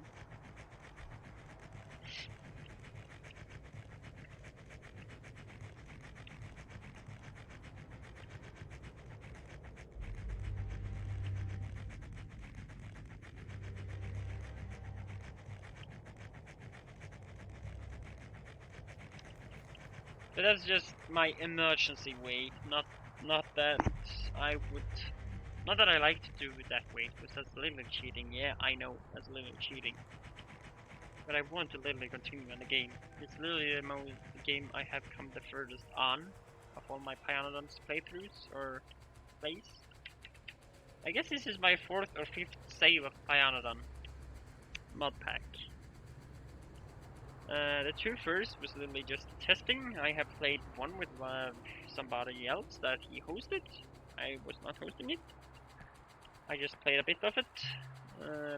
But that's just my emergency way, not that I would, not that I like to do it that way, because that's a little cheating. Yeah, I know that's a little cheating, but I want to literally continue on the game. It's literally the game I have come the furthest on of all my Pyanodons playthroughs or plays. I guess this is my 4th or 5th save of Pyanodon mod pack. The 2 first was literally just testing. I have played one with somebody else that he hosted. I was not hosting it. I just played a bit of it,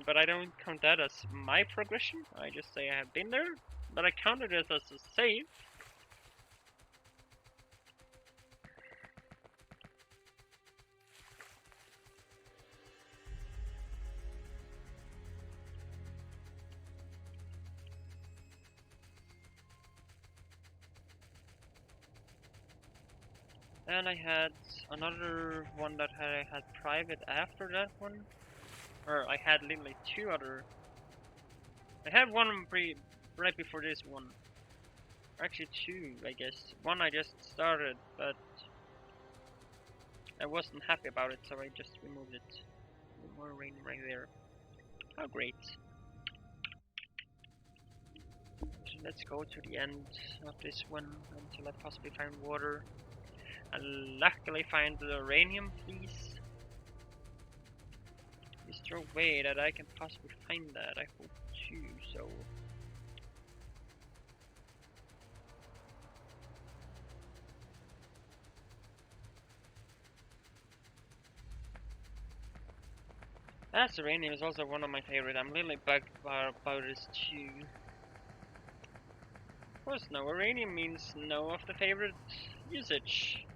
but I don't count that as my progression. I just say I have been there, but I counted it as a save. And I had another one that I had private after that one. Or I had literally 2 other. I had one right before this one. Actually 2, I guess. One I just started, but I wasn't happy about it, so I just removed it. More rain right there. Oh, great. So let's go to the end of this one until I possibly find water. And luckily find the uranium, please. Is there a way that I can possibly find that? I hope too, so. That's uranium is also one of my favorite. I'm literally bugged about this too. Of course, no uranium means no of the favorite usage.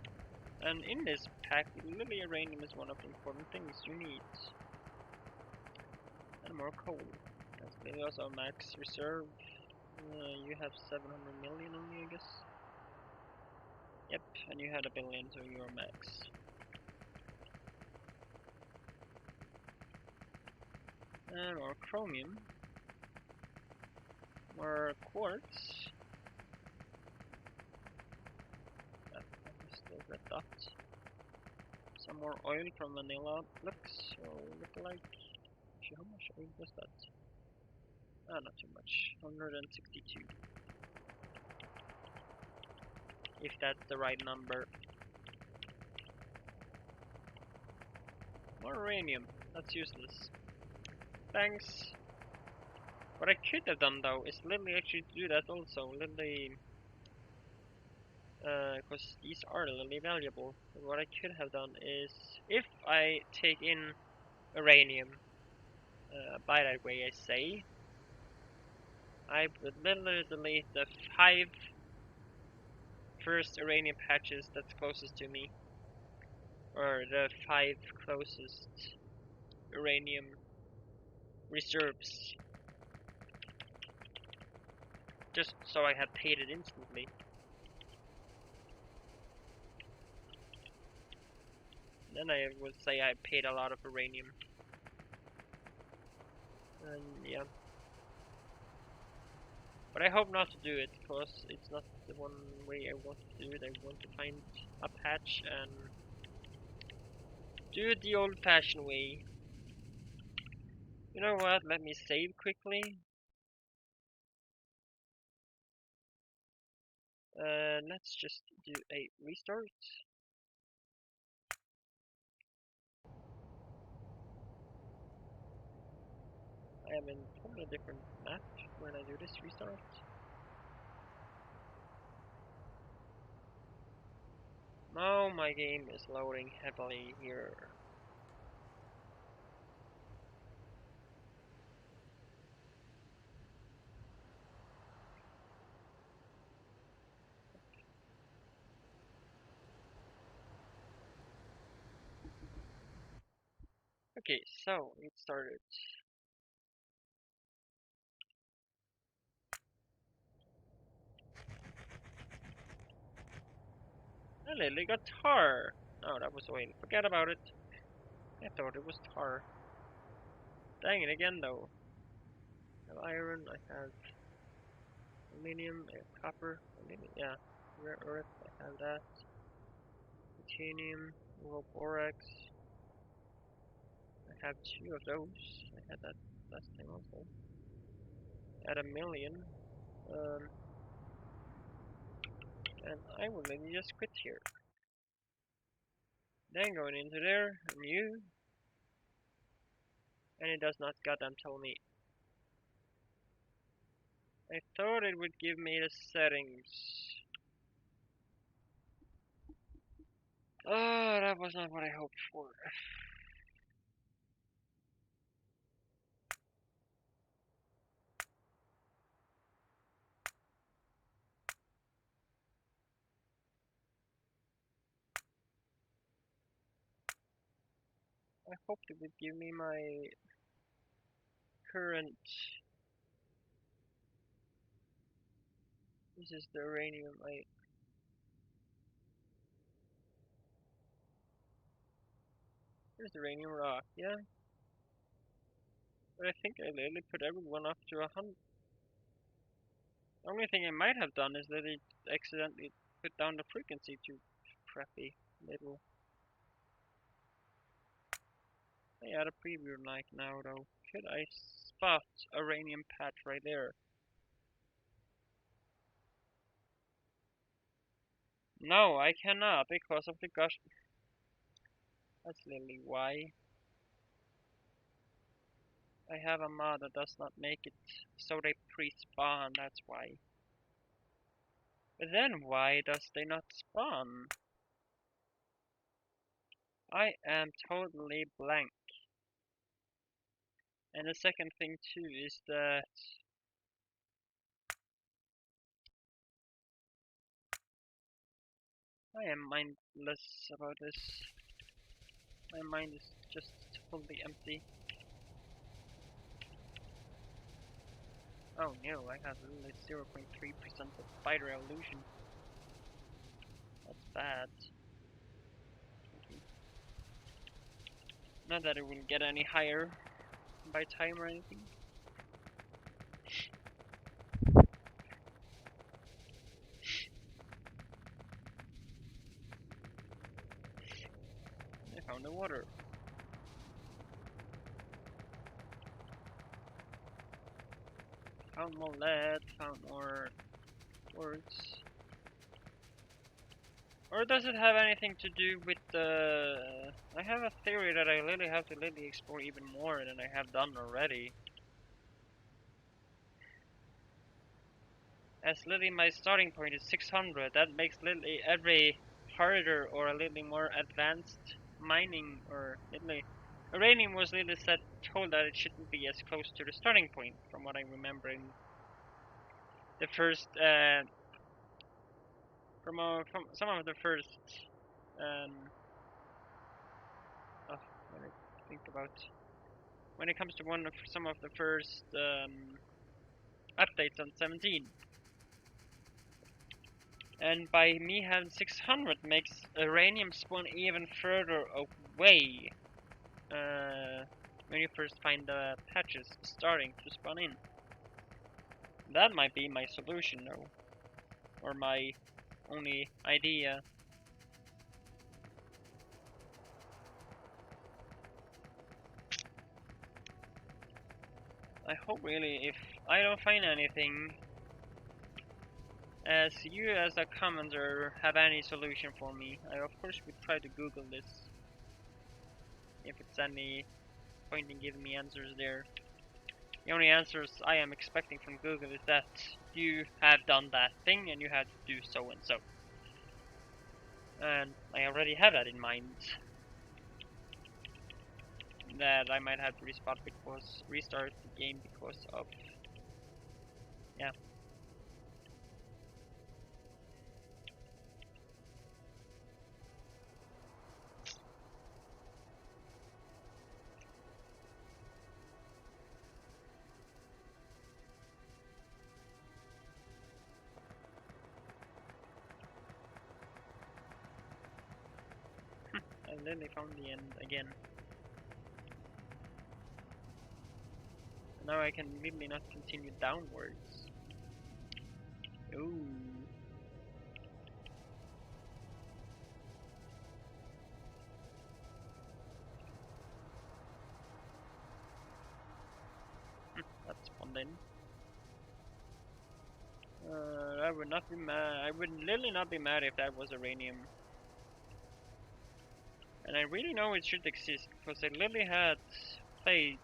And in this pack, literally uranium is one of the important things you need. And more coal. That's maybe also max reserve. You have 700 million only, I guess. Yep, and you had a billion, so you're max. And more chromium. More quartz. That is the red dot. Some more oil from vanilla looks, so look like. Actually, how much oil was that? Ah, not too much. 162. If that's the right number. More uranium. That's useless. Thanks. What I could have done though is literally actually do that also. Literally. Because these are literally valuable. But what I could have done is, if I take in uranium, by that way I say, I would literally delete the 5 first uranium patches that's closest to me, or the 5 closest uranium reserves, just so I had paid it instantly. Then I would say I paid a lot of uranium. And yeah. But I hope not to do it, because it's not the one way I want to do it. I want to find a patch and do it the old-fashioned way. You know what? Let me save quickly. Let's just do a restart. I am in a totally different map when I do this restart. Now my game is loading heavily here. Okay, so it started. I literally got tar. Oh, that was oil. Forget about it. I thought it was tar. Dang it again though. I have iron, I have aluminium, I have copper, aluminium, yeah. Rare earth, I have that. Titanium, raw borax. I have 2 of those. I had that last time also. I had 1,000,000. Um, and I will maybe just quit here. Then going into there, new. And it does not goddamn tell me. I thought it would give me the settings. Oh, that was not what I hoped for. I hoped it would give me my current. This is the uranium. Here's the uranium rock, yeah. But I think I literally put everyone up to 100. The only thing I might have done is that it accidentally put down the frequency to crappy little. I had a preview like now though. Could I spot a uranium patch right there? No, I cannot because of the gush. That's literally why. I have a mod that does not make it so they pre-spawn, that's why. But then why does they not spawn? I am totally blank. And the second thing too is that I am mindless about this. My mind is just totally empty. Oh no, I have only 0.3% of spider evolution. That's bad. Okay. Not that it will get any higher by time or anything. I found the water. Found more lead, found more quartz. Or does it have anything to do with the... I have a theory that I literally have to literally explore even more than I have done already. As literally my starting point is 600, that makes literally every harder or a little more advanced mining or literally... Uranium was literally told that it shouldn't be as close to the starting point, from what I remember in the first... from some of the first... oh, let me think about... When it comes to some of the first updates on 17. And by me having 600 makes uranium spawn even further away when you first find the patches starting to spawn in. That might be my solution though, or my only idea. I hope really if I don't find anything, as you as a commenter have any solution for me, I of course would try to Google this if it's any point in giving me answers there. The only answers I am expecting from Google is that you have done that thing and you had to do so and so. And I already have that in mind. That I might have to restart the game because of, yeah. And then they found the end again. Now I can really not continue downwards. Ooh. That's fun then. I would not be mad. I would literally not be mad if that was uranium. And I really know it should exist because I literally had played.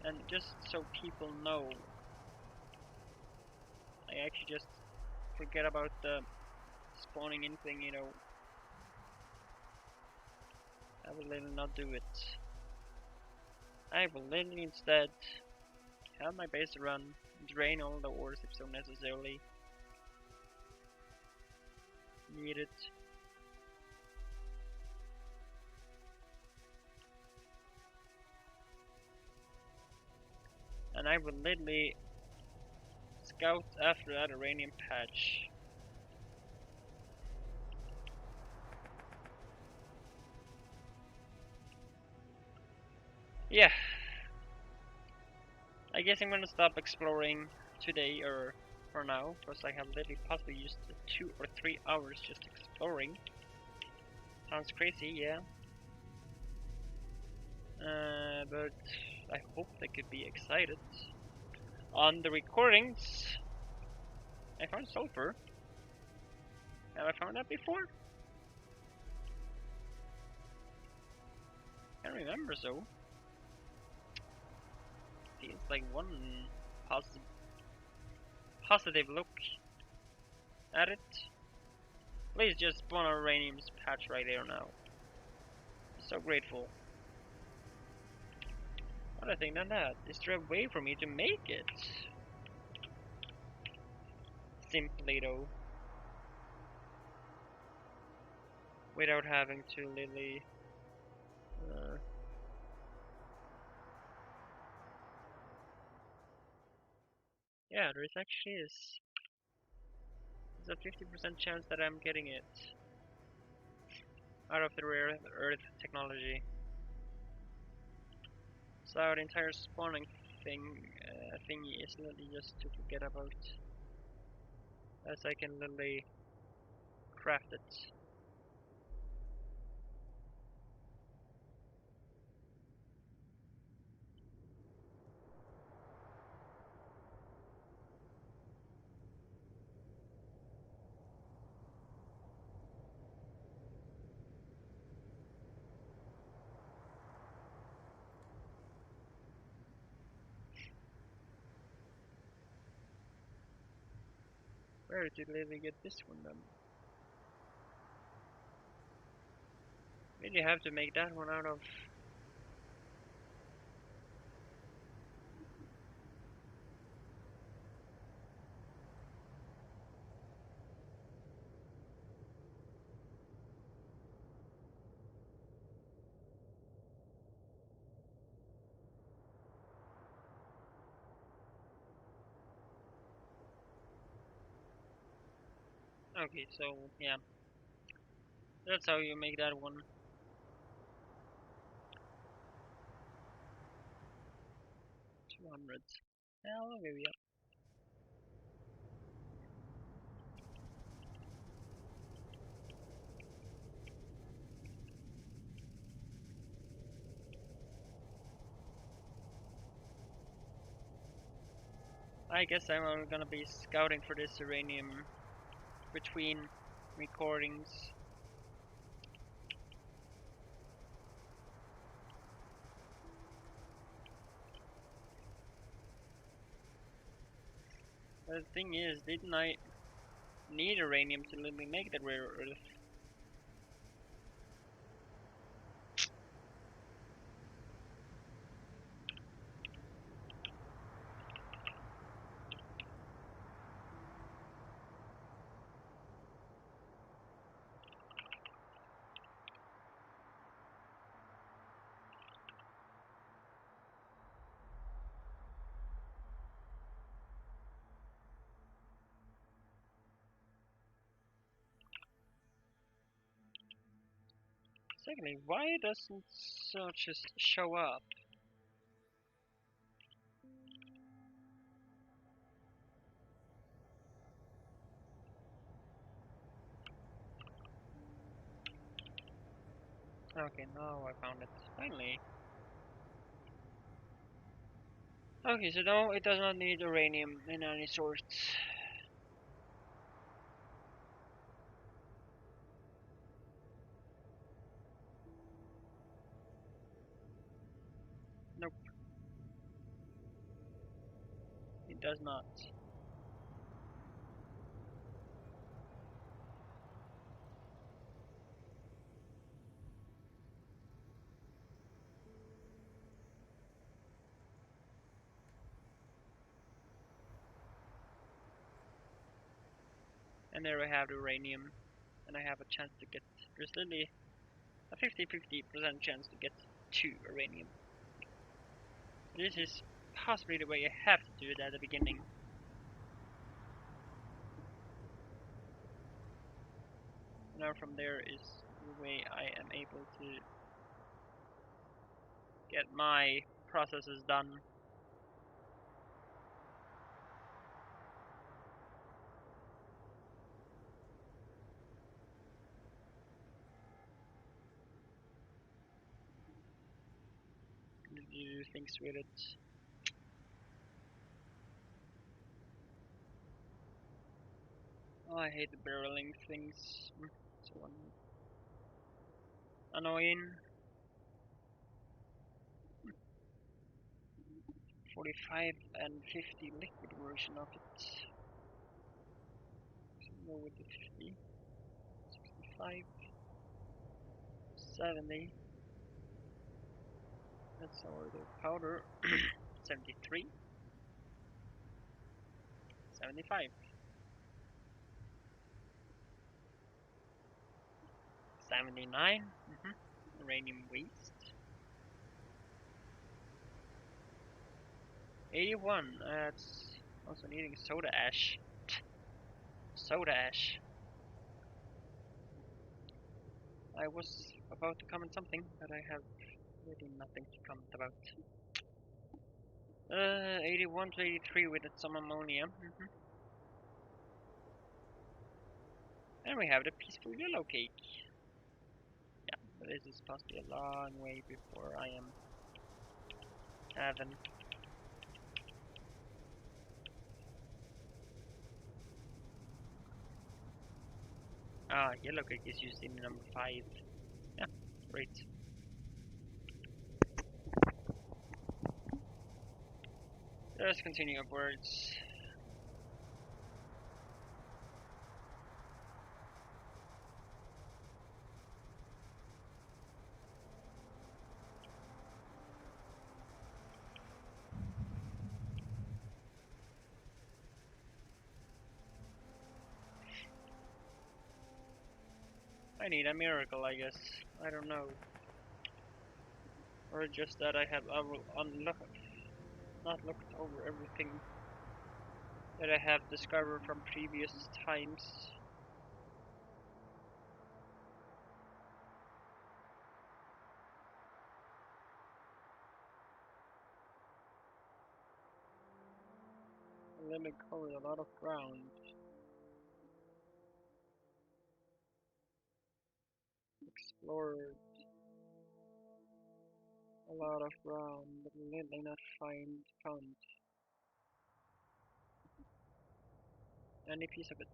And just so people know, I actually just forget about the spawning in thing, you know. I will literally not do it. I will literally instead have my base run, drain all the ores if so necessarily needed. And I will literally scout after that uranium patch. Yeah. I guess I'm gonna stop exploring today, or for now, because I have literally possibly used 2 or 3 hours just exploring. Sounds crazy, yeah. But I hope they could be excited. On the recordings, I found sulfur. Have I found that before? Can't remember so. Feels like one positive look at it. Please just spawn a uranium's patch right there now. So grateful. Other thing than that, is there a way for me to make it? Simply though. Without having to literally yeah, there actually is. There's a 50% chance that I'm getting it out of the rare earth technology. So the entire spawning thingy is literally just to forget about, as I can literally craft it. Where did you literally get this one then? Really have to make that one out of. Okay, so yeah, that's how you make that one. 200. Hell, maybe. Yeah. I guess I'm gonna be scouting for this uranium between recordings. The thing is, didn't I need uranium to literally make the rare earth? Secondly, why doesn't so just show up? Okay, now I found it. Finally. Okay, so no, it does not need uranium in any sort. Nope, it does not. And there I have the uranium, and I have a chance to get, there's literally a 50-50% chance to get 2 uranium. This is possibly the way I have to do it at the beginning. Now from there is the way I am able to get my processes done. Do things with it. Oh, I hate the barreling things. So annoying. 45 and 50 liquid version of it. So go with the 50. 65. 70. That's our the powder. 73. 75. 79. Uranium waste. 81. That's also needing soda ash. Soda ash. I was about to comment something, but I have really nothing to comment about. 81 to 83 with some ammonia. And we have the peaceful yellow cake. Yeah, but this is possibly a long way before I am having. Ah, yellow cake is used in number 5. Yeah, great. Let's continue upwards. I need a miracle, I guess. I don't know. Or just that I have not looked over everything that I have discovered from previous times. And then I covered a lot of ground. Explored a lot of ground, but really not found. any piece of it.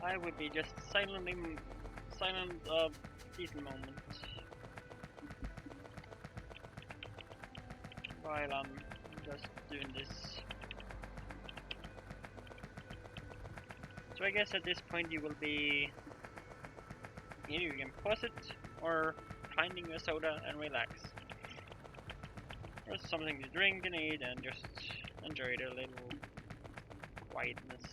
I would be just silent decent moment while I'm just doing this. So I guess at this point you will be either you can pause it or finding a soda and relax. Or something to drink and eat and just enjoy the little quietness.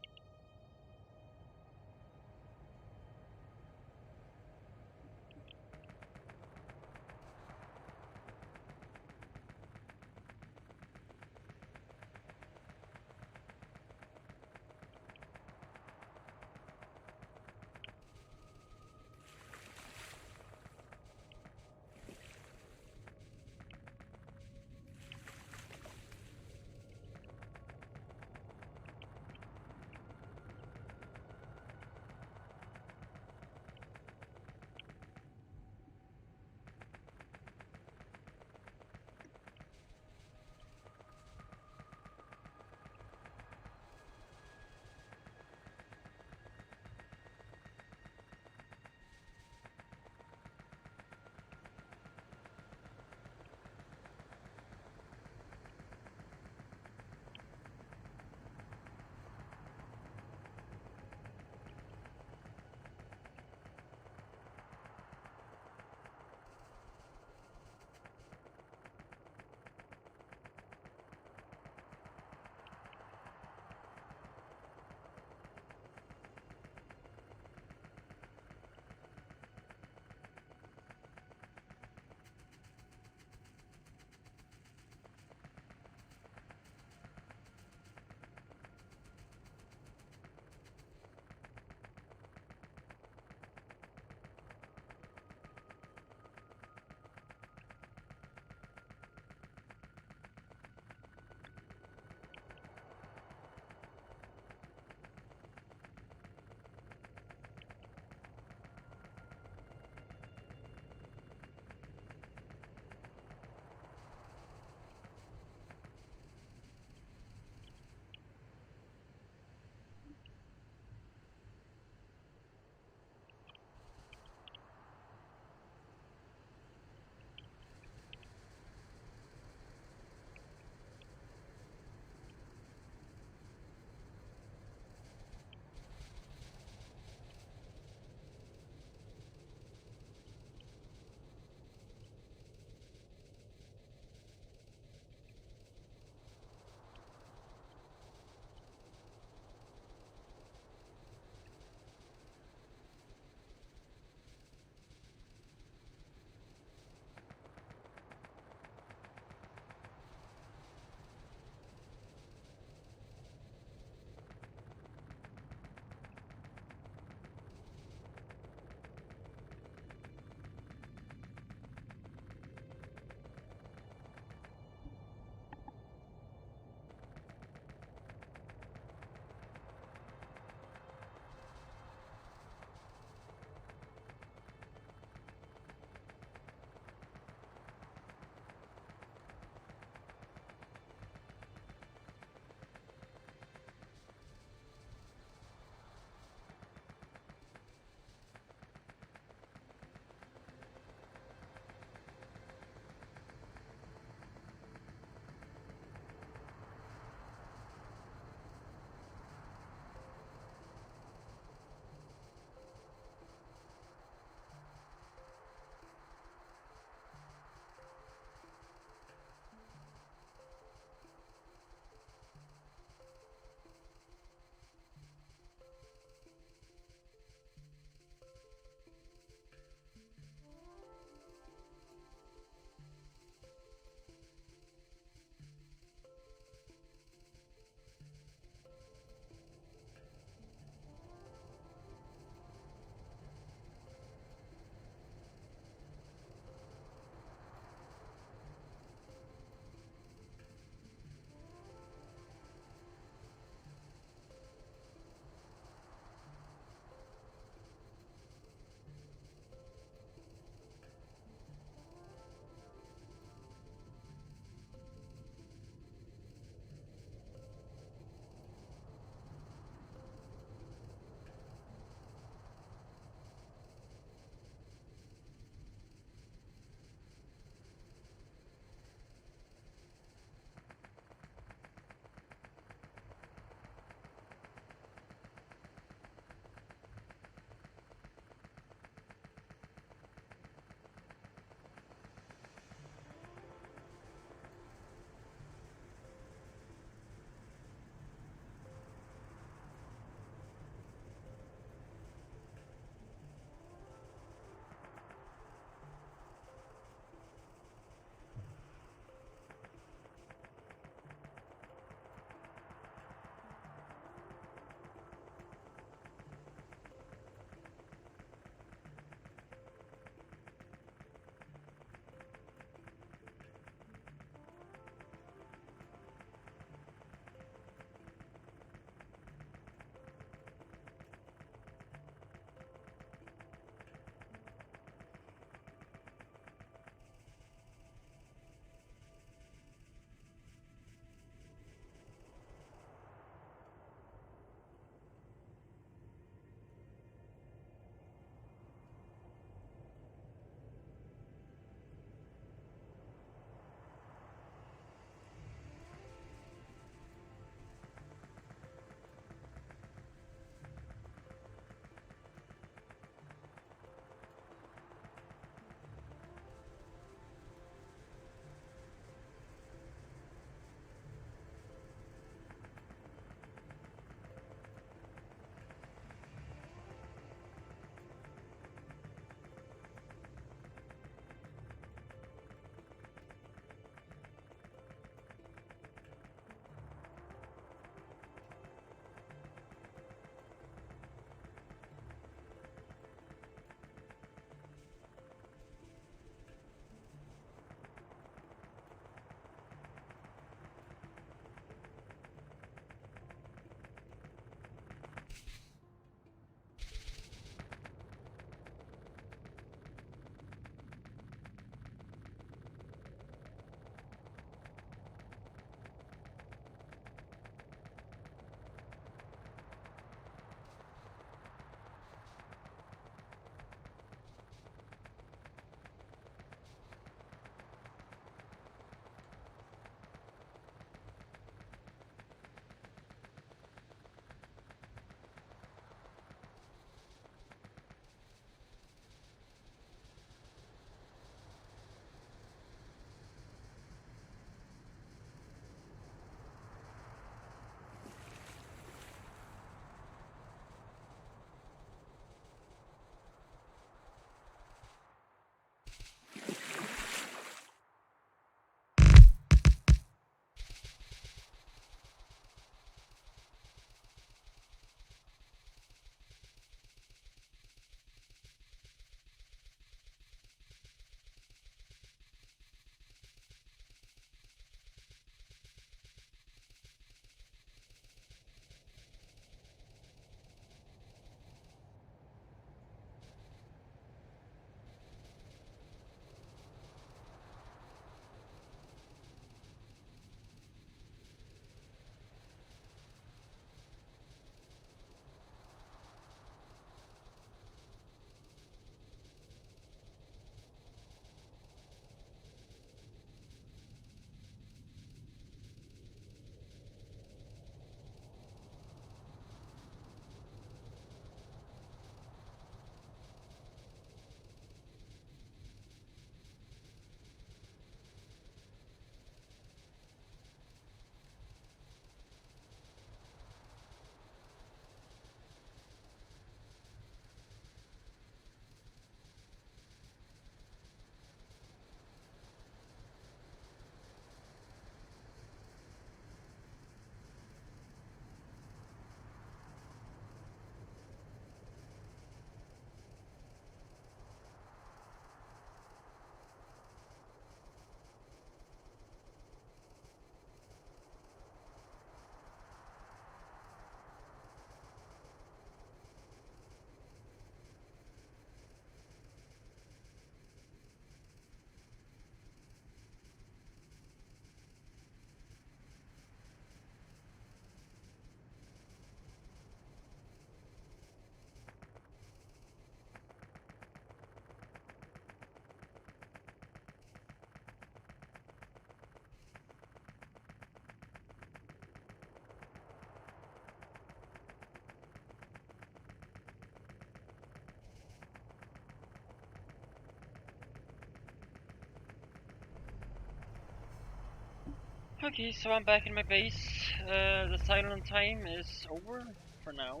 Okay, so I'm back in my base. The silent time is over for now.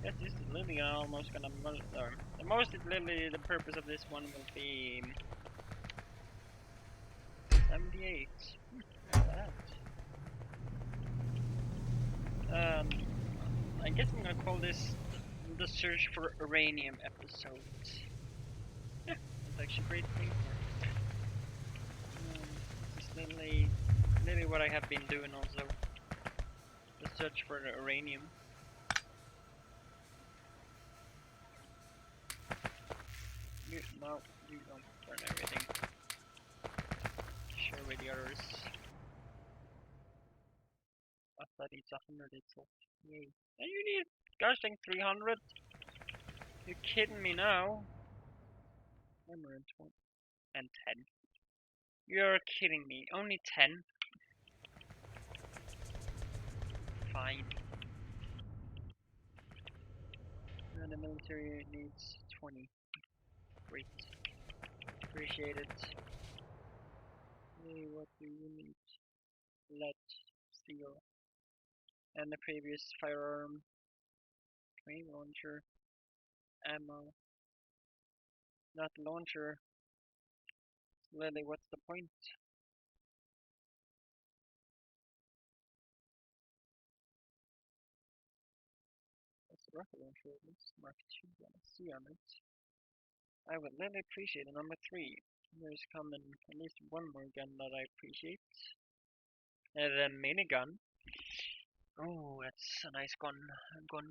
Yes, this is literally almost gonna the most is literally the purpose of this one will be 78. Look at that. I guess I'm gonna call this the search for uranium episode. Yeah, that's actually a great thing for. This is literally what I have been doing also. The search for the uranium. No, you don't burn everything. Share with the others. I thought it's 100 itself. Yay. And you need gosh dang 300? You kidding me now? 120 and 10. You're kidding me. Only 10? Fine. And the military needs 20. Great. Appreciate it. Hey, what do you need? Let steel. And the previous firearm. Train launcher. Ammo. Not launcher. Lily, what's the point? That's the rocket launcher. Let's mark 2 C on it. I would really appreciate it. Number 3. There's coming at least one more gun that I appreciate. And the minigun. Oh, that's a nice gun. Gun.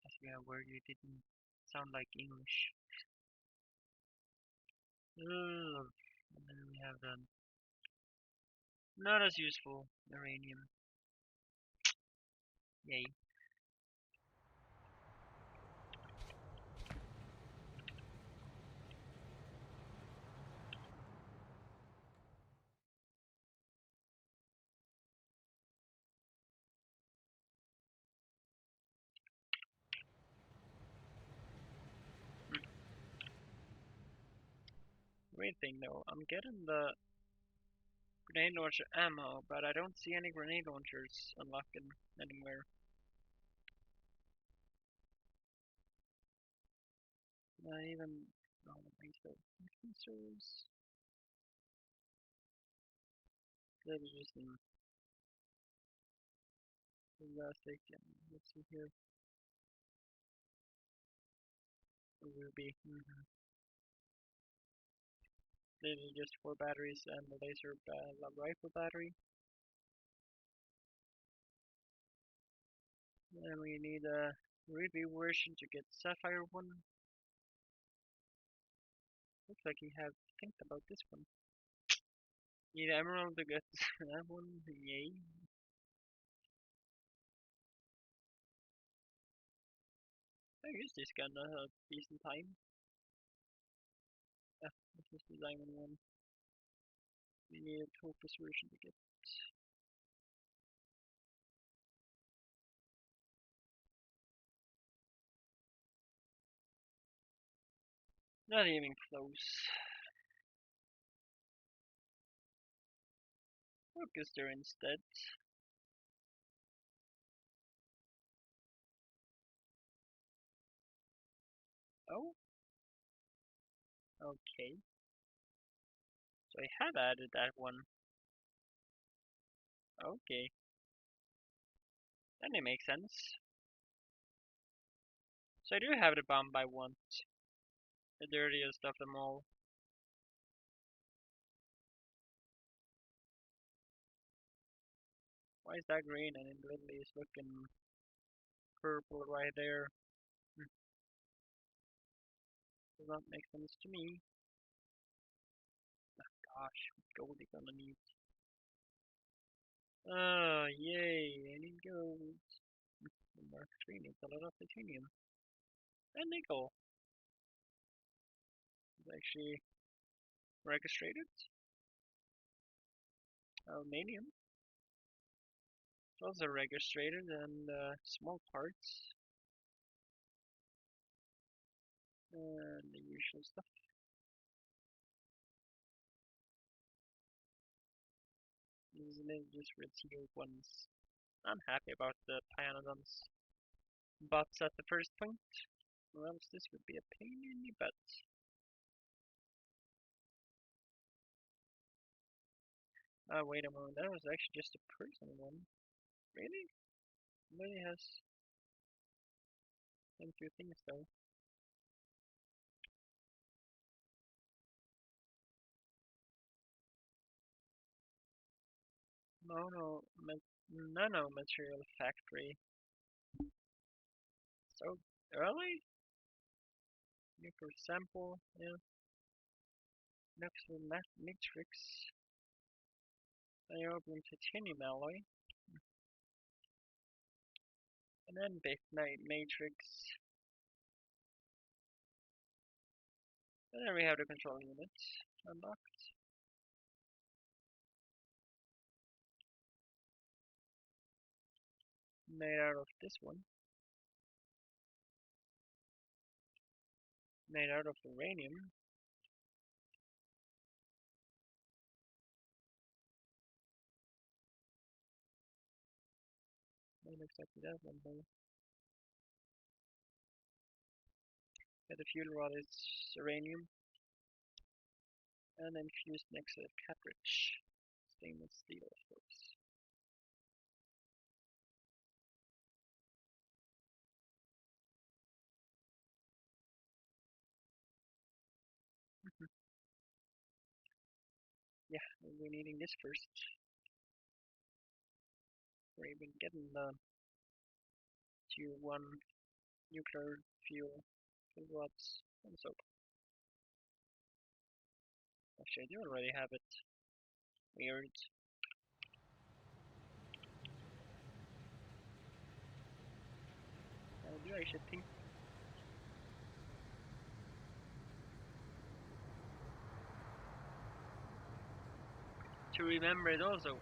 That's a word you didn't sound like English. Ugh. And then we have the not as useful uranium. Yay. Weird thing though, I'm getting the grenade launcher ammo, but I don't see any grenade launchers unlocking anywhere. Not even no, I don't think so. Sensors. Maybe just in plastic and let's see here. Ruby. Maybe just 4 batteries and the laser rifle battery. And we need a Ruby version to get Sapphire one. Looks like you have to think about this one. Need Emerald to get that one. Yay. I use this gun a decent time. Yeah, this is the diamond one. We need a Topaz version to get. Not even close. Focus there instead. Oh, okay. So I have added that one. Okay, then it makes sense. So I do have the bomb I want. The dirtiest of them all. Why is that green and it literally is looking purple right there? Does not make sense to me. Oh, gosh, what gold are gonna need? Oh, yay, I need gold. The Mark 3 needs a lot of titanium. And nickel. It's actually registered. Aluminium. It's also registered and small parts. And the usual stuff. These are just retier ones. I'm happy about the Pyanodons. But at the first point, or else this would be a pain in the butt. Oh, wait a moment, that was actually just a personal one. Really? Nobody has been through things though. Nano material factory. So early? Nuclear sample, yeah. Nuclear matrix. Niobium titanium alloy. And then base matrix. And then we have the control unit unlocked. Made out of this one. Made out of uranium. Not exactly that one though. Yeah, the fuel rod is uranium. And then fused next to the cartridge. Stainless steel, of course. Yeah, we're needing this first. We're even getting the tier 1 nuclear fuel rods and so. Actually, I do already have it. Weird. I do actually think to remember it also.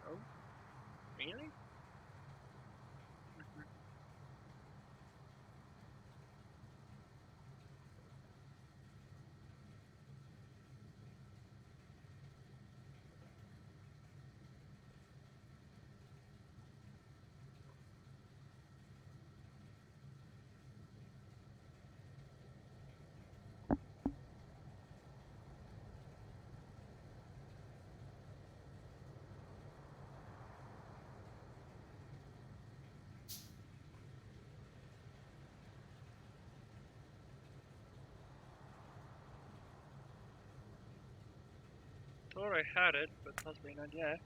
Oh, really? Thought I had it, but possibly not yet.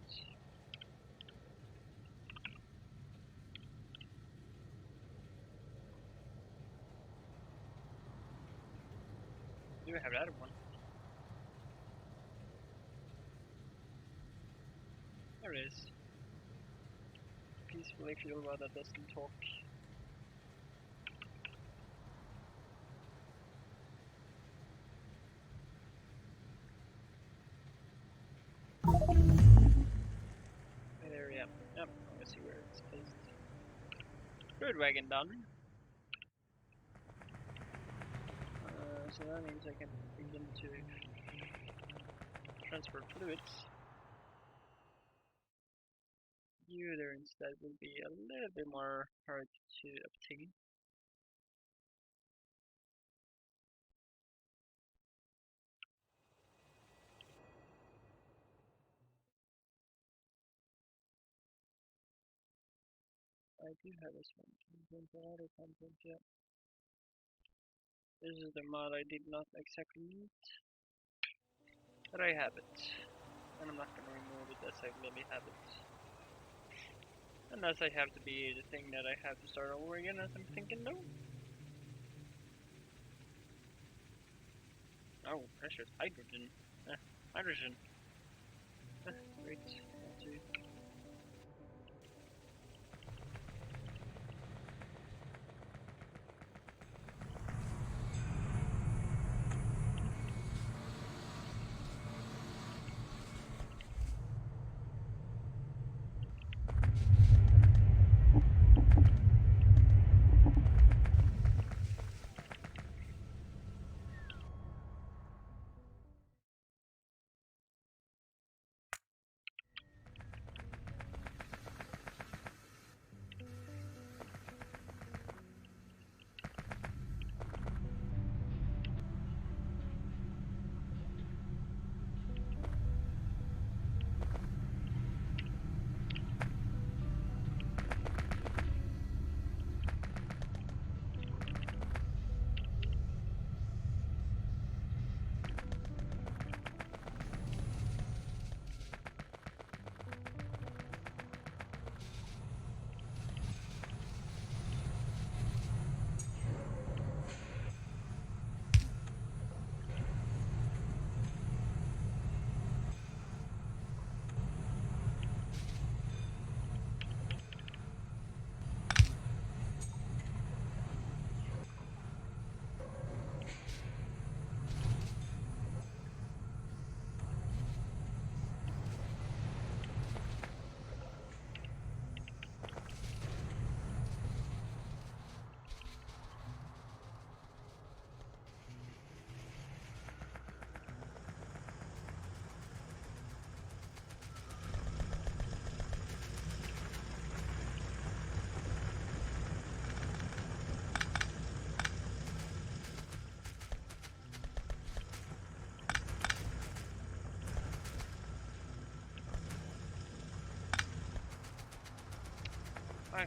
Do have that one? There it is. Peacefully fuel rod that doesn't talk. There, yeah. Yep, let's see where it's placed. Bird wagon done. So that means I can begin to transfer fluids. User instead will be a little bit more hard to obtain. I do have this one. Content, yeah. This is the mod I did not exactly need, but I have it. And I'm not gonna remove it as I really have it. Unless I have to be the thing that I have to start over again, as I'm thinking, no. Oh, precious hydrogen. Hydrogen. Great.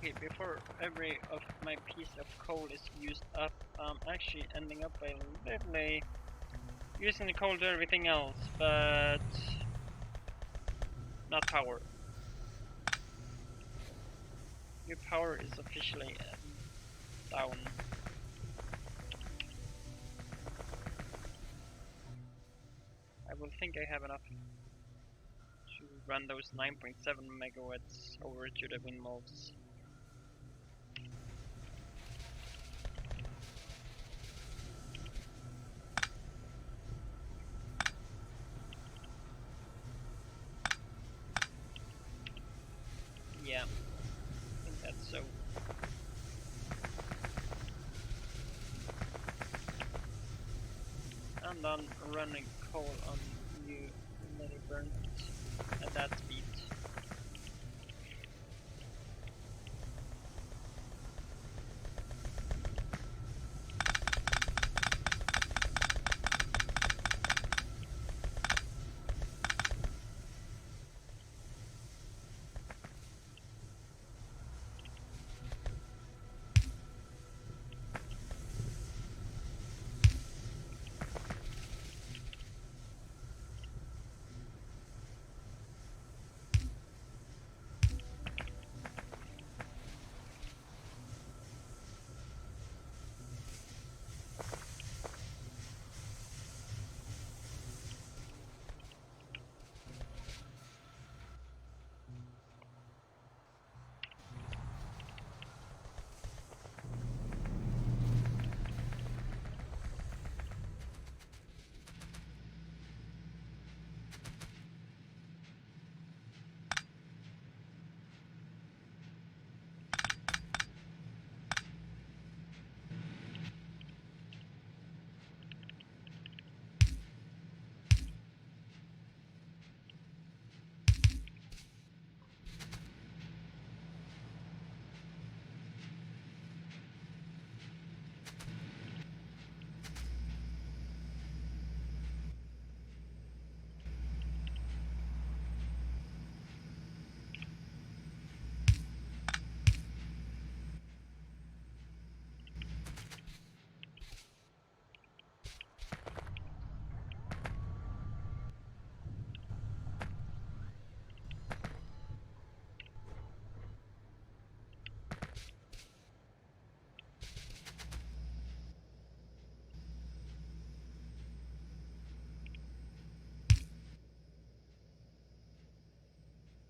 Okay, before every of my piece of coal is used up, I'm actually ending up by literally using the coal to everything else, but not power. Your power is officially down. I will think I have enough to run those 9.7 megawatts over to the windmills. Yeah, I think that's so. I'm done running coal on you, let it burn at that speed.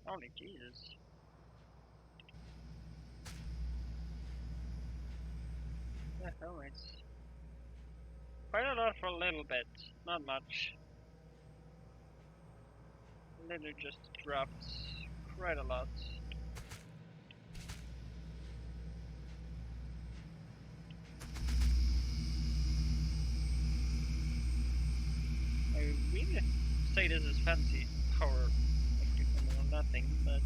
Holy Jesus. Yeah, no, it's quite a lot for a little bit. Not much. Literally just dropped quite a lot. I really say this is fancy power equipment or nothing, but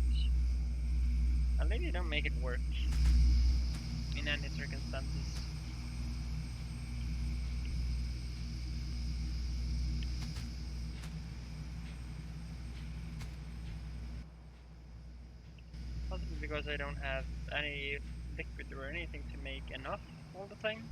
I really don't make it work in any circumstances. Possibly because I don't have any liquid or anything to make enough all the time.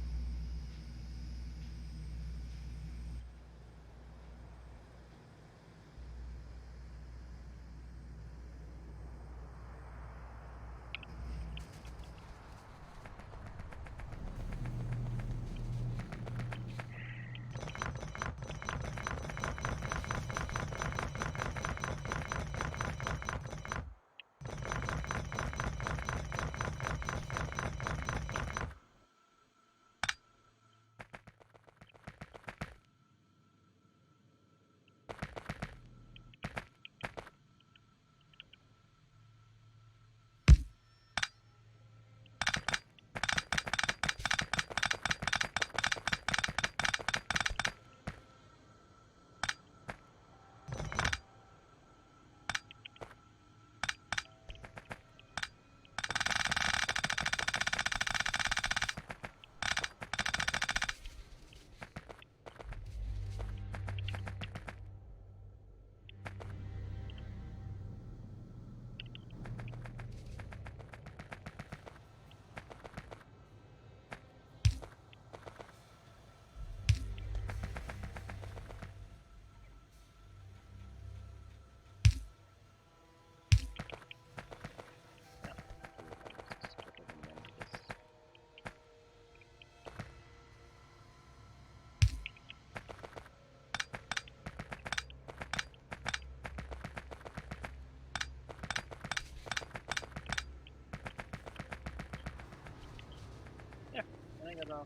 get a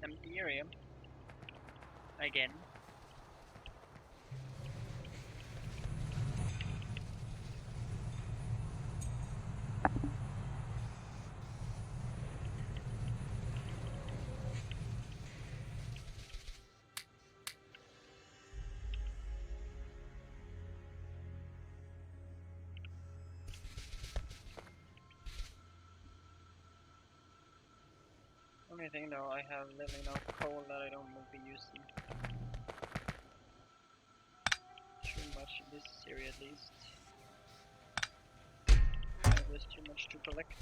empty area again. Only thing though, I have little enough coal that I don't will be using too much in this area at least. There's too much to collect.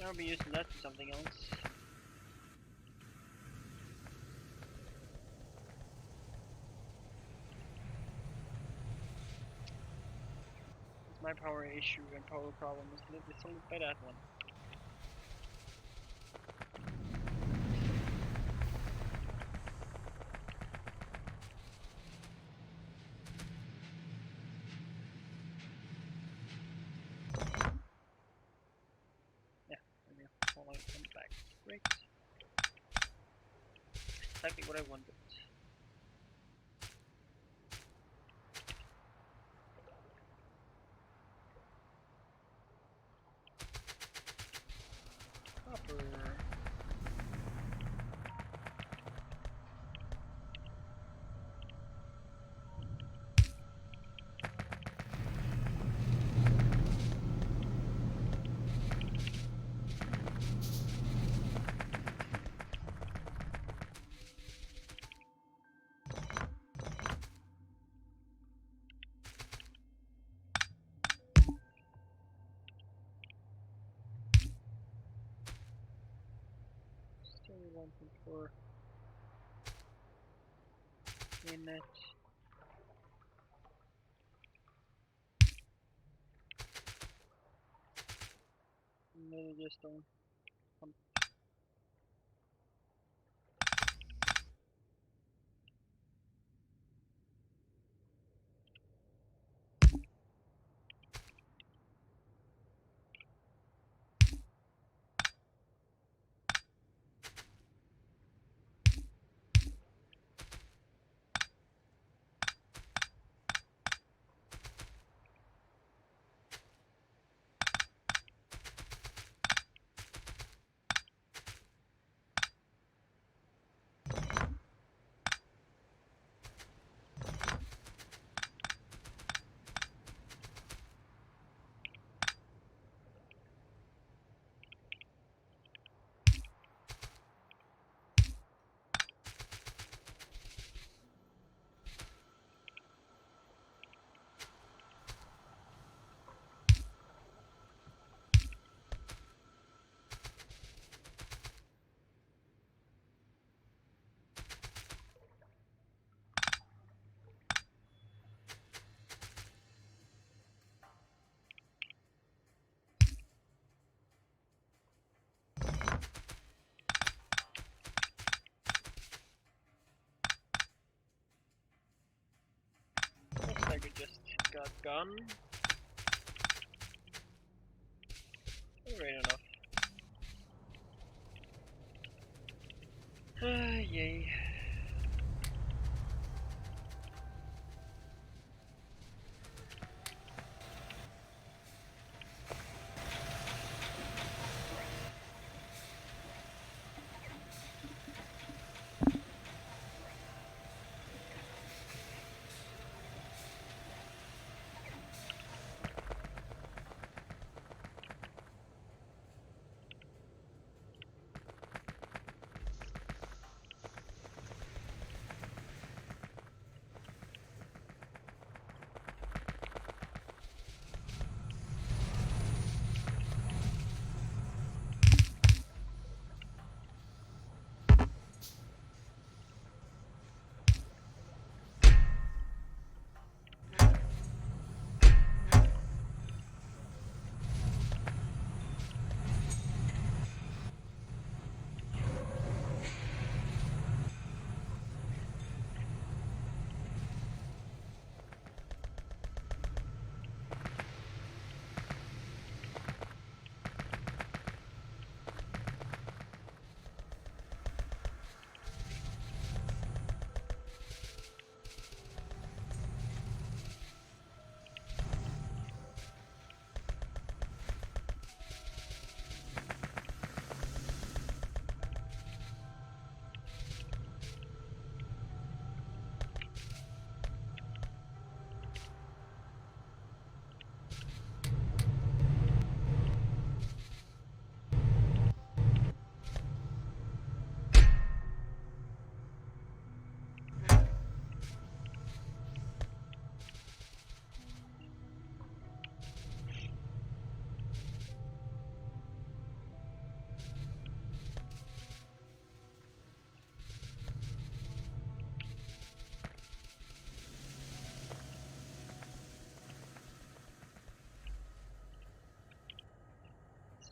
I'll be using that for something else. My power issue and power problem is solved by that one. Yeah, and the fallout comes back. Great. Exactly what I wanted. Copper. Still 1.4 minutes. Maybe just don't come. Looks like it just got gone. Great enough. Yay.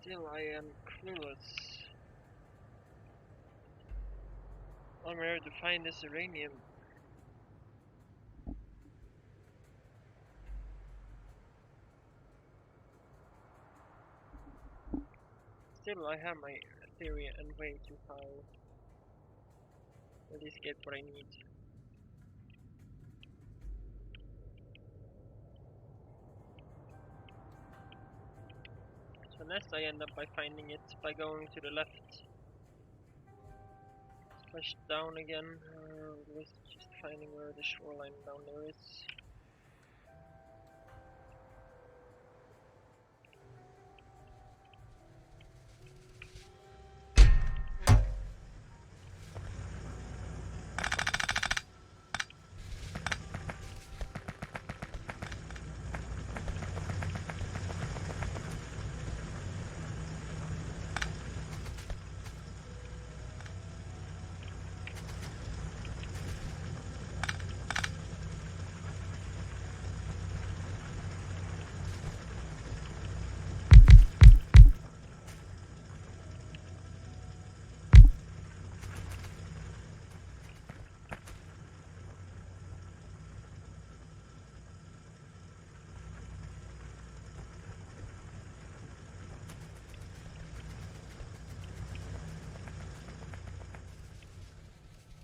Still, I am clueless on where to find this uranium. Still, I have my theory and way to how at least get what I need. So unless I end up by finding it by going to the left, splash down again, with just finding where the shoreline down there is.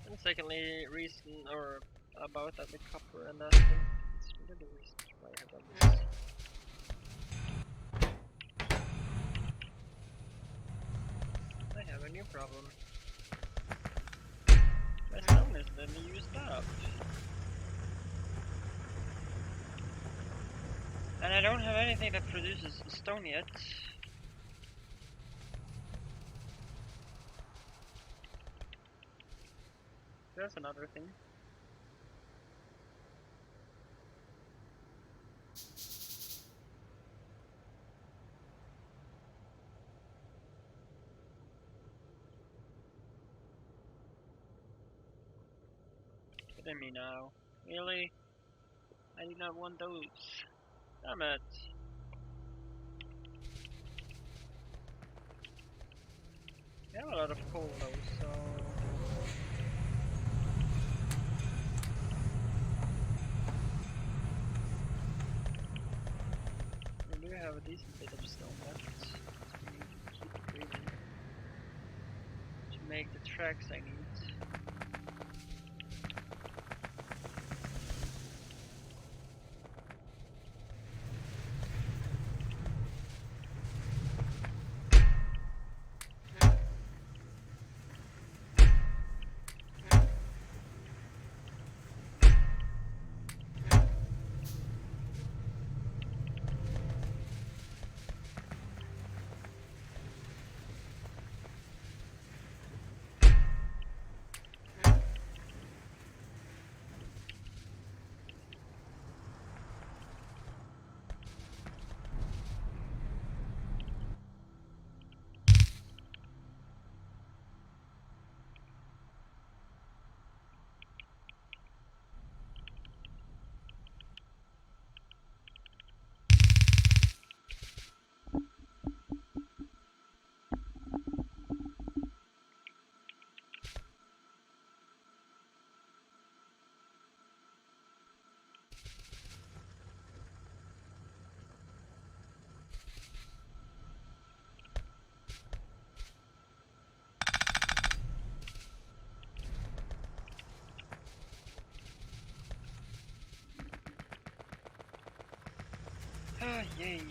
And secondly, reason or about that the copper and that thing. It's really the reason why I have done this. I have a new problem. My stone is then used up. And I don't have anything that produces stone yet. That's another thing. Kidding me now. Really? I do not want those. Damn it. I have a lot of coal though, so... We do have a decent bit of stone left. So we need to keep it moving to make the tracks I need. Ah, yay.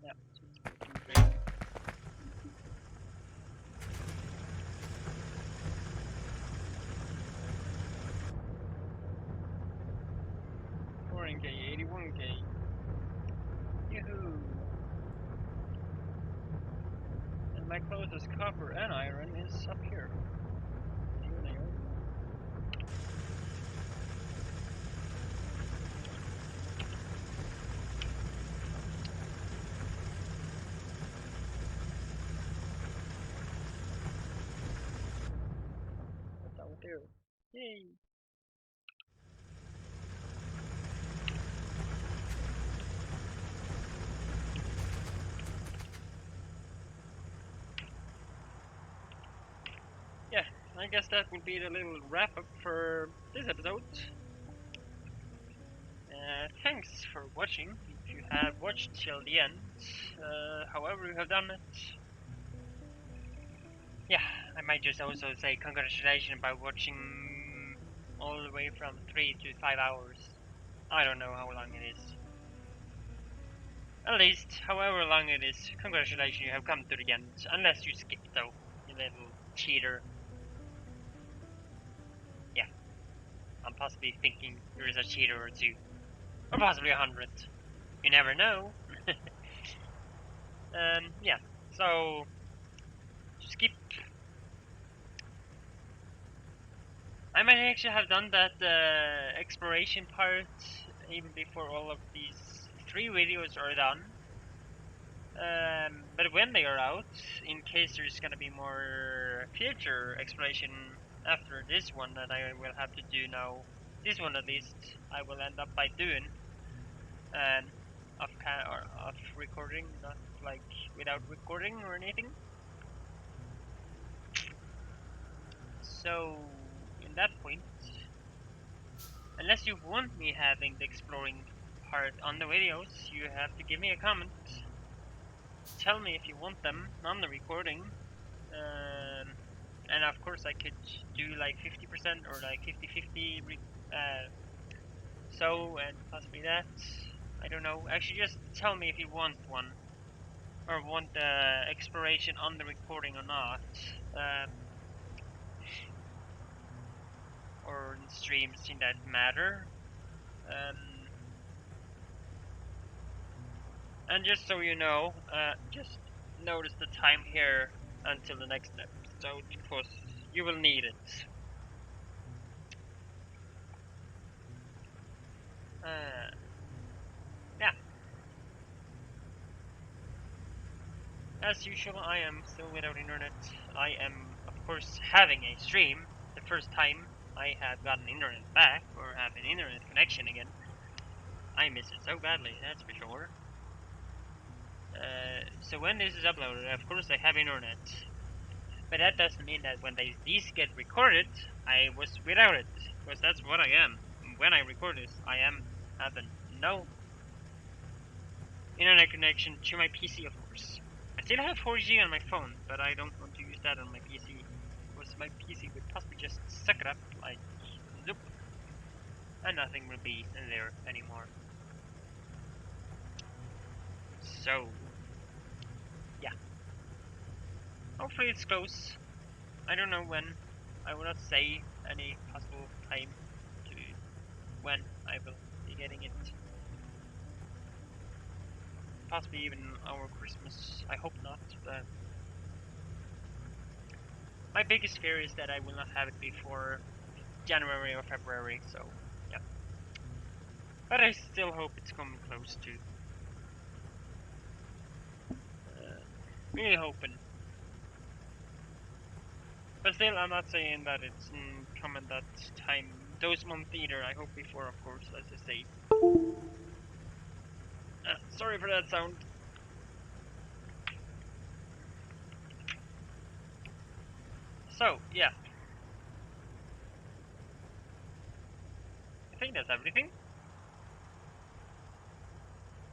Yeah, so it's working great. K, 81K. Yahoo! And my closest copper and iron is up here. Here they are. there. Yay! Yeah, I guess that will be the little wrap up for this episode. Thanks for watching, if you have watched till the end, however you have done it. Yeah, I might just also say congratulations by watching all the way from 3 to 5 hours. I don't know how long it is. At least, however long it is, congratulations, you have come to the end. Unless you skip though, you little cheater. Yeah, I'm possibly thinking there is a cheater or two. Or possibly 100. You never know. Yeah, so skip. I might actually have done that exploration part even before all of these 3 videos are done. But when they are out, in case there's gonna be more future exploration after this one that I will have to do now, this one at least, I will end up by doing off recording, not like without recording or anything. So in that point, unless you want me having the exploring part on the videos, you have to give me a comment. Tell me if you want them on the recording. And of course I could do like 50% or like 50-50 so and possibly that. I don't know. Actually just tell me if you want one. Or want the exploration on the recording or not. Or in streams in that matter. And just so you know, just notice the time here until the next episode, because you will need it. Yeah. As usual, I am still without internet. I am, of course, having a stream. The first time I have gotten internet back, or have an internet connection again. I miss it so badly, that's for sure. So when this is uploaded, of course I have internet. But that doesn't mean that when these get recorded, I was without it. Because that's what I am. When I record this, I am having no internet connection to my PC, of course. I still have 4G on my phone, but I don't want to use that on my PC. Because my PC would possibly just suck it up like zoop. And nothing will be in there anymore. So, yeah. Hopefully it's close. I don't know when. I will not say any possible time to when I will be getting it. Possibly even our Christmas. I hope not, but my biggest fear is that I will not have it before January or February, so yeah. But I still hope it's coming close to. Really hoping. But still, I'm not saying that it's coming that time, those months either. I hope before, of course, as I say. Sorry for that sound. So, yeah. I think that's everything.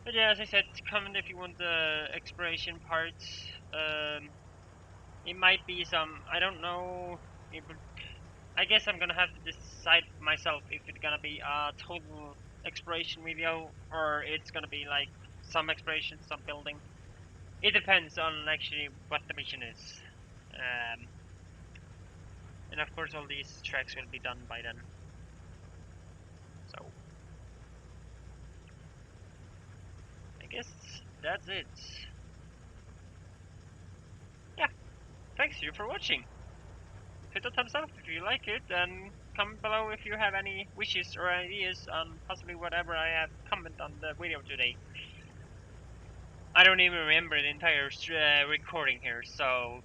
But yeah, as I said, comment if you want the exploration parts. It might be some, I don't know. I guess I'm gonna have to decide myself if it's gonna be a total exploration video or it's gonna be like some exploration, some building. It depends on actually what the mission is. And of course all these tracks will be done by then. So I guess that's it. Yeah, thanks you for watching. Hit the thumbs up if you like it, and comment below if you have any wishes or ideas on possibly whatever I have commented on the video today. I don't even remember the entire recording here, so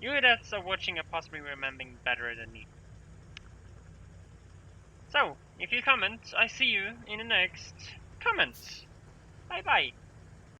you that's watching are possibly remembering better than me. So, if you comment, I see you in the next comment. Bye bye.